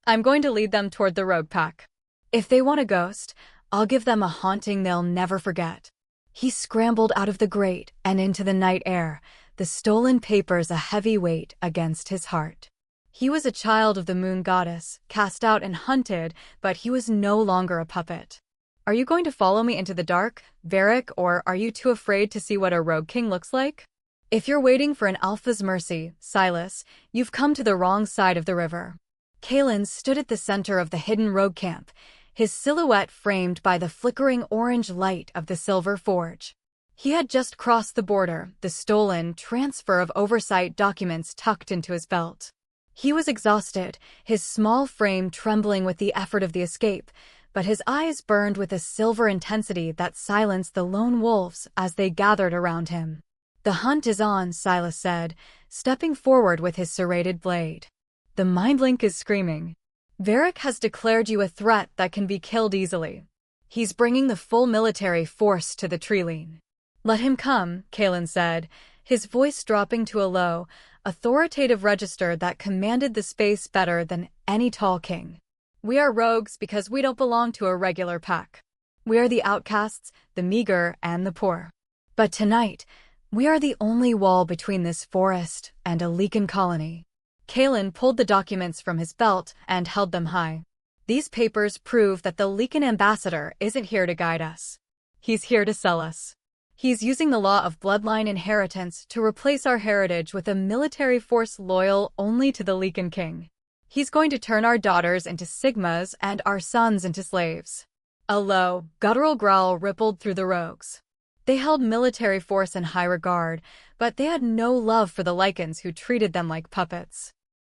"I'm going to lead them toward the rogue pack. If they want a ghost, I'll give them a haunting they'll never forget." He scrambled out of the grate and into the night air, the stolen papers a heavy weight against his heart. He was a child of the moon goddess, cast out and hunted, but he was no longer a puppet. "Are you going to follow me into the dark, Varric, or are you too afraid to see what a rogue king looks like? If you're waiting for an alpha's mercy, Silas, you've come to the wrong side of the river." Kaelen stood at the center of the hidden rogue camp, his silhouette framed by the flickering orange light of the Silver Forge. He had just crossed the border, the stolen transfer of oversight documents tucked into his belt. He was exhausted, his small frame trembling with the effort of the escape, but his eyes burned with a silver intensity that silenced the lone wolves as they gathered around him. "The hunt is on," Silas said, stepping forward with his serrated blade. "The mindlink is screaming. Varric has declared you a threat that can be killed easily. He's bringing the full military force to the Treeline." "Let him come," Kaelen said, his voice dropping to a low, authoritative register that commanded the space better than any tall king. "We are rogues because we don't belong to a regular pack. We are the outcasts, the meager, and the poor. But tonight, we are the only wall between this forest and a Lycan colony." Kaelen pulled the documents from his belt and held them high. "These papers prove that the Lycan ambassador isn't here to guide us. He's here to sell us. He's using the law of bloodline inheritance to replace our heritage with a military force loyal only to the Lycan king. He's going to turn our daughters into Sigmas and our sons into slaves." A low, guttural growl rippled through the rogues. They held military force in high regard, but they had no love for the Lycans who treated them like puppets.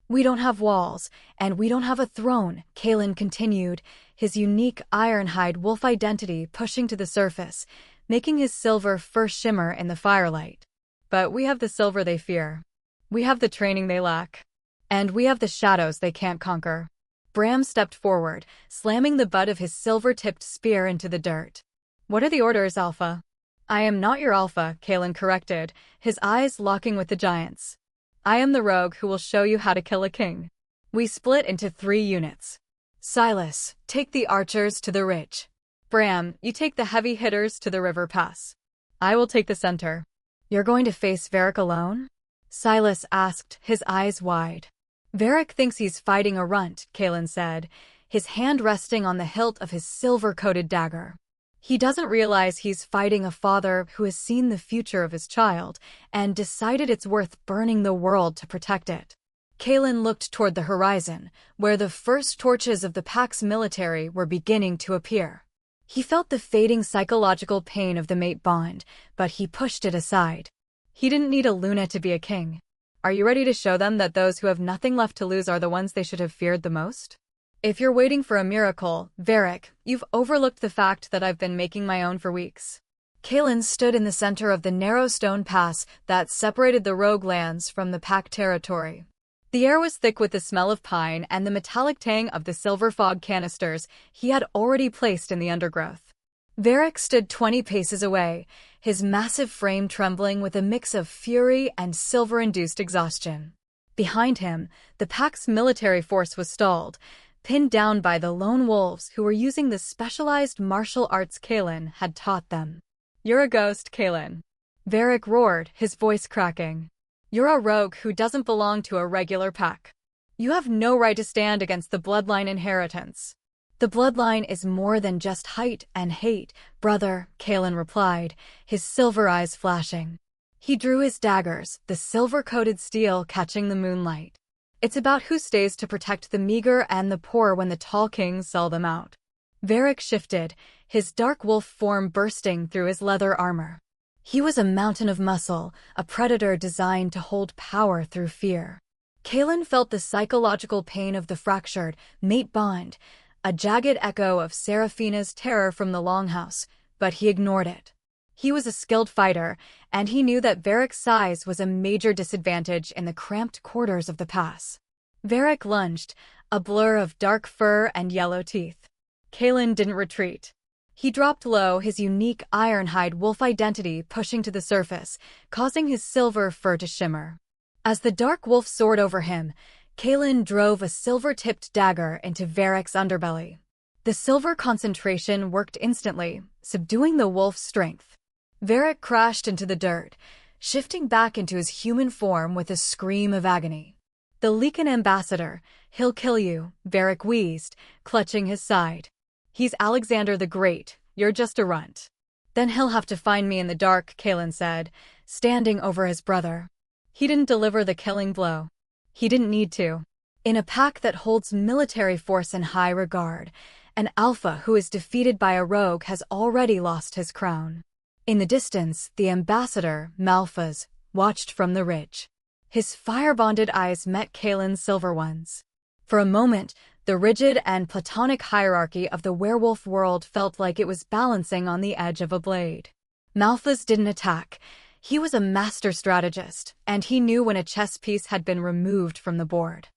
"We don't have walls, and we don't have a throne," Kaelen continued, his unique ironhide wolf identity pushing to the surface, making his silver fur shimmer in the firelight. "But we have the silver they fear. We have the training they lack. And we have the shadows they can't conquer." Bram stepped forward, slamming the butt of his silver-tipped spear into the dirt. "What are the orders, Alpha?" "I am not your Alpha," Kaelen corrected, his eyes locking with the giant's. "I am the rogue who will show you how to kill a king." We split into 3 units. "Silas, take the archers to the ridge. Bram, you take the heavy hitters to the river pass. I will take the center." "You're going to face Varric alone?" Silas asked, his eyes wide. "Varric thinks he's fighting a runt," Kaelen said, his hand resting on the hilt of his silver-coated dagger. "He doesn't realize he's fighting a father who has seen the future of his child and decided it's worth burning the world to protect it." Kaelen looked toward the horizon, where the first torches of the pack's military were beginning to appear. He felt the fading psychological pain of the mate bond, but he pushed it aside. He didn't need a Luna to be a king. "Are you ready to show them that those who have nothing left to lose are the ones they should have feared the most? If you're waiting for a miracle, Varric, you've overlooked the fact that I've been making my own for weeks." Kaelen stood in the center of the narrow stone pass that separated the rogue lands from the pack territory. The air was thick with the smell of pine and the metallic tang of the silver fog canisters he had already placed in the undergrowth. Varric stood 20 paces away, his massive frame trembling with a mix of fury and silver-induced exhaustion. Behind him, the pack's military force was stalled, pinned down by the lone wolves who were using the specialized martial arts Kaelen had taught them. "You're a ghost, Kaelen," Varric roared, his voice cracking. "You're a rogue who doesn't belong to a regular pack. You have no right to stand against the bloodline inheritance." "The bloodline is more than just height and hate, brother," Kaelen replied, his silver eyes flashing. He drew his daggers, the silver-coated steel catching the moonlight. "It's about who stays to protect the meager and the poor when the tall kings sell them out. Varric shifted, his dark wolf form bursting through his leather armor. He was a mountain of muscle, a predator designed to hold power through fear. Kaelen felt the psychological pain of the fractured mate bond, a jagged echo of Seraphina's terror from the Longhouse, but he ignored it. He was a skilled fighter, and he knew that Varric's size was a major disadvantage in the cramped quarters of the pass. Varric lunged, a blur of dark fur and yellow teeth. Kaelen didn't retreat. He dropped low, his unique ironhide wolf identity pushing to the surface, causing his silver fur to shimmer. As the dark wolf soared over him, Kaelen drove a silver-tipped dagger into Varric's underbelly. The silver concentration worked instantly, subduing the wolf's strength. Varric crashed into the dirt, shifting back into his human form with a scream of agony. "The Lycan ambassador, he'll kill you," Varric wheezed, clutching his side. "He's Alexander the Great, you're just a runt." "Then he'll have to find me in the dark," Kaelen said, standing over his brother. He didn't deliver the killing blow. He didn't need to. In a pack that holds military force in high regard, an alpha who is defeated by a rogue has already lost his crown. In the distance, the ambassador, Malphas, watched from the ridge. His fire-bonded eyes met Kaelen's silver ones. For a moment, the rigid and platonic hierarchy of the werewolf world felt like it was balancing on the edge of a blade. Malphas didn't attack. He was a master strategist, and he knew when a chess piece had been removed from the board.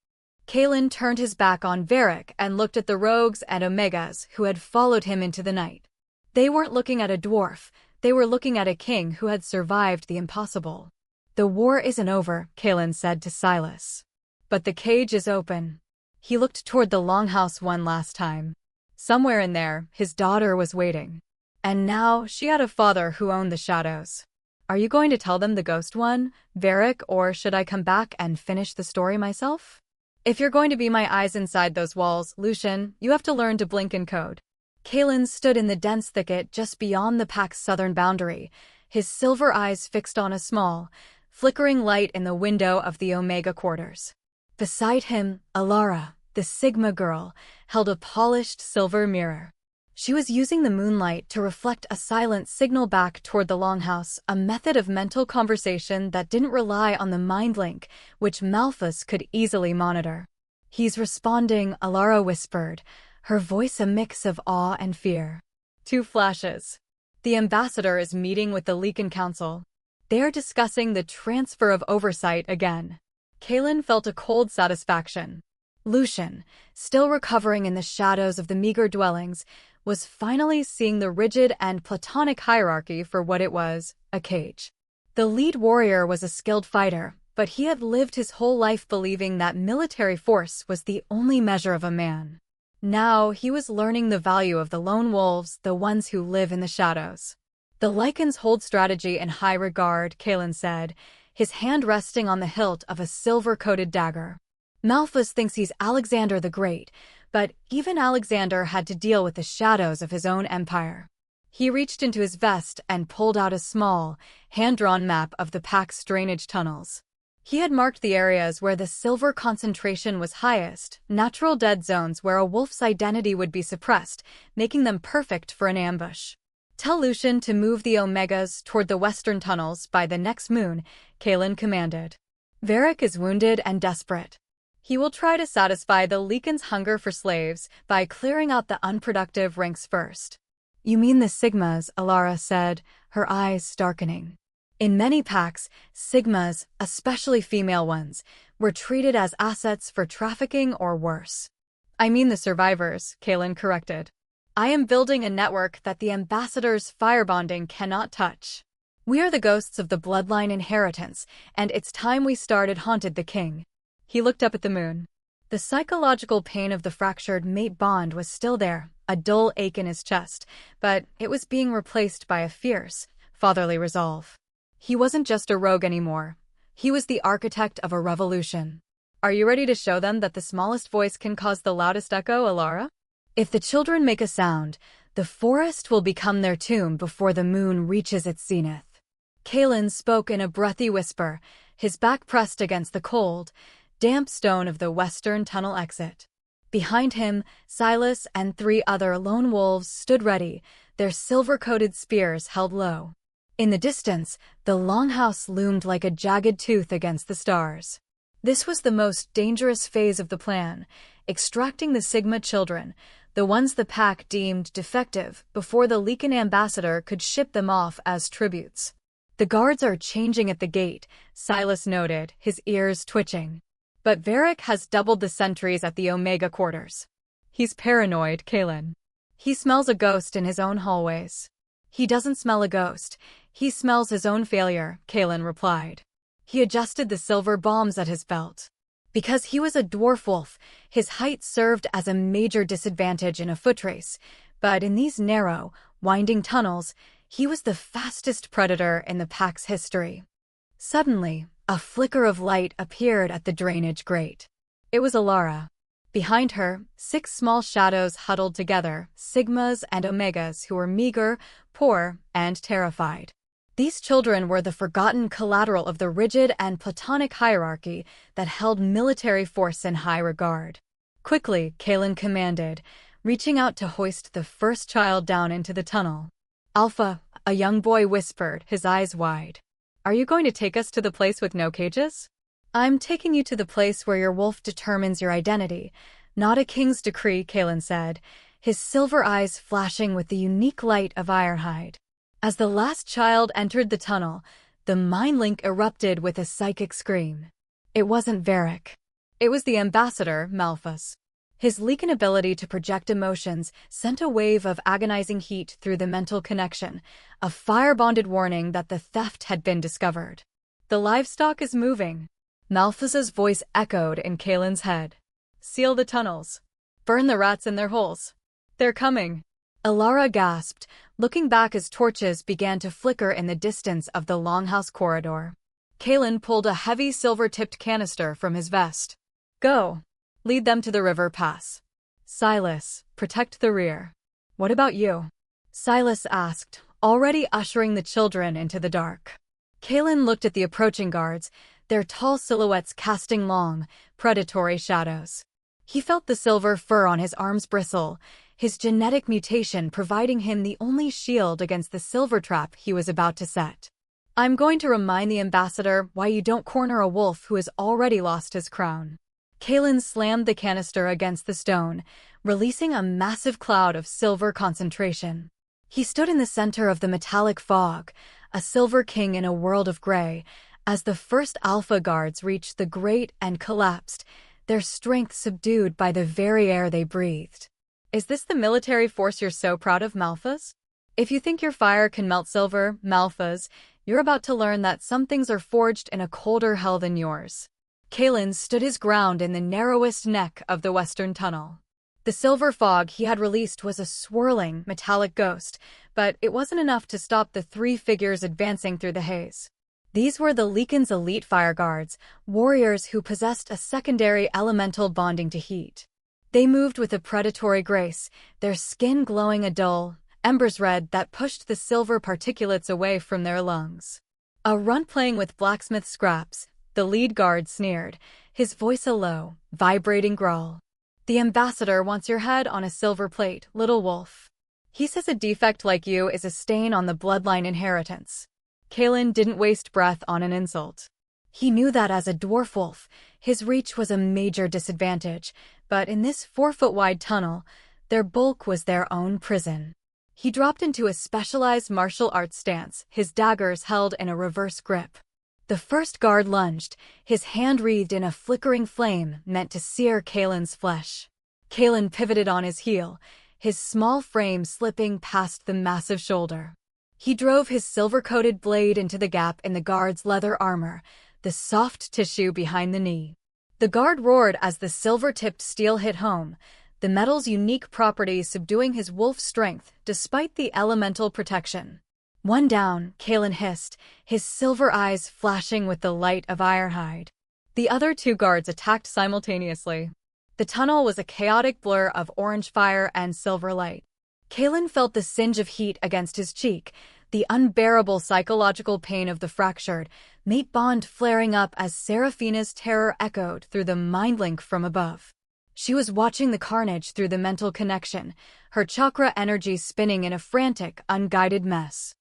Kaelen turned his back on Varric and looked at the rogues and omegas who had followed him into the night. They weren't looking at a dwarf, they were looking at a king who had survived the impossible. "The war isn't over," Kaelen said to Silas. "But the cage is open." He looked toward the longhouse one last time. Somewhere in there, his daughter was waiting. And now, she had a father who owned the shadows. "Are you going to tell them the ghost one, Varric, or should I come back and finish the story myself?" "If you're going to be my eyes inside those walls, Lucian, you have to learn to blink in code." Kaelen stood in the dense thicket just beyond the pack's southern boundary, his silver eyes fixed on a small, flickering light in the window of the Omega quarters. Beside him, Alara, the Sigma girl, held a polished silver mirror. She was using the moonlight to reflect a silent signal back toward the longhouse, a method of mental conversation that didn't rely on the mind link, which Malphas could easily monitor. "He's responding," Alara whispered, her voice a mix of awe and fear. 2 flashes. The ambassador is meeting with the Lycan Council. They are discussing the transfer of oversight again. Kaelen felt a cold satisfaction. Lucian, still recovering in the shadows of the meager dwellings, was finally seeing the rigid and platonic hierarchy for what it was, a cage. The lead warrior was a skilled fighter, but he had lived his whole life believing that military force was the only measure of a man. Now he was learning the value of the lone wolves, the ones who live in the shadows. "The Lycans hold strategy in high regard," Kaelen said, his hand resting on the hilt of a silver-coated dagger. "Malphas thinks he's Alexander the Great, but even Alexander had to deal with the shadows of his own empire." He reached into his vest and pulled out a small, hand-drawn map of the pack's drainage tunnels. He had marked the areas where the silver concentration was highest, natural dead zones where a wolf's identity would be suppressed, making them perfect for an ambush. "Tell Lucian to move the Omegas toward the western tunnels by the next moon," Kaelen commanded. "Varric is wounded and desperate. He will try to satisfy the Lycan's hunger for slaves by clearing out the unproductive ranks first." "You mean the Sigmas," Alara said, her eyes darkening. In many packs, Sigmas, especially female ones, were treated as assets for trafficking or worse. "I mean the survivors," Kaelen corrected. "I am building a network that the ambassador's firebonding cannot touch. We are the ghosts of the bloodline inheritance, and it's time we started haunted the king." He looked up at the moon. The psychological pain of the fractured mate bond was still there, a dull ache in his chest, but it was being replaced by a fierce, fatherly resolve. He wasn't just a rogue anymore. He was the architect of a revolution. "Are you ready to show them that the smallest voice can cause the loudest echo, Alara? If the children make a sound, the forest will become their tomb before the moon reaches its zenith." Kaelen spoke in a breathy whisper, his back pressed against the cold, damp stone of the western tunnel exit. Behind him, Silas and 3 other lone wolves stood ready, their silver-coated spears held low. In the distance, the longhouse loomed like a jagged tooth against the stars. This was the most dangerous phase of the plan, extracting the Sigma children, the ones the pack deemed defective, before the Lycan ambassador could ship them off as tributes. "The guards are changing at the gate," Silas noted, his ears twitching. "But Varric has doubled the sentries at the Omega quarters." "He's paranoid, Kaelen. He smells a ghost in his own hallways." "He doesn't smell a ghost. He smells his own failure," Kaelen replied. He adjusted the silver bombs at his belt. Because he was a dwarf wolf, his height served as a major disadvantage in a foot race, but in these narrow, winding tunnels, he was the fastest predator in the pack's history. Suddenly, a flicker of light appeared at the drainage grate. It was Alara. Behind her, 6 small shadows huddled together, Sigmas and Omegas who were meager, poor, and terrified. These children were the forgotten collateral of the rigid and platonic hierarchy that held military force in high regard. Quickly, Kaelen commanded, reaching out to hoist the first child down into the tunnel. "Alpha," a young boy whispered, his eyes wide. "Are you going to take us to the place with no cages?" "I'm taking you to the place where your wolf determines your identity, not a king's decree," Kaelen said, his silver eyes flashing with the unique light of Irehide. As the last child entered the tunnel, the mind link erupted with a psychic scream. It wasn't Varric. It was the ambassador, Malphus. His Lycan ability to project emotions sent a wave of agonizing heat through the mental connection, a fire-bonded warning that the theft had been discovered. "The livestock is moving." Malphus's voice echoed in Kaelen's head. "Seal the tunnels. Burn the rats in their holes. They're coming." Alara gasped, looking back as torches began to flicker in the distance of the longhouse corridor. Kaelen pulled a heavy silver-tipped canister from his vest. "Go. Lead them to the river pass. Silas, protect the rear." "What about you?" Silas asked, already ushering the children into the dark. Kaelen looked at the approaching guards, their tall silhouettes casting long, predatory shadows. He felt the silver fur on his arms bristle, his genetic mutation providing him the only shield against the silver trap he was about to set. "I'm going to remind the ambassador why you don't corner a wolf who has already lost his crown." Kaelen slammed the canister against the stone, releasing a massive cloud of silver concentration. He stood in the center of the metallic fog, a silver king in a world of gray, as the first alpha guards reached the grate and collapsed, their strength subdued by the very air they breathed. "Is this the military force you're so proud of, Malphus? If you think your fire can melt silver, Malphus, you're about to learn that some things are forged in a colder hell than yours." Kaelen stood his ground in the narrowest neck of the western tunnel. The silver fog he had released was a swirling, metallic ghost, but it wasn't enough to stop the 3 figures advancing through the haze. These were the Lycan's elite fire guards, warriors who possessed a secondary elemental bonding to heat. They moved with a predatory grace, their skin glowing a dull, embers red that pushed the silver particulates away from their lungs. A runt playing with blacksmith scraps, the lead guard sneered, his voice a low, vibrating growl. "The ambassador wants your head on a silver plate, little wolf. He says a defect like you is a stain on the bloodline inheritance." Kaelen didn't waste breath on an insult. He knew that as a dwarf wolf, his reach was a major disadvantage, but in this 4-foot-wide tunnel, their bulk was their own prison. He dropped into a specialized martial arts stance, his daggers held in a reverse grip. The first guard lunged, his hand wreathed in a flickering flame meant to sear Kaelen's flesh. Kaelen pivoted on his heel, his small frame slipping past the massive shoulder. He drove his silver-coated blade into the gap in the guard's leather armor, the soft tissue behind the knee. The guard roared as the silver-tipped steel hit home, the metal's unique properties subduing his wolf strength despite the elemental protection. "One down," Kaelen hissed, his silver eyes flashing with the light of Irehide. The other 2 guards attacked simultaneously. The tunnel was a chaotic blur of orange fire and silver light. Kaelen felt the singe of heat against his cheek, the unbearable psychological pain of the fractured mate bond flaring up as Seraphina's terror echoed through the mind link from above. She was watching the carnage through the mental connection, her chakra energy spinning in a frantic, unguided mess.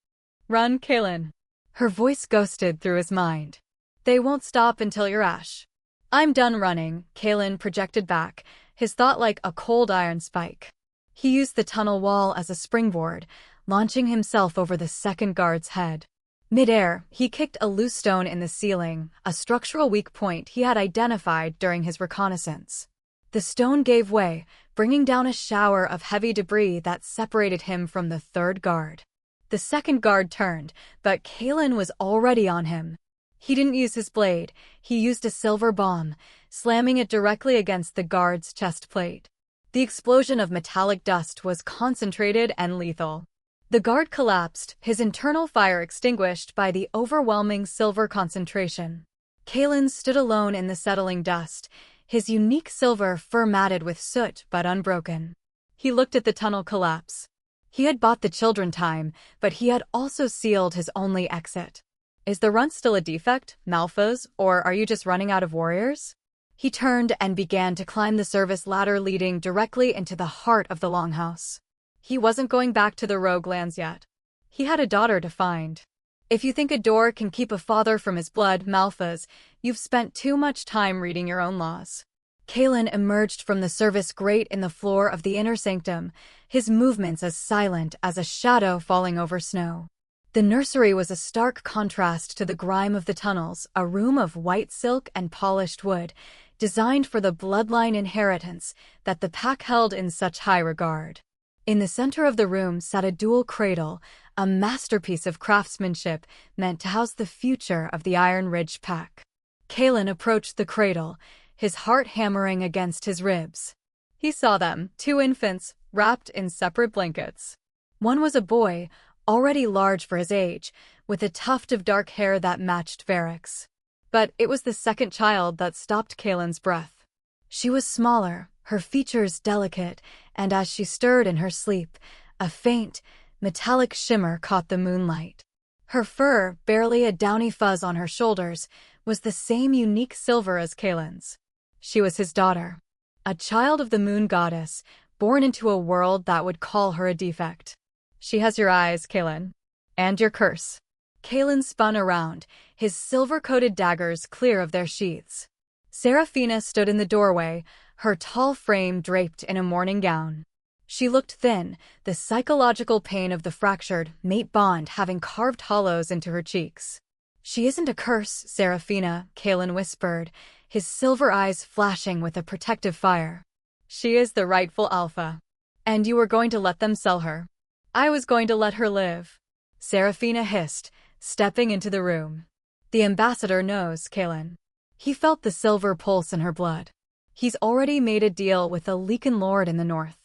"Run, Kaelen." Her voice ghosted through his mind. "They won't stop until you're ash." "I'm done running," Kaelen projected back, his thought like a cold iron spike. He used the tunnel wall as a springboard, launching himself over the second guard's head. Mid-air, he kicked a loose stone in the ceiling, a structural weak point he had identified during his reconnaissance. The stone gave way, bringing down a shower of heavy debris that separated him from the third guard. The second guard turned, but Kaelen was already on him. He didn't use his blade, he used a silver bomb, slamming it directly against the guard's chest plate. The explosion of metallic dust was concentrated and lethal. The guard collapsed, his internal fire extinguished by the overwhelming silver concentration. Kaelen stood alone in the settling dust, his unique silver fur matted with soot but unbroken. He looked at the tunnel collapse. He had bought the children time, but he had also sealed his only exit. "Is the runt still a defect, Malphas, or are you just running out of warriors?" He turned and began to climb the service ladder leading directly into the heart of the longhouse. He wasn't going back to the rogue lands yet. He had a daughter to find. If you think a door can keep a father from his blood, Malphas, you've spent too much time reading your own laws. Kaelen emerged from the service grate in the floor of the inner sanctum, his movements as silent as a shadow falling over snow. The nursery was a stark contrast to the grime of the tunnels, a room of white silk and polished wood, designed for the bloodline inheritance that the pack held in such high regard. In the center of the room sat a dual cradle, a masterpiece of craftsmanship meant to house the future of the Iron Ridge pack. Kaelen approached the cradle, his heart hammering against his ribs. He saw them, two infants, wrapped in separate blankets. One was a boy, already large for his age, with a tuft of dark hair that matched Varric's. But it was the second child that stopped Kaelen's breath. She was smaller, her features delicate, and as she stirred in her sleep, a faint, metallic shimmer caught the moonlight. Her fur, barely a downy fuzz on her shoulders, was the same unique silver as Kaelen's. She was his daughter, a child of the moon goddess, born into a world that would call her a defect. "She has your eyes, Kaelen. And your curse." Kaelen spun around, his silver-coated daggers clear of their sheaths. Seraphina stood in the doorway, her tall frame draped in a mourning gown. She looked thin, the psychological pain of the fractured mate bond having carved hollows into her cheeks. "She isn't a curse, Seraphina," Kaelen whispered, his silver eyes flashing with a protective fire. "She is the rightful alpha. And you were going to let them sell her." "I was going to let her live," Seraphina hissed, stepping into the room. "The ambassador knows, Kaelen." He felt the silver pulse in her blood. "He's already made a deal with a Lycan lord in the north.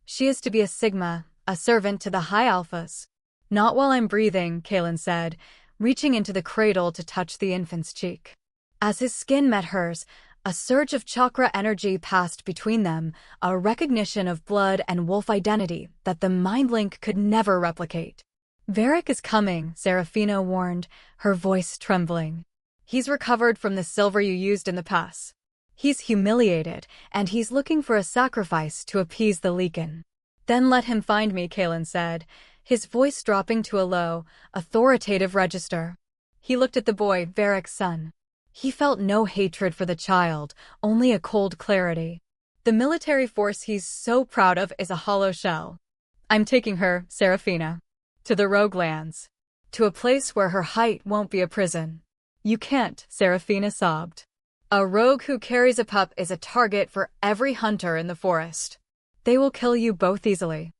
She is to be a Sigma, a servant to the high alphas." "Not while I'm breathing," Kaelen said, reaching into the cradle to touch the infant's cheek. As his skin met hers, a surge of chakra energy passed between them, a recognition of blood and wolf identity that the mind link could never replicate. "Varric is coming," Seraphina warned, her voice trembling. "He's recovered from the silver you used in the pass. He's humiliated, and he's looking for a sacrifice to appease the Lycan." "Then let him find me," Kaelen said, his voice dropping to a low, authoritative register. He looked at the boy, Varric's son. He felt no hatred for the child, only a cold clarity. "The military force he's so proud of is a hollow shell. I'm taking her, Seraphina. To the rogue lands. To a place where her height won't be a prison." "You can't," Seraphina sobbed. "A rogue who carries a pup is a target for every hunter in the forest. They will kill you both easily."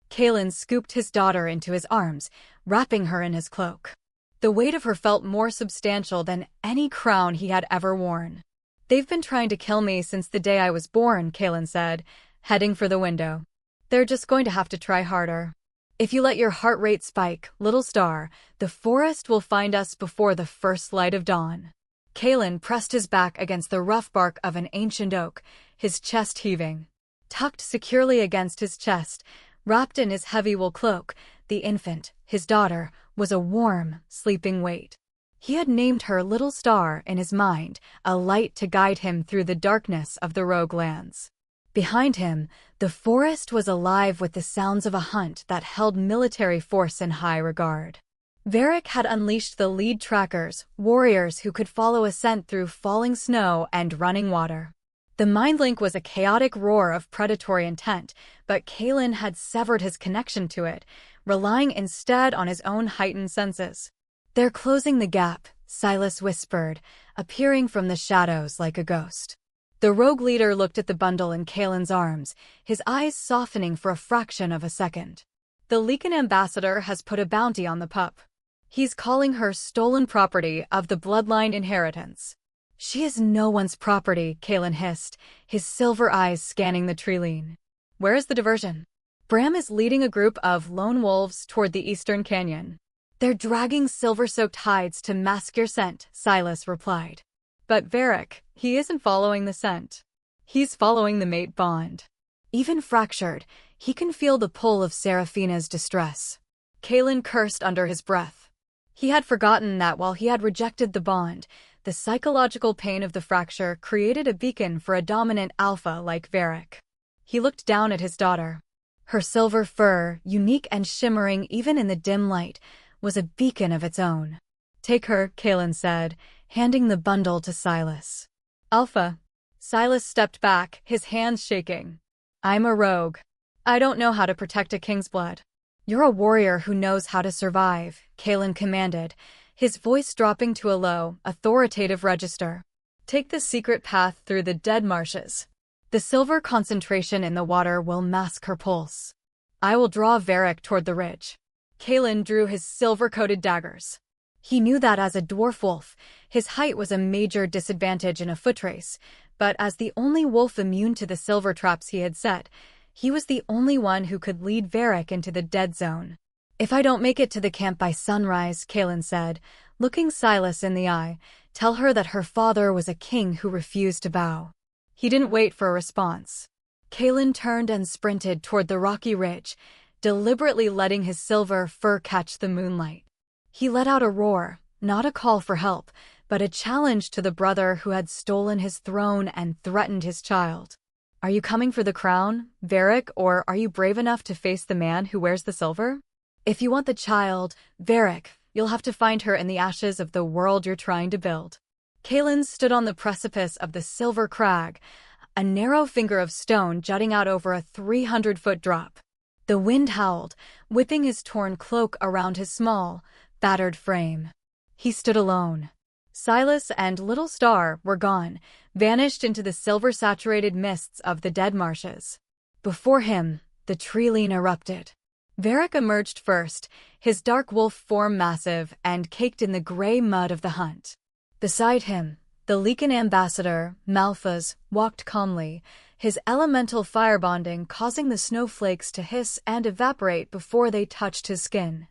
Kaelen scooped his daughter into his arms, wrapping her in his cloak. The weight of her felt more substantial than any crown he had ever worn. "They've been trying to kill me since the day I was born," Kaelen said, heading for the window. "They're just going to have to try harder. If you let your heart rate spike, little star, the forest will find us before the first light of dawn." Kaelen pressed his back against the rough bark of an ancient oak, his chest heaving. Tucked securely against his chest, wrapped in his heavy wool cloak, the infant, his daughter, was a warm, sleeping weight. He had named her Little Star in his mind, a light to guide him through the darkness of the rogue lands. Behind him, the forest was alive with the sounds of a hunt that held military force in high regard. Varric had unleashed the lead trackers, warriors who could follow a scent through falling snow and running water. The mind link was a chaotic roar of predatory intent, but Kaelen had severed his connection to it, relying instead on his own heightened senses. "They're closing the gap," Silas whispered, appearing from the shadows like a ghost. The rogue leader looked at the bundle in Kaelen's arms, his eyes softening for a fraction of a second. "The Lycan ambassador has put a bounty on the pup. He's calling her stolen property of the bloodline inheritance." "She is no one's property," Kaelen hissed, his silver eyes scanning the treeline. "Where is the diversion?" "Bram is leading a group of lone wolves toward the eastern canyon. They're dragging silver-soaked hides to mask your scent," Silas replied. "But Varric, he isn't following the scent. He's following the mate bond. Even fractured, he can feel the pull of Seraphina's distress." Kaelen cursed under his breath. He had forgotten that while he had rejected the bond, the psychological pain of the fracture created a beacon for a dominant alpha like Varric. He looked down at his daughter. Her silver fur, unique and shimmering even in the dim light, was a beacon of its own. "Take her," Kaelen said, handing the bundle to Silas. "Alpha." Silas stepped back, his hands shaking. "I'm a rogue. I don't know how to protect a king's blood." "You're a warrior who knows how to survive," Kaelen commanded, his voice dropping to a low, authoritative register. "Take the secret path through the dead marshes. The silver concentration in the water will mask her pulse. I will draw Varric toward the ridge." Kaelen drew his silver-coated daggers. He knew that as a dwarf wolf, his height was a major disadvantage in a foot race, but as the only wolf immune to the silver traps he had set, he was the only one who could lead Varric into the dead zone. "If I don't make it to the camp by sunrise," Kaelen said, looking Silas in the eye, "tell her that her father was a king who refused to bow." He didn't wait for a response. Kaelen turned and sprinted toward the rocky ridge, deliberately letting his silver fur catch the moonlight. He let out a roar, not a call for help, but a challenge to the brother who had stolen his throne and threatened his child. "Are you coming for the crown, Varric, or are you brave enough to face the man who wears the silver? If you want the child, Varric, you'll have to find her in the ashes of the world you're trying to build." Kaelen stood on the precipice of the silver crag, a narrow finger of stone jutting out over a 300-foot drop. The wind howled, whipping his torn cloak around his small, battered frame. He stood alone. Silas and Little Star were gone, vanished into the silver-saturated mists of the dead marshes. Before him, the treeline erupted. Varric emerged first, his dark wolf form massive and caked in the gray mud of the hunt. Beside him, the Lycan ambassador, Malphas, walked calmly, his elemental fire bonding causing the snowflakes to hiss and evaporate before they touched his skin.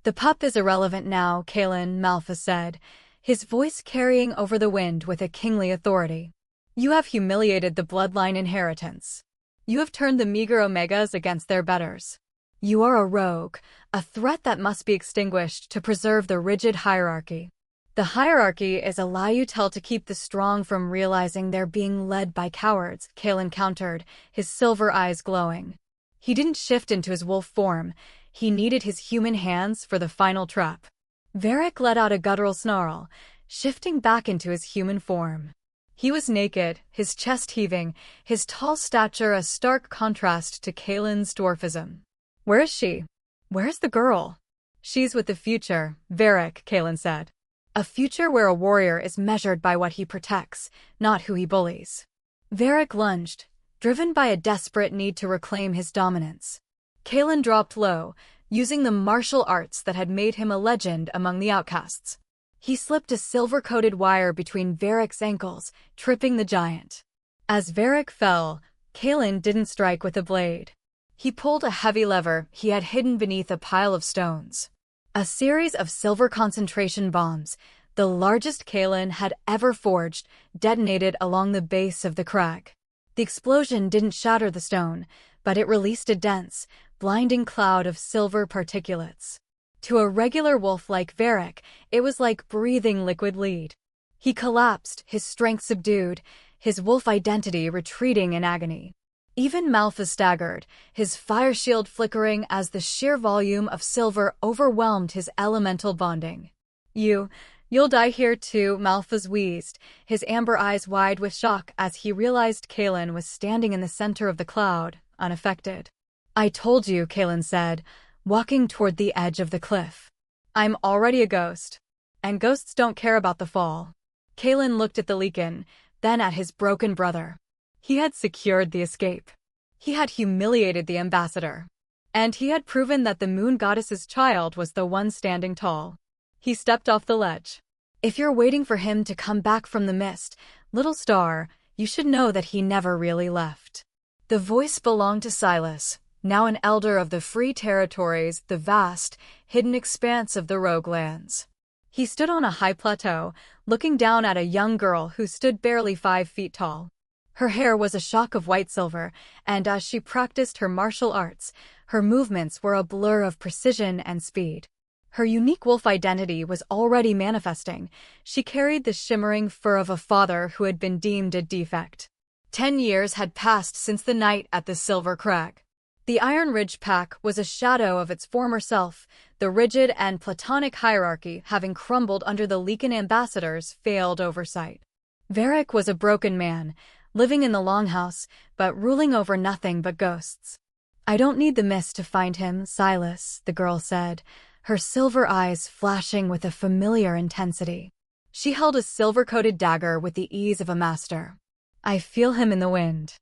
"The pup is irrelevant now," Kaelen, Malphas said, his voice carrying over the wind with a kingly authority. "You have humiliated the bloodline inheritance. You have turned the meager omegas against their betters. You are a rogue, a threat that must be extinguished to preserve the rigid hierarchy." "The hierarchy is a lie you tell to keep the strong from realizing they're being led by cowards," Kaelen countered, his silver eyes glowing. He didn't shift into his wolf form. He needed his human hands for the final trap. Varric let out a guttural snarl, shifting back into his human form. He was naked, his chest heaving, his tall stature a stark contrast to Kaelen's dwarfism. "Where is she? Where's the girl?" "She's with the future, Varric," Kaelen said. "A future where a warrior is measured by what he protects, not who he bullies." Varric lunged, driven by a desperate need to reclaim his dominance. Kaelen dropped low, using the martial arts that had made him a legend among the outcasts. He slipped a silver-coated wire between Varric's ankles, tripping the giant. As Varric fell, Kaelen didn't strike with a blade. He pulled a heavy lever he had hidden beneath a pile of stones. A series of silver concentration bombs, the largest Kaelen had ever forged, detonated along the base of the crag. The explosion didn't shatter the stone, but it released a dense, blinding cloud of silver particulates. To a regular wolf like Varric, it was like breathing liquid lead. He collapsed, his strength subdued, his wolf identity retreating in agony. Even Malphus staggered, his fire shield flickering as the sheer volume of silver overwhelmed his elemental bonding. You'll die here too, Malphus wheezed, his amber eyes wide with shock as he realized Kaelen was standing in the center of the cloud, unaffected. I told you, Kaelen said, walking toward the edge of the cliff. I'm already a ghost. And ghosts don't care about the fall. Kaelen looked at the Lycan, then at his broken brother. He had secured the escape. He had humiliated the ambassador. And he had proven that the moon goddess's child was the one standing tall. He stepped off the ledge. If you're waiting for him to come back from the mist, little star, you should know that he never really left. The voice belonged to Silas, now an elder of the Free Territories, the vast, hidden expanse of the Rogue Lands. He stood on a high plateau, looking down at a young girl who stood barely 5 feet tall. Her hair was a shock of white silver, and as she practiced her martial arts, her movements were a blur of precision and speed. Her unique wolf identity was already manifesting. She carried the shimmering fur of a father who had been deemed a defect. 10 years had passed since the night at the Silver Crag. The Iron Ridge Pack was a shadow of its former self, the rigid and platonic hierarchy having crumbled under the Lycan ambassador's failed oversight. Varric was a broken man, living in the Longhouse, but ruling over nothing but ghosts. I don't need the mist to find him, Silas, the girl said, her silver eyes flashing with a familiar intensity. She held a silver-coated dagger with the ease of a master. I feel him in the wind.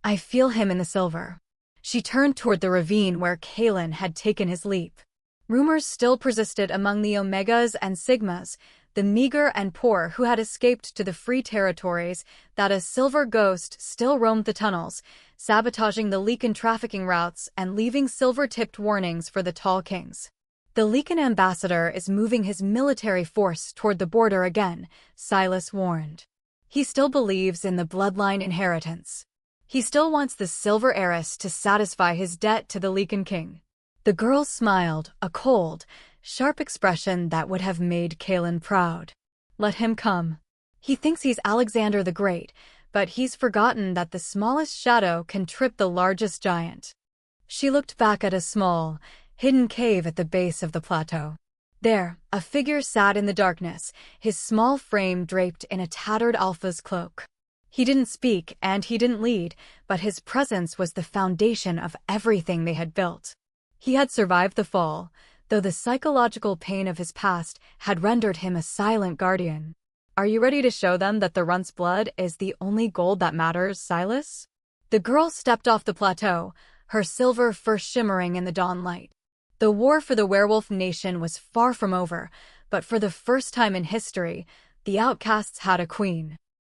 I feel him in the silver. She turned toward the ravine where Kaelen had taken his leap. Rumors still persisted among the Omegas and Sigmas, the meager and poor who had escaped to the Free Territories, that a silver ghost still roamed the tunnels, sabotaging the Lycan trafficking routes and leaving silver-tipped warnings for the Tall Kings. The Lycan ambassador is moving his military force toward the border again, Silas warned. He still believes in the bloodline inheritance. He still wants the silver heiress to satisfy his debt to the Lycan king. The girl smiled, a cold, sharp expression that would have made Kaelen proud. Let him come. He thinks he's Alexander the Great, but he's forgotten that the smallest shadow can trip the largest giant. She looked back at a small, hidden cave at the base of the plateau. There, a figure sat in the darkness, his small frame draped in a tattered alpha's cloak. He didn't speak and he didn't lead, but his presence was the foundation of everything they had built. He had survived the fall, though the psychological pain of his past had rendered him a silent guardian. Are you ready to show them that the Runt's blood is the only gold that matters, Silas? The girl stepped off the plateau, her silver fur shimmering in the dawn light. The war for the werewolf nation was far from over, but for the first time in history, the outcasts had a queen.